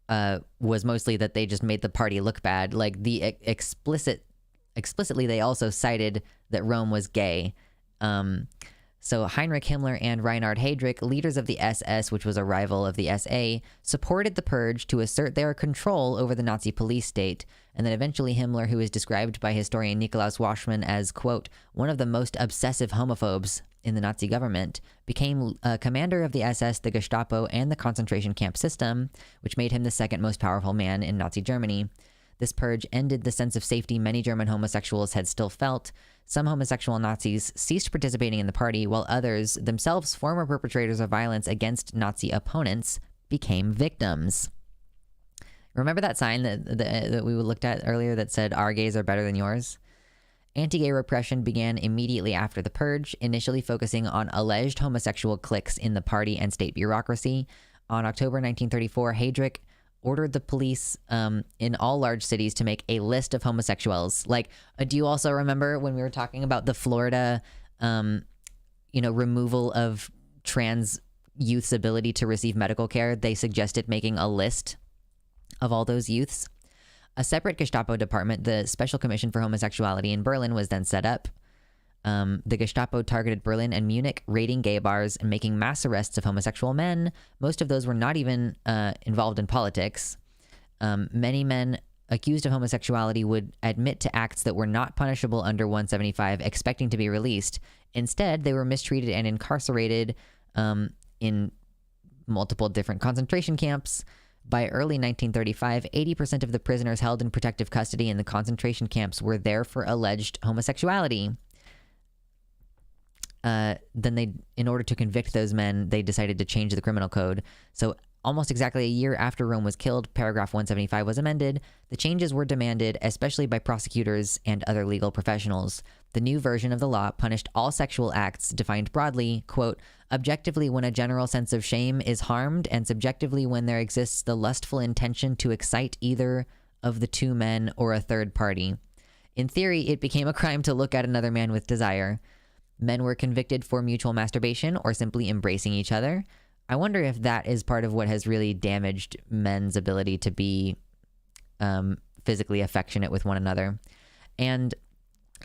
S1: was mostly that they just made the party look bad, like the explicitly they also cited that Rome was gay. So Heinrich Himmler and Reinhard Heydrich, leaders of the SS, which was a rival of the SA, supported the purge to assert their control over the Nazi police state. And then eventually Himmler, who is described by historian Nikolaus Waschmann as, quote, one of the most obsessive homophobes in the Nazi government, became commander of the SS, the Gestapo, and the concentration camp system, which made him the second most powerful man in Nazi Germany. This purge ended the sense of safety many German homosexuals had still felt. Some homosexual Nazis ceased participating in the party, while others, themselves former perpetrators of violence against Nazi opponents, became victims. Remember that sign that we looked at earlier that said, "Our gays are better than yours"? Anti-gay repression began immediately after the purge, initially focusing on alleged homosexual cliques in the party and state bureaucracy. On October 1934, Heydrich ordered the police in all large cities to make a list of homosexuals. Like, do you also remember when we were talking about the Florida, removal of trans youth's ability to receive medical care? They suggested making a list of all those youths. A separate Gestapo department, the Special Commission for Homosexuality in Berlin, was then set up. The Gestapo targeted Berlin and Munich, raiding gay bars and making mass arrests of homosexual men. Most of those were not even involved in politics. Many men accused of homosexuality would admit to acts that were not punishable under 175, expecting to be released. Instead, they were mistreated and incarcerated in multiple different concentration camps. By early 1935, 80% of the prisoners held in protective custody in the concentration camps were there for alleged homosexuality. In order to convict those men, they decided to change the criminal code. So almost exactly a year after Rome was killed, paragraph 175 was amended. The changes were demanded, especially by prosecutors and other legal professionals. The new version of the law punished all sexual acts, defined broadly, quote, objectively when a general sense of shame is harmed, and subjectively when there exists the lustful intention to excite either of the two men or a third party. In theory, it became a crime to look at another man with desire. Men were convicted for mutual masturbation or simply embracing each other. I wonder if that is part of what has really damaged men's ability to be physically affectionate with one another. And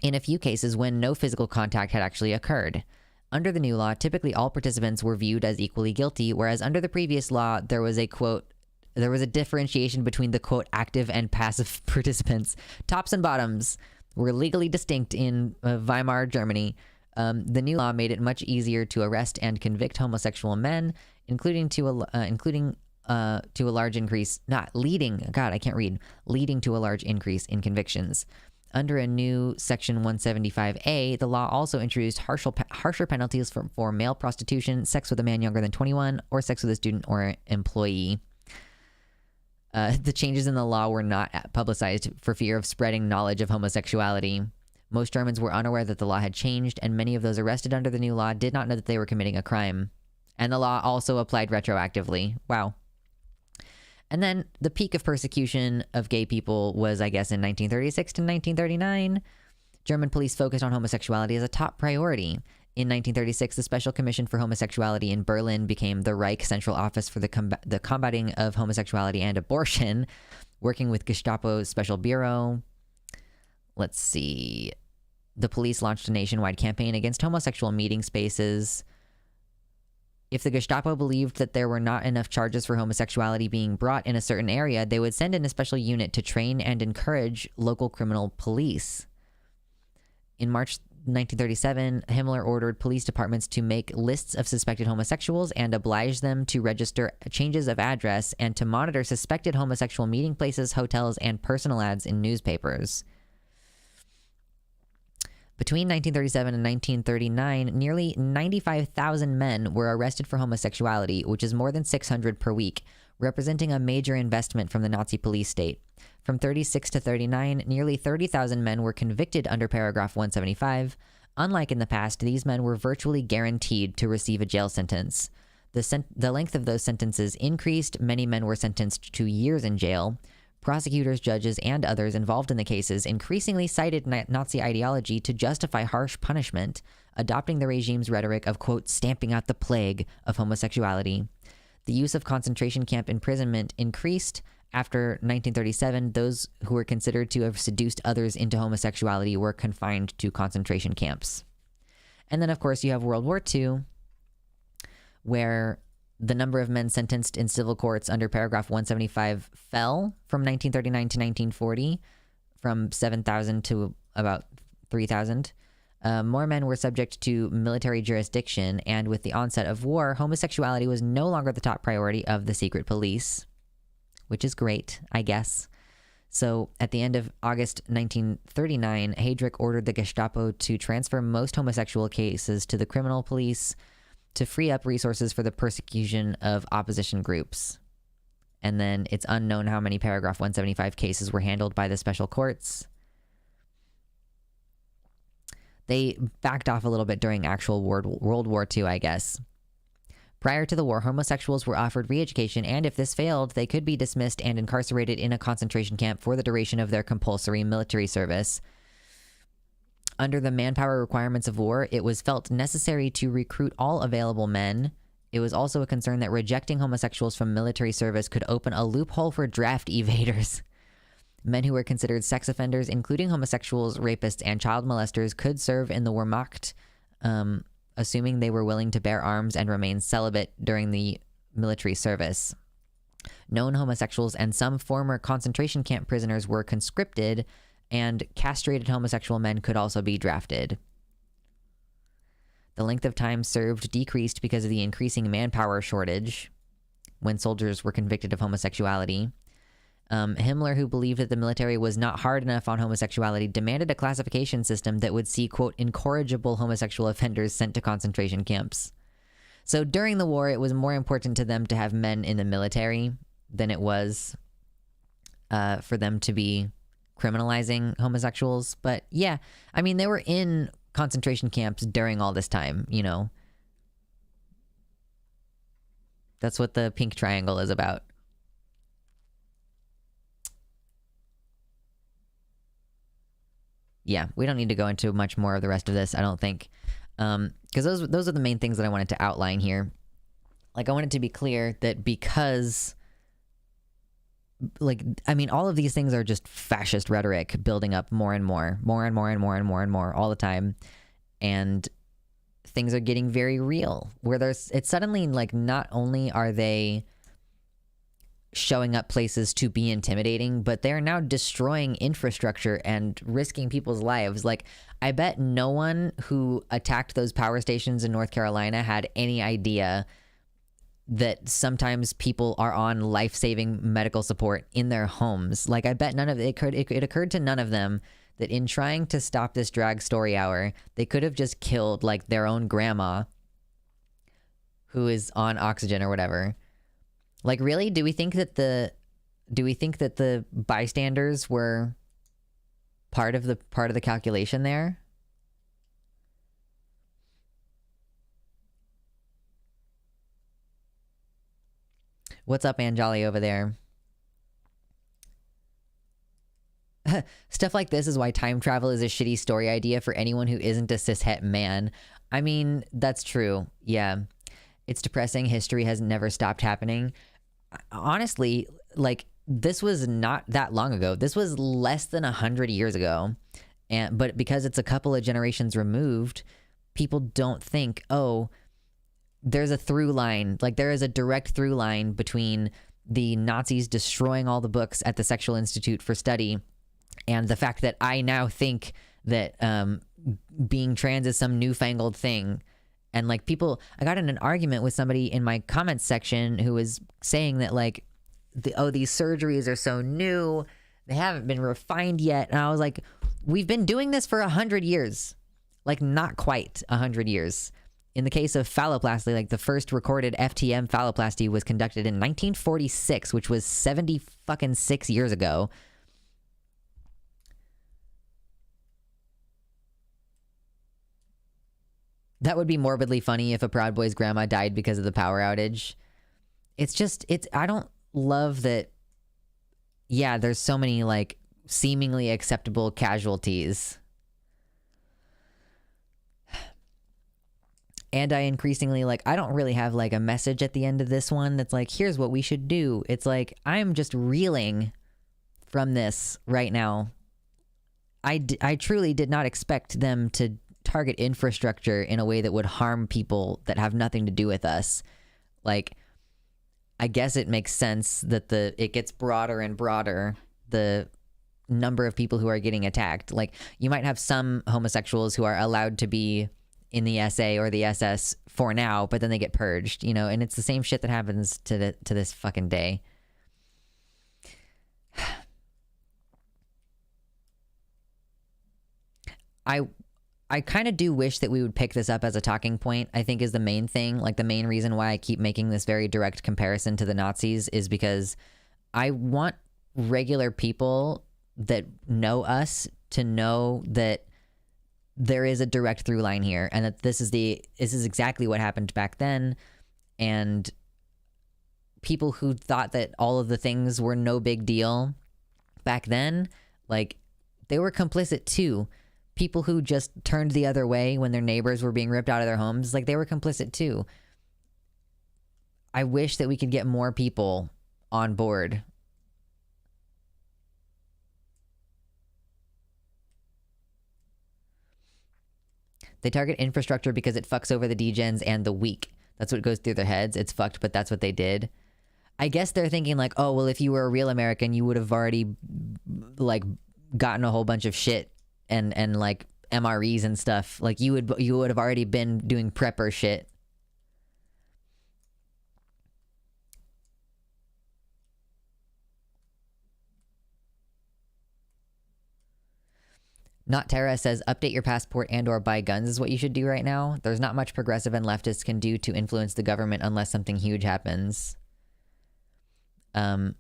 S1: in a few cases when no physical contact had actually occurred. Under the new law, typically all participants were viewed as equally guilty, whereas under the previous law, there was a differentiation between the, quote, active and passive participants. Tops and bottoms were legally distinct in Weimar Germany. The new law made it much easier to arrest and convict homosexual men, leading to a large increase in convictions. Under a new Section 175A, the law also introduced harsher penalties for male prostitution, sex with a man younger than 21, or sex with a student or employee. The changes in the law were not publicized for fear of spreading knowledge of homosexuality. Most Germans were unaware that the law had changed, and many of those arrested under the new law did not know that they were committing a crime. And the law also applied retroactively. Wow. And then the peak of persecution of gay people was, I guess, in 1936 to 1939. German police focused on homosexuality as a top priority. In 1936, the Special Commission for Homosexuality in Berlin became the Reich Central Office for the Combating of Homosexuality and Abortion, working with Gestapo's Special Bureau. Let's see. The police launched a nationwide campaign against homosexual meeting spaces. If the Gestapo believed that there were not enough charges for homosexuality being brought in a certain area, they would send in a special unit to train and encourage local criminal police. In March 1937, Himmler ordered police departments to make lists of suspected homosexuals and oblige them to register changes of address and to monitor suspected homosexual meeting places, hotels, and personal ads in newspapers. Between 1937 and 1939, nearly 95,000 men were arrested for homosexuality, which is more than 600 per week, representing a major investment from the Nazi police state. From 36 to 39, nearly 30,000 men were convicted under paragraph 175. Unlike in the past, these men were virtually guaranteed to receive a jail sentence. The length of those sentences increased. Many men were sentenced to years in jail. Prosecutors, judges, and others involved in the cases increasingly cited Nazi ideology to justify harsh punishment, adopting the regime's rhetoric of, quote, stamping out the plague of homosexuality. The use of concentration camp imprisonment increased. After 1937, those who were considered to have seduced others into homosexuality were confined to concentration camps. And then, of course, you have World War II, where the number of men sentenced in civil courts under paragraph 175 fell from 1939 to 1940, from 7,000 to about 3,000. More men were subject to military jurisdiction, and with the onset of war, homosexuality was no longer the top priority of the secret police, which is great, I guess. So at the end of August 1939, Heydrich ordered the Gestapo to transfer most homosexual cases to the criminal police to free up resources for the persecution of opposition groups. And then it's unknown how many paragraph 175 cases were handled by the special courts. They backed off a little bit during actual World War II, I guess. Prior to the war, homosexuals were offered re-education, and if this failed, they could be dismissed and incarcerated in a concentration camp for the duration of their compulsory military service. Under the manpower requirements of war, it was felt necessary to recruit all available men. It was also a concern that rejecting homosexuals from military service could open a loophole for draft evaders. Men who were considered sex offenders, including homosexuals, rapists, and child molesters, could serve in the Wehrmacht, assuming they were willing to bear arms and remain celibate during the military service. known homosexuals and some former concentration camp prisoners were conscripted, and castrated homosexual men could also be drafted. The length of time served decreased because of the increasing manpower shortage when soldiers were convicted of homosexuality. Himmler, who believed that the military was not hard enough on homosexuality, demanded a classification system that would see, quote, incorrigible homosexual offenders sent to concentration camps. So during the war, it was more important to them to have men in the military than it was for them to be criminalizing homosexuals. But yeah, I mean, they were in concentration camps during all this time, you know. That's what the pink triangle is about. Yeah, we don't need to go into much more of the rest of this, I don't think. Because those are the main things that I wanted to outline here. Like, I wanted to be clear that because, like, I mean, all of these things are just fascist rhetoric building up more and more all the time. And things are getting very real, where it's suddenly like, not only are they showing up places to be intimidating, but they're now destroying infrastructure and risking people's lives. Like, I bet no one who attacked those power stations in North Carolina had any idea that sometimes people are on life-saving medical support in their homes. Like, I bet none of it occurred to none of them that in trying to stop this drag story hour, they could have just killed like their own grandma who is on oxygen or whatever. Like, really? Do we think that the bystanders were part of the calculation there? What's up, Anjali, over there? Stuff like this is why time travel is a shitty story idea for anyone who isn't a cishet man. I mean, that's true. Yeah. It's depressing. History has never stopped happening. Honestly, like, this was not that long ago. This was less than 100 years ago. But because it's a couple of generations removed, people don't think, oh, there's a through line. Like, there is a direct through line between the Nazis destroying all the books at the Sexual Institute for Study and the fact that I now think that being trans is some newfangled thing. And like, people, I got in an argument with somebody in my comments section who was saying that like, these surgeries are so new, they haven't been refined yet. And I was like, we've been doing this for 100 years. Like, not quite 100 years. In the case of phalloplasty, like, the first recorded FTM phalloplasty was conducted in 1946, which was 76 years ago. That would be morbidly funny if a Proud Boy's grandma died because of the power outage. I don't love that. Yeah, there's so many like seemingly acceptable casualties. And I increasingly, like, I don't really have like a message at the end of this one that's like, here's what we should do. It's like, I'm just reeling from this right now. I truly did not expect them to target infrastructure in a way that would harm people that have nothing to do with us. Like, I guess it makes sense that it gets broader and broader, the number of people who are getting attacked. Like, you might have some homosexuals who are allowed to be in the SA or the SS for now, but then they get purged, you know, and it's the same shit that happens to this fucking day. I kind of do wish that we would pick this up as a talking point, I think, is the main thing. Like, the main reason why I keep making this very direct comparison to the Nazis is because I want regular people that know us to know that there is a direct through line here, and that this is exactly what happened back then. And people who thought that all of the things were no big deal back then, like, they were complicit too. People who just turned the other way when their neighbors were being ripped out of their homes, like, they were complicit too. I wish that we could get more people on board. They target infrastructure because it fucks over the degens and the weak. That's what goes through their heads. It's fucked, but that's what they did. I guess they're thinking like, oh, well, if you were a real American, you would have already like gotten a whole bunch of shit and like MREs and stuff. Like you would have already been doing prepper shit. Not Tara says, update your passport and or buy guns is what you should do right now. There's not much progressive and leftists can do to influence the government unless something huge happens. And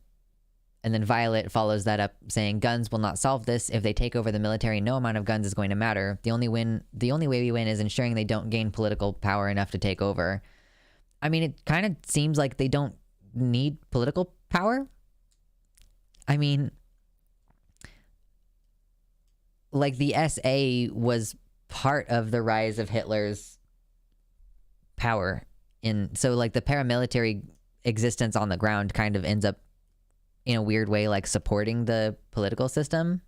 S1: then Violet follows that up saying, guns will not solve this. If they take over the military, no amount of guns is going to matter. The only way we win is ensuring they don't gain political power enough to take over. I mean, it kind of seems like they don't need political power. I mean, like the SA was part of the rise of Hitler's power. So like the paramilitary existence on the ground kind of ends up in a weird way like supporting the political system.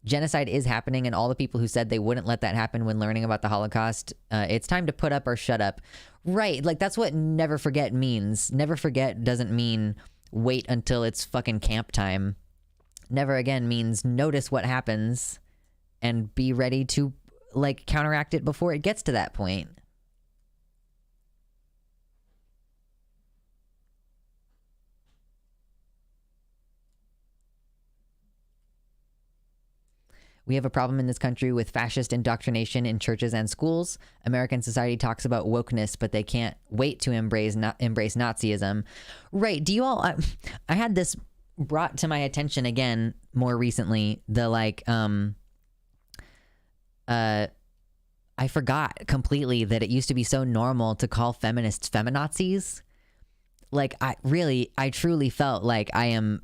S1: Genocide is happening, and all the people who said they wouldn't let that happen when learning about the Holocaust, it's time to put up or shut up. Right, like that's what never forget means. Never forget doesn't mean wait until it's fucking camp time. Never again means notice what happens and be ready to like counteract it before it gets to that point. We have a problem in this country with fascist indoctrination in churches and schools. American society talks about wokeness, but they can't wait to embrace Nazism. Right. Do you all... I had this brought to my attention again more recently. The like... I forgot completely that it used to be so normal to call feminists feminazis. Like, I truly felt like I am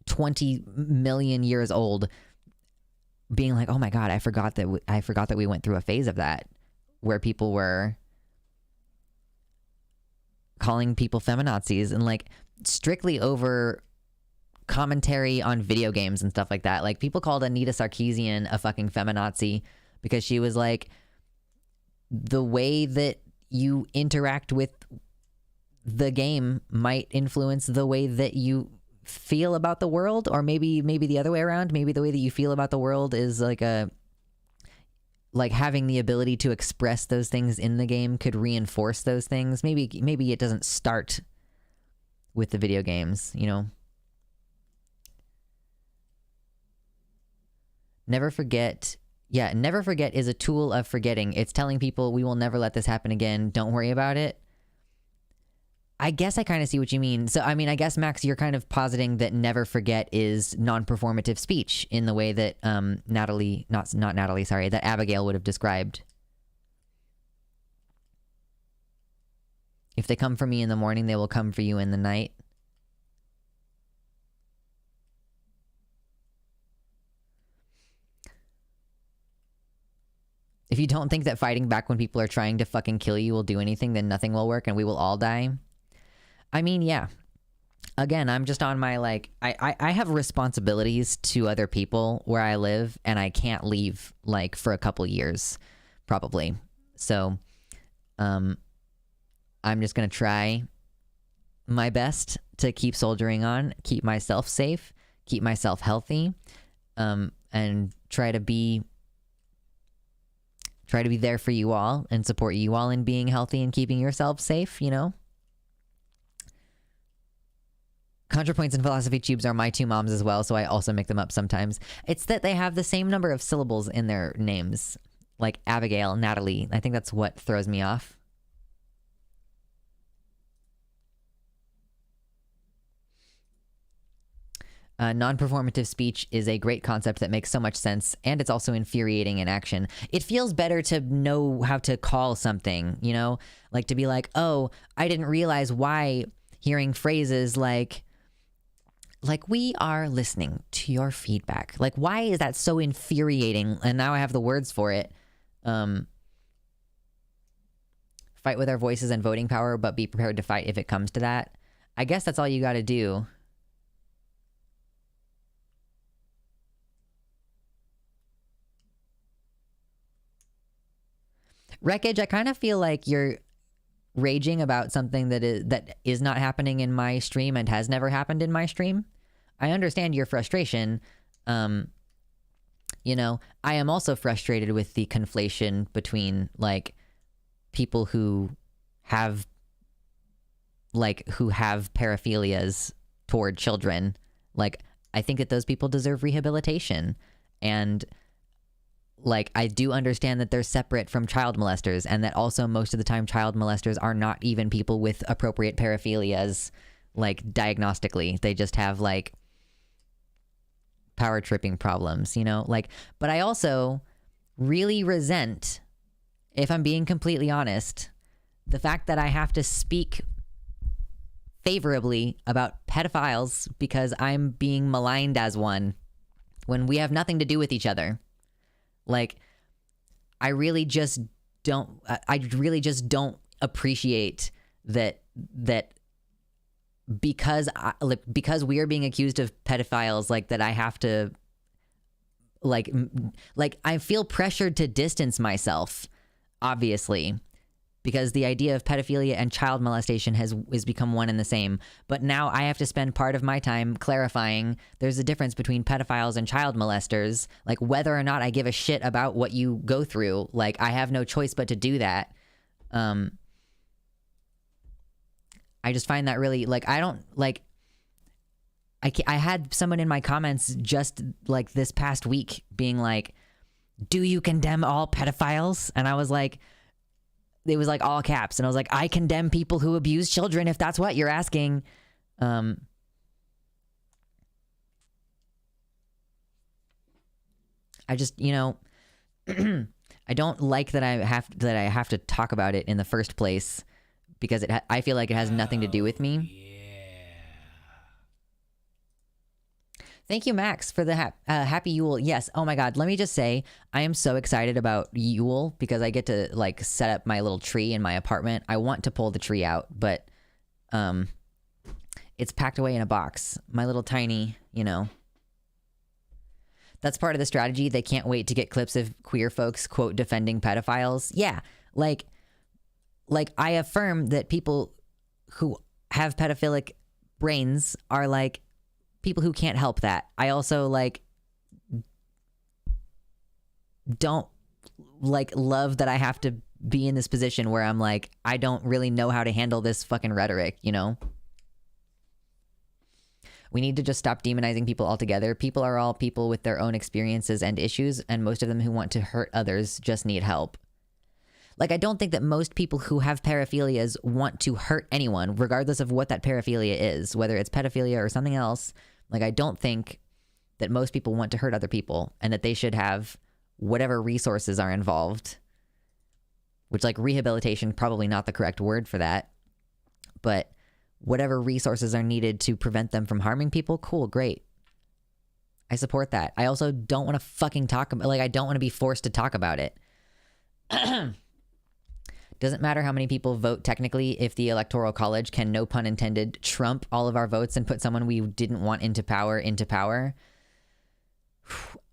S1: 20 million years old being like, oh my God, I forgot that we went through a phase of that where people were calling people feminazis and like strictly over commentary on video games and stuff like that. Like people called Anita Sarkeesian a fucking feminazi because she was like, the way that you interact with the game might influence the way that you feel about the world, or maybe the other way around. Maybe the way that you feel about the world is like having the ability to express those things in the game could reinforce those things. Maybe it doesn't start with the video games, you know. Never forget is a tool of forgetting. It's telling people we will never let this happen again. Don't worry about it. I guess I kind of see what you mean. So, I mean, I guess, Max, you're kind of positing that never forget is non-performative speech in the way that that Abigail would have described. If they come for me in the morning, they will come for you in the night. If you don't think that fighting back when people are trying to fucking kill you will do anything, then nothing will work and we will all die. I mean, yeah. Again, I'm just on my, like, I have responsibilities to other people where I live, and I can't leave, like, for a couple years, probably. So, I'm just gonna try my best to keep soldiering on, keep myself safe, keep myself healthy, and try to be there for you all and support you all in being healthy and keeping yourself safe, you know? ContraPoints and Philosophy Tubes are my two moms as well, so I also make them up sometimes. It's that they have the same number of syllables in their names, like Abigail, Natalie. I think that's what throws me off. Non-performative speech is a great concept that makes so much sense, and it's also infuriating in action. It feels better to know how to call something, you know? Like to be like, oh, I didn't realize why hearing phrases like we are listening to your feedback. Like, why is that so infuriating? And now I have the words for it. Fight with our voices and voting power, but be prepared to fight if it comes to that. I guess that's all you got to do. Wreckage, I kind of feel like you're raging about something that is not happening in my stream and has never happened in my stream. I understand your frustration. You know, I am also frustrated with the conflation between like people who have paraphilias toward children. Like, I think that those people deserve rehabilitation. And like, I do understand that they're separate from child molesters, and that also most of the time child molesters are not even people with appropriate paraphilias, like diagnostically. They just have like power tripping problems, you know? Like, but I also really resent, if I'm being completely honest, the fact that I have to speak favorably about pedophiles because I'm being maligned as one when we have nothing to do with each other. Like, I really just don't appreciate that because we are being accused of pedophiles, like, that I have to like I feel pressured to distance myself, obviously, because the idea of pedophilia and child molestation has become one and the same. But now I have to spend part of my time clarifying there's a difference between pedophiles and child molesters. Like, whether or not I give a shit about what you go through, like, I have no choice but to do that. I just find that really, like, I don't, like, I had someone in my comments just, like, this past week being like, do you condemn all pedophiles? And I was like, it was like all caps, and I was like, I condemn people who abuse children, if that's what you're asking. I just, you know, I don't like that I have to talk about it in the first place, because I feel like it has nothing to do with me. Thank you, Max, for the happy Yule. Yes. Oh my God. Let me just say, I am so excited about Yule because I get to like set up my little tree in my apartment. I want to pull the tree out, but it's packed away in a box. My little tiny, you know. That's part of the strategy. They can't wait to get clips of queer folks, quote, defending pedophiles. Yeah. Like I affirm that people who have pedophilic brains are like people who can't help that. I also like don't like love that I have to be in this position where I'm like, I don't really know how to handle this fucking rhetoric, you know? We need to just stop demonizing people altogether. People are all people with their own experiences and issues, and most of them who want to hurt others just need help. Like, I don't think that most people who have paraphilias want to hurt anyone, regardless of what that paraphilia is, whether it's pedophilia or something else. Like, I don't think that most people want to hurt other people, and that they should have whatever resources are involved, which, like, rehabilitation, probably not the correct word for that, but whatever resources are needed to prevent them from harming people, cool, great. I support that. I also don't want to fucking talk about, like, I don't want to be forced to talk about it. Doesn't matter how many people vote technically if the Electoral College can, no pun intended, trump all of our votes and put someone we didn't want into power.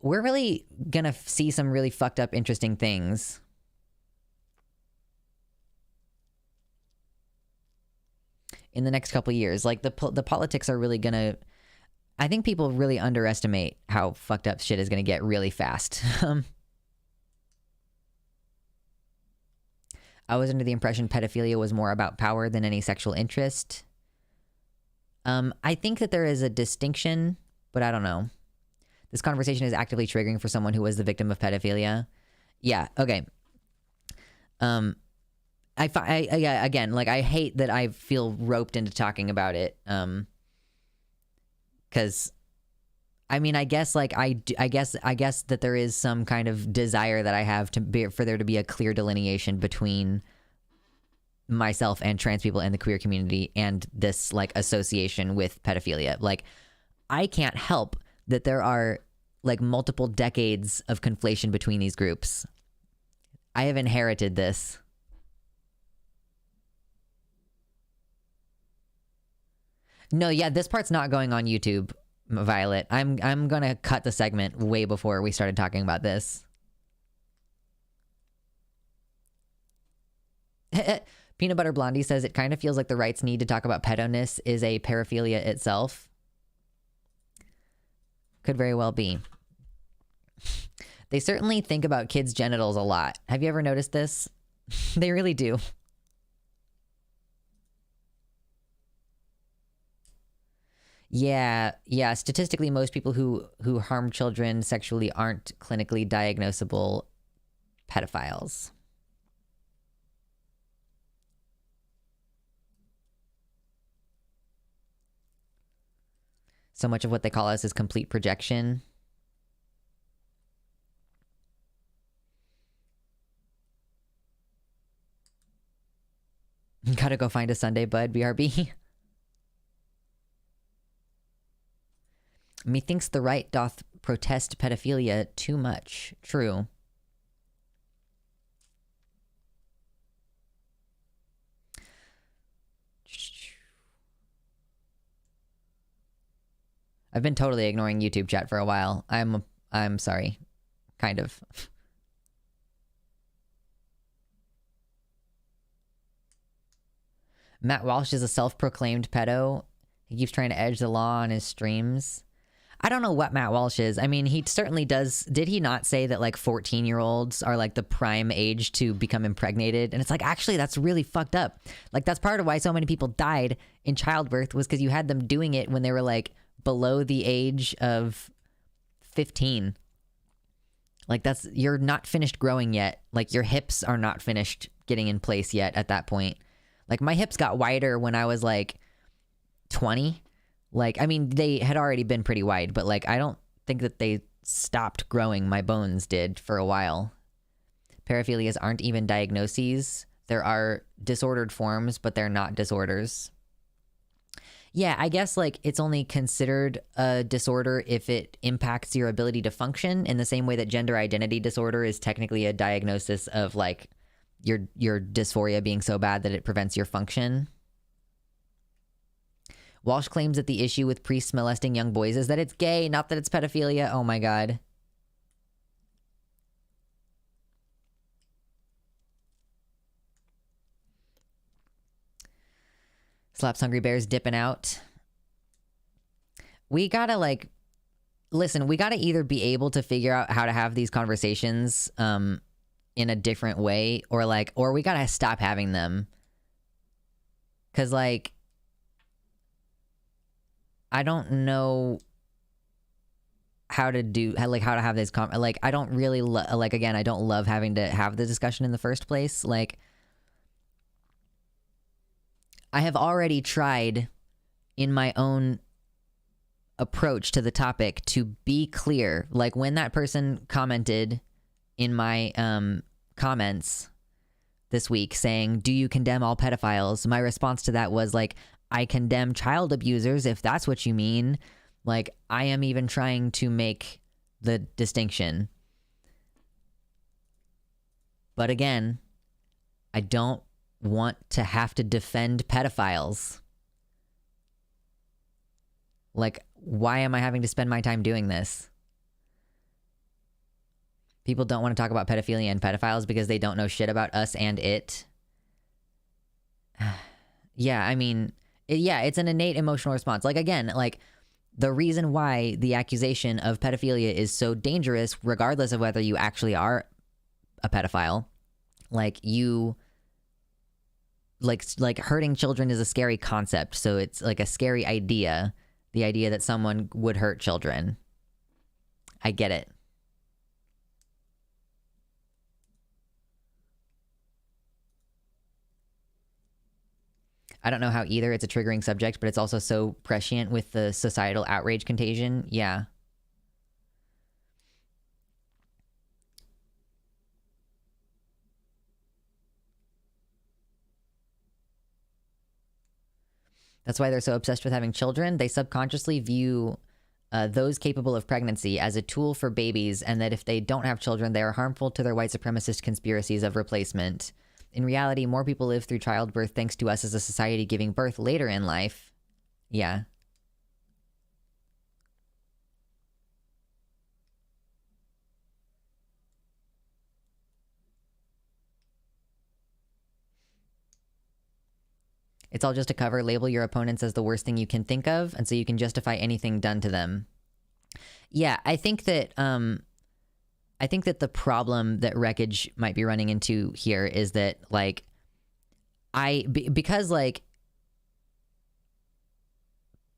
S1: We're really gonna see some really fucked up, interesting things. In the next couple of years. Like, the politics are really gonna... I think people really underestimate how fucked up shit is gonna get really fast. I was under the impression pedophilia was more about power than any sexual interest. I think that there is a distinction, but I don't know. This conversation is actively triggering for someone who was the victim of pedophilia. Yeah, okay. Again, like, I hate that I feel roped into talking about it. Because, I mean, I guess, like, I guess that there is some kind of desire that I have for there to be a clear delineation between myself and trans people and the queer community and this, like, association with pedophilia. Like, I can't help that there are, like, multiple decades of conflation between these groups. I have inherited this. No, yeah, this part's not going on YouTube, Violet. I'm gonna cut the segment way before we started talking about this. Peanut Butter Blondie says it kind of feels like the right's need to talk about pedo-ness is a paraphilia itself. Could very well be. They certainly think about kids' genitals a lot. Have you ever noticed this? They really do. Yeah. Statistically, most people who harm children sexually aren't clinically diagnosable pedophiles. So much of what they call us is complete projection. Gotta go find a Sunday, bud, BRB. Methinks the right doth protest pedophilia too much. True. I've been totally ignoring YouTube chat for a while. I'm sorry. Kind of. Matt Walsh is a self-proclaimed pedo. He keeps trying to edge the law on his streams. I don't know what Matt Walsh is. I mean, he certainly does. Did he not say that like 14-year-olds are like the prime age to become impregnated? And it's like, actually, that's really fucked up. Like, that's part of why so many people died in childbirth was because you had them doing it when they were like below the age of 15. Like, you're not finished growing yet. Like, your hips are not finished getting in place yet at that point. Like, my hips got wider when I was like 20. Like, I mean, they had already been pretty wide, but like, I don't think that they stopped growing. My bones did for a while. Paraphilias aren't even diagnoses. There are disordered forms, but they're not disorders. Yeah, I guess like it's only considered a disorder if it impacts your ability to function in the same way that gender identity disorder is technically a diagnosis of like your dysphoria being so bad that it prevents your function. Walsh claims that the issue with priests molesting young boys is that it's gay, not that it's pedophilia. Oh my god. Slaps Hungry Bears dipping out. We gotta like, listen, we gotta either be able to figure out how to have these conversations in a different way or we gotta stop having them. Cause like, I don't know how to have this like, I don't really like, again, I don't love having to have the discussion in the first place. Like, I have already tried in my own approach to the topic to be clear. Like, when that person commented in my comments this week saying, do you condemn all pedophiles? My response to that was like, I condemn child abusers, if that's what you mean. Like, I am even trying to make the distinction. But again, I don't want to have to defend pedophiles. Like, why am I having to spend my time doing this? People don't want to talk about pedophilia and pedophiles because they don't know shit about us and it. Yeah, I mean, it's an innate emotional response. Like, again, like, the reason why the accusation of pedophilia is so dangerous, regardless of whether you actually are a pedophile, like, you... Like hurting children is a scary concept, so it's like a scary idea. The idea that someone would hurt children. I get it. I don't know how either. It's a triggering subject, but it's also so prescient with the societal outrage contagion. Yeah. That's why they're so obsessed with having children. They subconsciously view those capable of pregnancy as a tool for babies, and that if they don't have children, they are harmful to their white supremacist conspiracies of replacement. In reality, more people live through childbirth thanks to us as a society giving birth later in life. Yeah. It's all just a cover. Label your opponents as the worst thing you can think of, and so you can justify anything done to them. Yeah, I think that the problem that Wreckage might be running into here is that, like, because, like,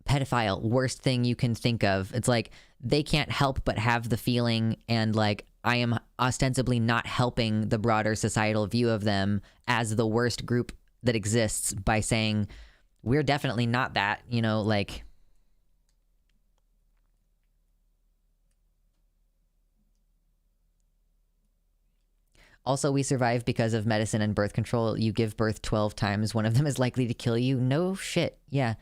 S1: pedophile, worst thing you can think of, it's like they can't help but have the feeling, and, like, I am ostensibly not helping the broader societal view of them as the worst group that exists by saying we're definitely not that, you know, like. Also, we survive because of medicine and birth control. You give birth 12 times, one of them is likely to kill you. No shit. Yeah.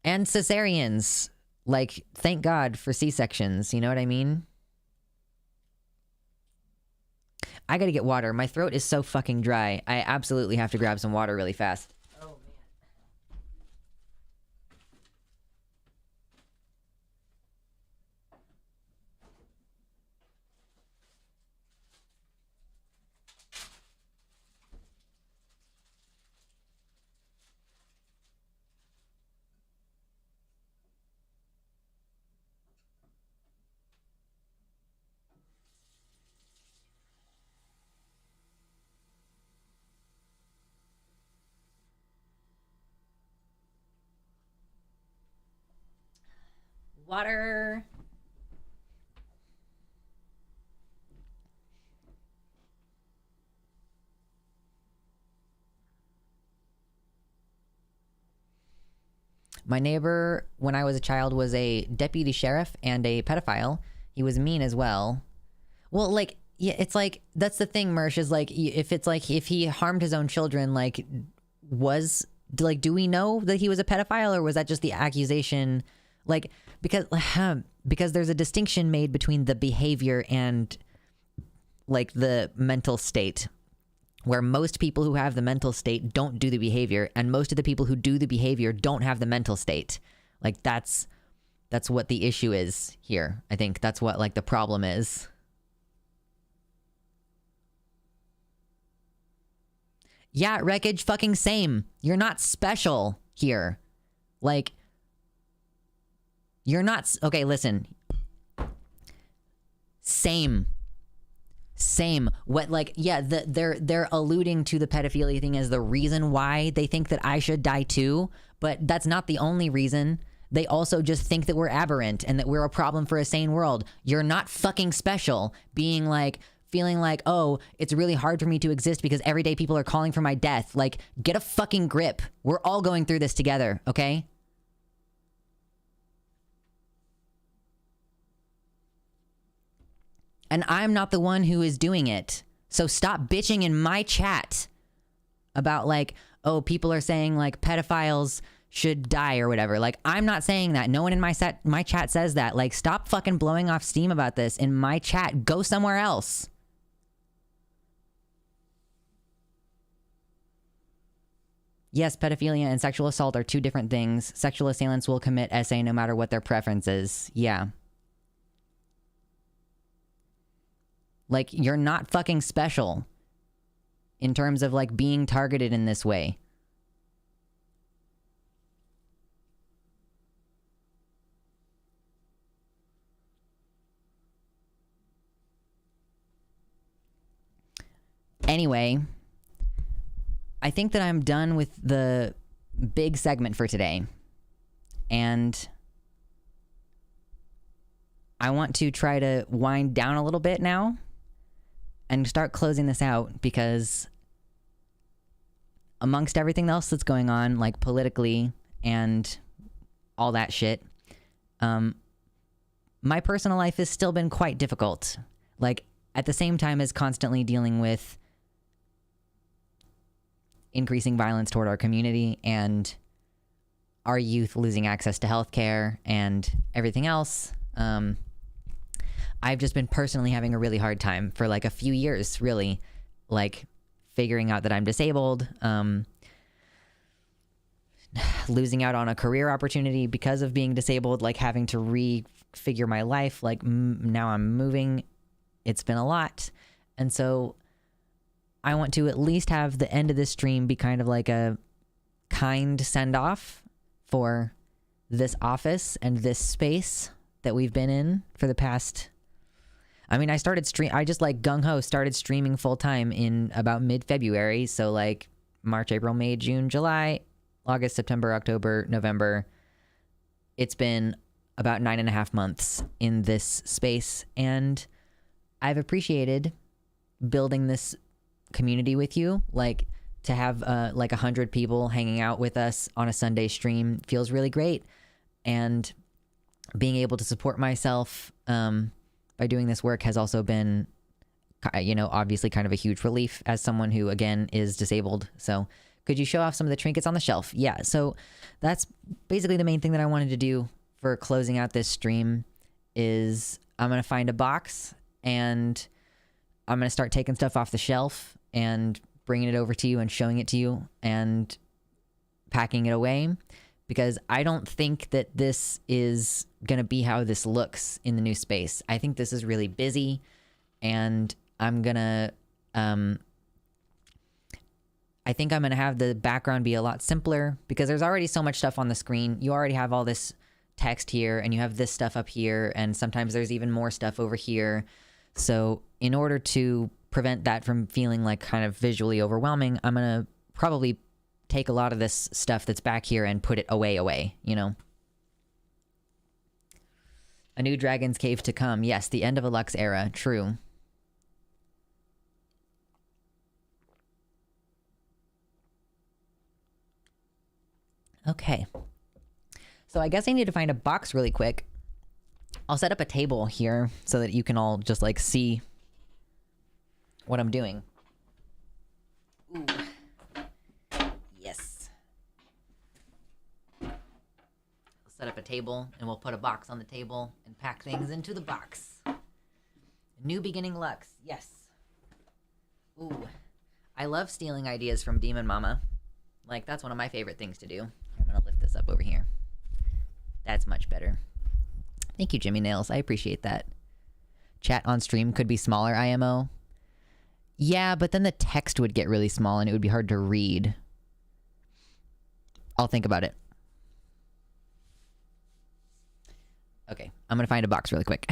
S1: And cesareans. Like, thank God for C-sections. You know what I mean? I gotta get water. My throat is so fucking dry. I absolutely have to grab some water really fast. Water. My neighbor, when I was a child, was a deputy sheriff and a pedophile. He was mean as well. Well, like, yeah, it's like, that's the thing, Mersh, is like, if it's like, if he harmed his own children, like, do we know that he was a pedophile, or was that just the accusation? Like, because there's a distinction made between the behavior and, like, the mental state, where most people who have the mental state don't do the behavior, and most of the people who do the behavior don't have the mental state. Like, that's what the issue is here. I think that's what, like, the problem is. Yeah, Wreckage, fucking same. You're not special here. Like, you're not... Okay, listen. Same. What, like, yeah, they're alluding to the pedophilia thing as the reason why they think that I should die too, but that's not the only reason. They also just think that we're aberrant and that we're a problem for a sane world. You're not fucking special being like... feeling like, oh, it's really hard for me to exist because everyday people are calling for my death. Like, get a fucking grip. We're all going through this together, okay? And I'm not the one who is doing it. So stop bitching in my chat about, like, oh, people are saying, like, pedophiles should die or whatever. Like, I'm not saying that. No one in my chat says that. Like, stop fucking blowing off steam about this in my chat. Go somewhere else. Yes, pedophilia and sexual assault are two different things. Sexual assailants will commit SA no matter what their preference is. Yeah. Like, you're not fucking special in terms of, like, being targeted in this way. Anyway, I think that I'm done with the big segment for today. And I want to try to wind down a little bit now and start closing this out, because amongst everything else that's going on, like politically and all that shit, my personal life has still been quite difficult. Like, at the same time as constantly dealing with increasing violence toward our community and our youth losing access to healthcare and everything else, I've just been personally having a really hard time for like a few years, really, like figuring out that I'm disabled, losing out on a career opportunity because of being disabled, like having to refigure my life. Like now I'm moving. It's been a lot. And so I want to at least have the end of this stream be kind of like a kind send off for this office and this space that we've been in for the past. I mean, I just like gung-ho started streaming full time in about mid-February. So like March, April, May, June, July, August, September, October, November. It's been about 9.5 months in this space, and I've appreciated building this community with you. Like, to have like 100 people hanging out with us on a Sunday stream feels really great, and being able to support myself by doing this work has also been, you know, obviously kind of a huge relief as someone who, again, is disabled. So could you show off some of the trinkets on the shelf? Yeah, so that's basically the main thing that I wanted to do for closing out this stream is I'm going to find a box and I'm going to start taking stuff off the shelf and bringing it over to you and showing it to you and packing it away, because I don't think that this is going to be how this looks in the new space. I think this is really busy, and I'm going to I think I'm going to have the background be a lot simpler because there's already so much stuff on the screen. You already have all this text here, and you have this stuff up here, and sometimes there's even more stuff over here. So in order to prevent that from feeling like kind of visually overwhelming, I'm going to probably take a lot of this stuff that's back here and put it away, you know? A new Dragon's Cave to come. Yes, the end of a Lux era. True. Okay. So I guess I need to find a box really quick. I'll set up a table here so that you can all just like see what I'm doing. Ooh. Yes. I'll set up a table and we'll put a box on the table and pack things into the box. New beginning Lux. Yes. Ooh. I love stealing ideas from Demon Mama. Like, that's one of my favorite things to do. I'm gonna lift this up over here. That's much better. Thank you, Jimmy Nails. I appreciate that. Chat on stream could be smaller, IMO. Yeah, but then the text would get really small and it would be hard to read. I'll think about it. Okay, I'm gonna find a box really quick.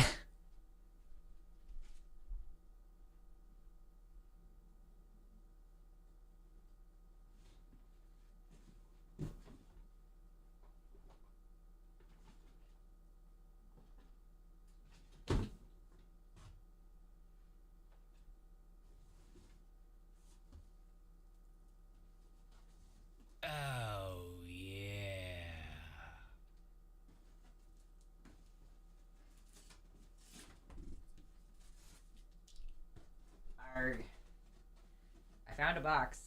S1: I found a box.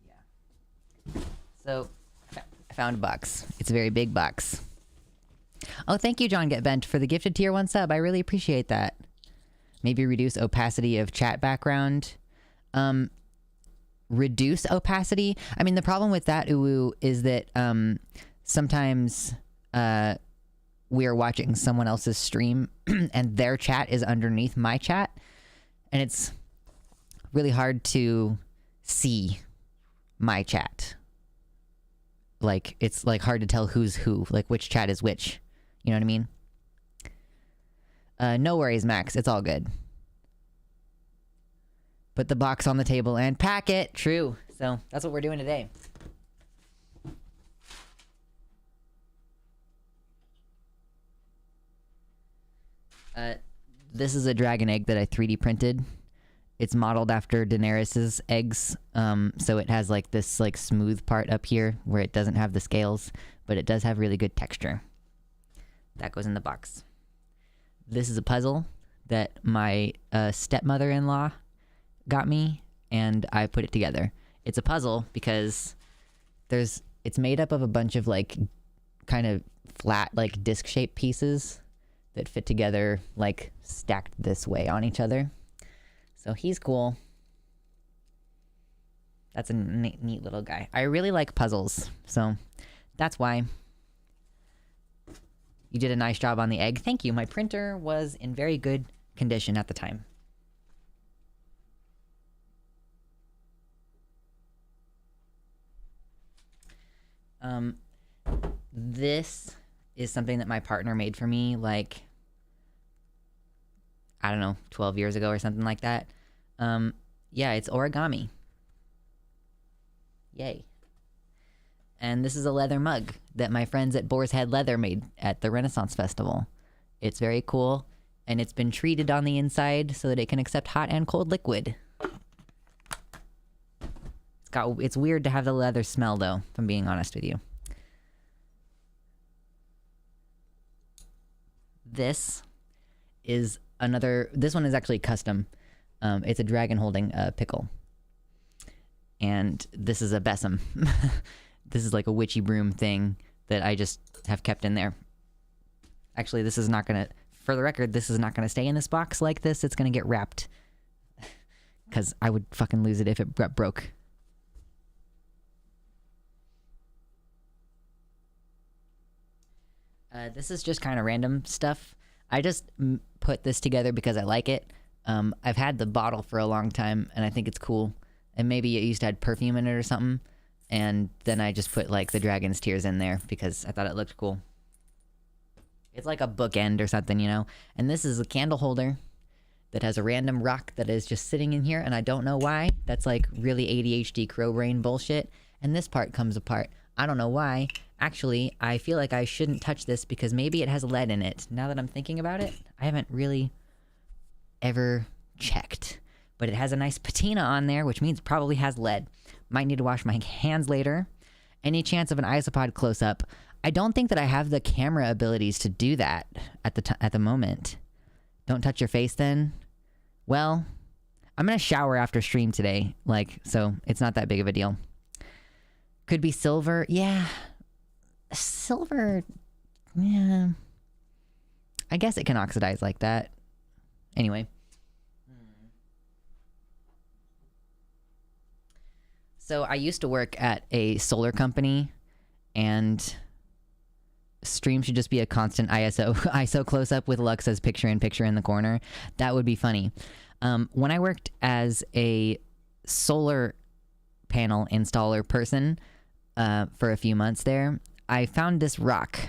S1: Yeah. So, I found a box. It's a very big box. Oh, thank you, John Get Bent, for the gifted tier 1 sub. I really appreciate that. Maybe reduce opacity of chat background. Reduce opacity? I mean, the problem with that, Uwu, is that sometimes we are watching someone else's stream and their chat is underneath my chat, and it's really hard to see my chat. Like, it's like hard to tell who's who, like which chat is which. You know what I mean? No worries, Max. It's all good. Put the box on the table and pack it. True. So that's what we're doing today. This is a dragon egg that I 3D printed. It's modeled after Daenerys's eggs, so it has like this like smooth part up here where it doesn't have the scales, but it does have really good texture. That goes in the box. This is a puzzle that my stepmother-in-law got me, and I put it together. It's a puzzle because it's made up of a bunch of like kind of flat like disc-shaped pieces that fit together like stacked this way on each other. So he's cool. That's a neat little guy. I really like puzzles, so that's why. You did a nice job on the egg. Thank you. My printer was in very good condition at the time. This is something that my partner made for me, like, I don't know, 12 years ago or something like that. Yeah, it's origami. Yay. And this is a leather mug that my friends at Boar's Head Leather made at the Renaissance Festival. It's very cool, and it's been treated on the inside so that it can accept hot and cold liquid. It's weird to have the leather smell, though, if I'm being honest with you. This is another... This one is actually custom. It's a dragon holding a pickle. And this is a besom. This is like a witchy broom thing that I just have kept in there. Actually, this is not gonna... For the record, this is not gonna stay in this box like this. It's gonna get wrapped. Because I would fucking lose it if it broke. This is just kind of random stuff. I just put this together because I like it. I've had the bottle for a long time, and I think it's cool. And maybe it used to have perfume in it or something. And then I just put, like, the dragon's tears in there because I thought it looked cool. It's like a bookend or something, you know? And this is a candle holder that has a random rock that is just sitting in here, and I don't know why. That's, like, really ADHD crow brain bullshit. And this part comes apart. I don't know why. Actually, I feel like I shouldn't touch this because maybe it has lead in it. Now that I'm thinking about it, I haven't really ever checked. But it has a nice patina on there, which means it probably has lead. Might need to wash my hands later. Any chance of an isopod close-up? I don't think that I have the camera abilities to do that at the moment. Don't touch your face then? Well, I'm gonna shower after stream today, like, so it's not that big of a deal. Could be silver. Yeah. Silver, yeah. I guess it can oxidize like that. Anyway. So I used to work at a solar company, and stream should just be a constant ISO close-up with Luxa's picture-in-picture in the corner. That would be funny. When I worked as a solar panel installer person for a few months there, I found this rock,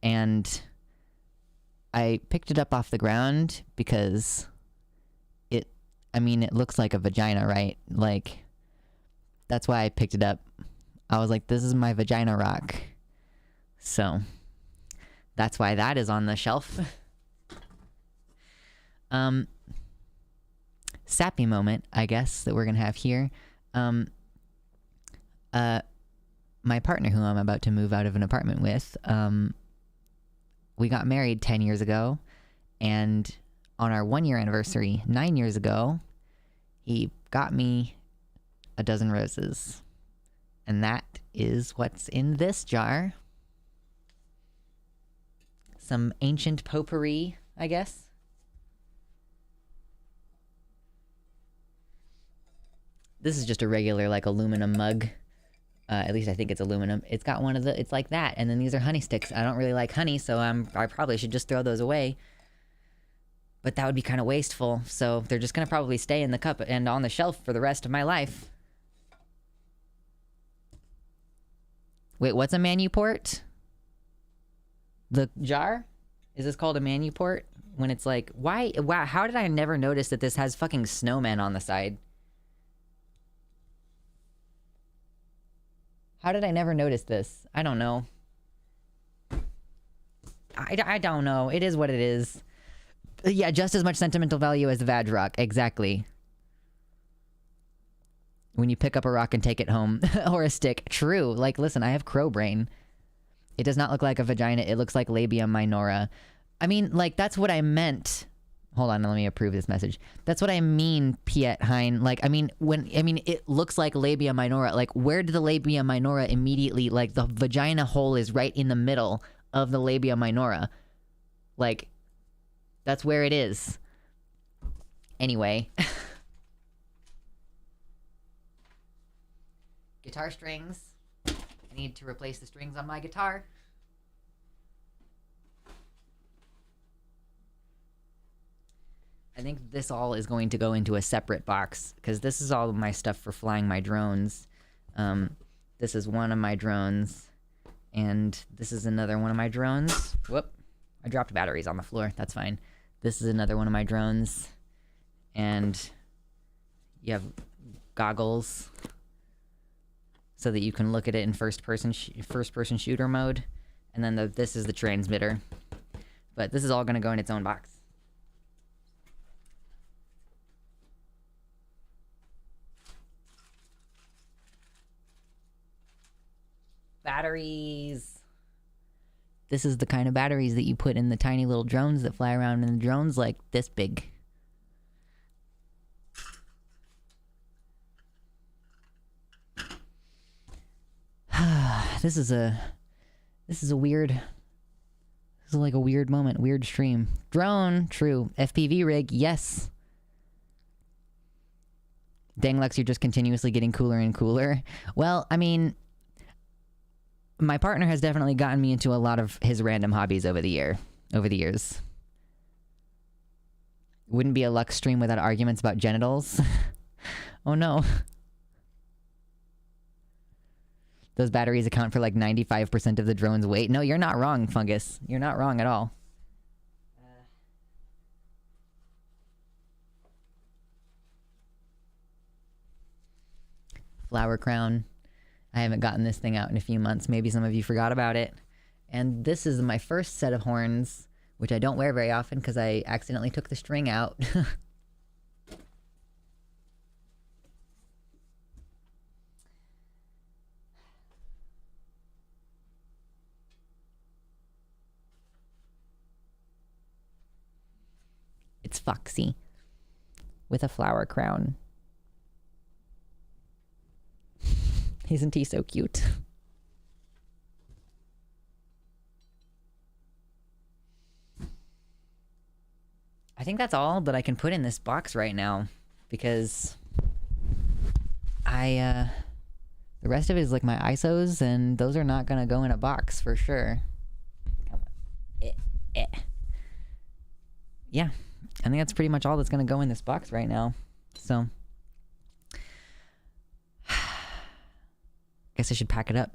S1: and I picked it up off the ground because it looks like a vagina, right? Like, that's why I picked it up. I was like, this is my vagina rock. So, that's why that is on the shelf. Sappy moment, I guess, that we're gonna have here. My partner, who I'm about to move out of an apartment with, we got married 10 years ago, and on our 1-year anniversary, 9 years ago, he got me a dozen roses. And that is what's in this jar. Some ancient potpourri, I guess. This is just a regular, like, aluminum mug. At least I think it's aluminum. It's got one of the... It's like that. And then these are honey sticks. I don't really like honey, so I probably should just throw those away. But that would be kind of wasteful. So they're just going to probably stay in the cup and on the shelf for the rest of my life. Wait, what's a Manuport? The jar? Is this called a Manuport? When it's like... Why? Wow, how did I never notice that this has fucking snowmen on the side? How did I never notice this? I don't know. I don't know. It is what it is. Yeah, just as much sentimental value as the Vag Rock. Exactly. When you pick up a rock and take it home. Or a stick. True. Like, listen, I have crow brain. It does not look like a vagina. It looks like labia minora. I mean, like, that's what I meant. Hold on, let me approve this message. That's what I mean, Piet Hein. Like, it looks like labia minora. Like, where did the labia minora immediately, like, the vagina hole is right in the middle of the labia minora. Like, that's where it is. Anyway. Guitar strings. I need to replace the strings on my guitar. I think this all is going to go into a separate box because this is all of my stuff for flying my drones. This is one of my drones. And this is another one of my drones. Whoop. I dropped batteries on the floor. That's fine. This is another one of my drones. And you have goggles so that you can look at it in first-person shooter mode. And then this is the transmitter. But this is all going to go in its own box. Batteries. This is the kind of batteries that you put in the tiny little drones that fly around, and the drones like this big. This is like a weird moment, weird stream. Drone, true. FPV rig, yes. Dang, Lux, you're just continuously getting cooler and cooler. Well, I mean, my partner has definitely gotten me into a lot of his random hobbies over the years. Wouldn't be a Lux stream without arguments about genitals. Oh no. Those batteries account for like 95% of the drone's weight. No, you're not wrong, Fungus. You're not wrong at all. Flower crown. I haven't gotten this thing out in a few months. Maybe some of you forgot about it. And this is my first set of horns, which I don't wear very often because I accidentally took the string out. It's Foxy with a flower crown. Isn't he so cute? I think that's all that I can put in this box right now, because the rest of it is like my ISOs, and those are not gonna go in a box for sure. Come on. Yeah, I think that's pretty much all that's gonna go in this box right now. So guess I should pack it up.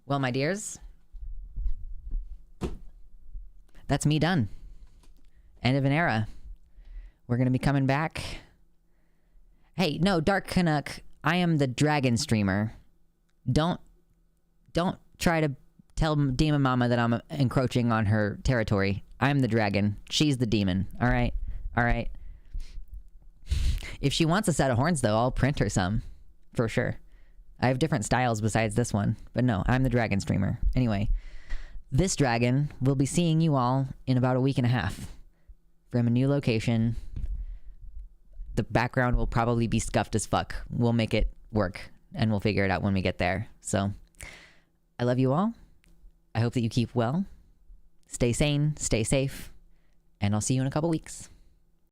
S1: Well, my dears, that's me done. End of an era. We're gonna be coming back. Hey, no, Dark Canuck, I am the dragon streamer. Don't try to tell Demon Mama that I'm encroaching on her territory. I'm the dragon. She's the demon. All right? All right. If she wants a set of horns, though, I'll print her some. For sure. I have different styles besides this one. But no, I'm the dragon streamer. Anyway, this dragon will be seeing you all in about a week and a half from a new location. The background will probably be scuffed as fuck. We'll make it work, and we'll figure it out when we get there. So, I love you all. I hope that you keep well. Stay sane, stay safe, and I'll see you in a couple weeks.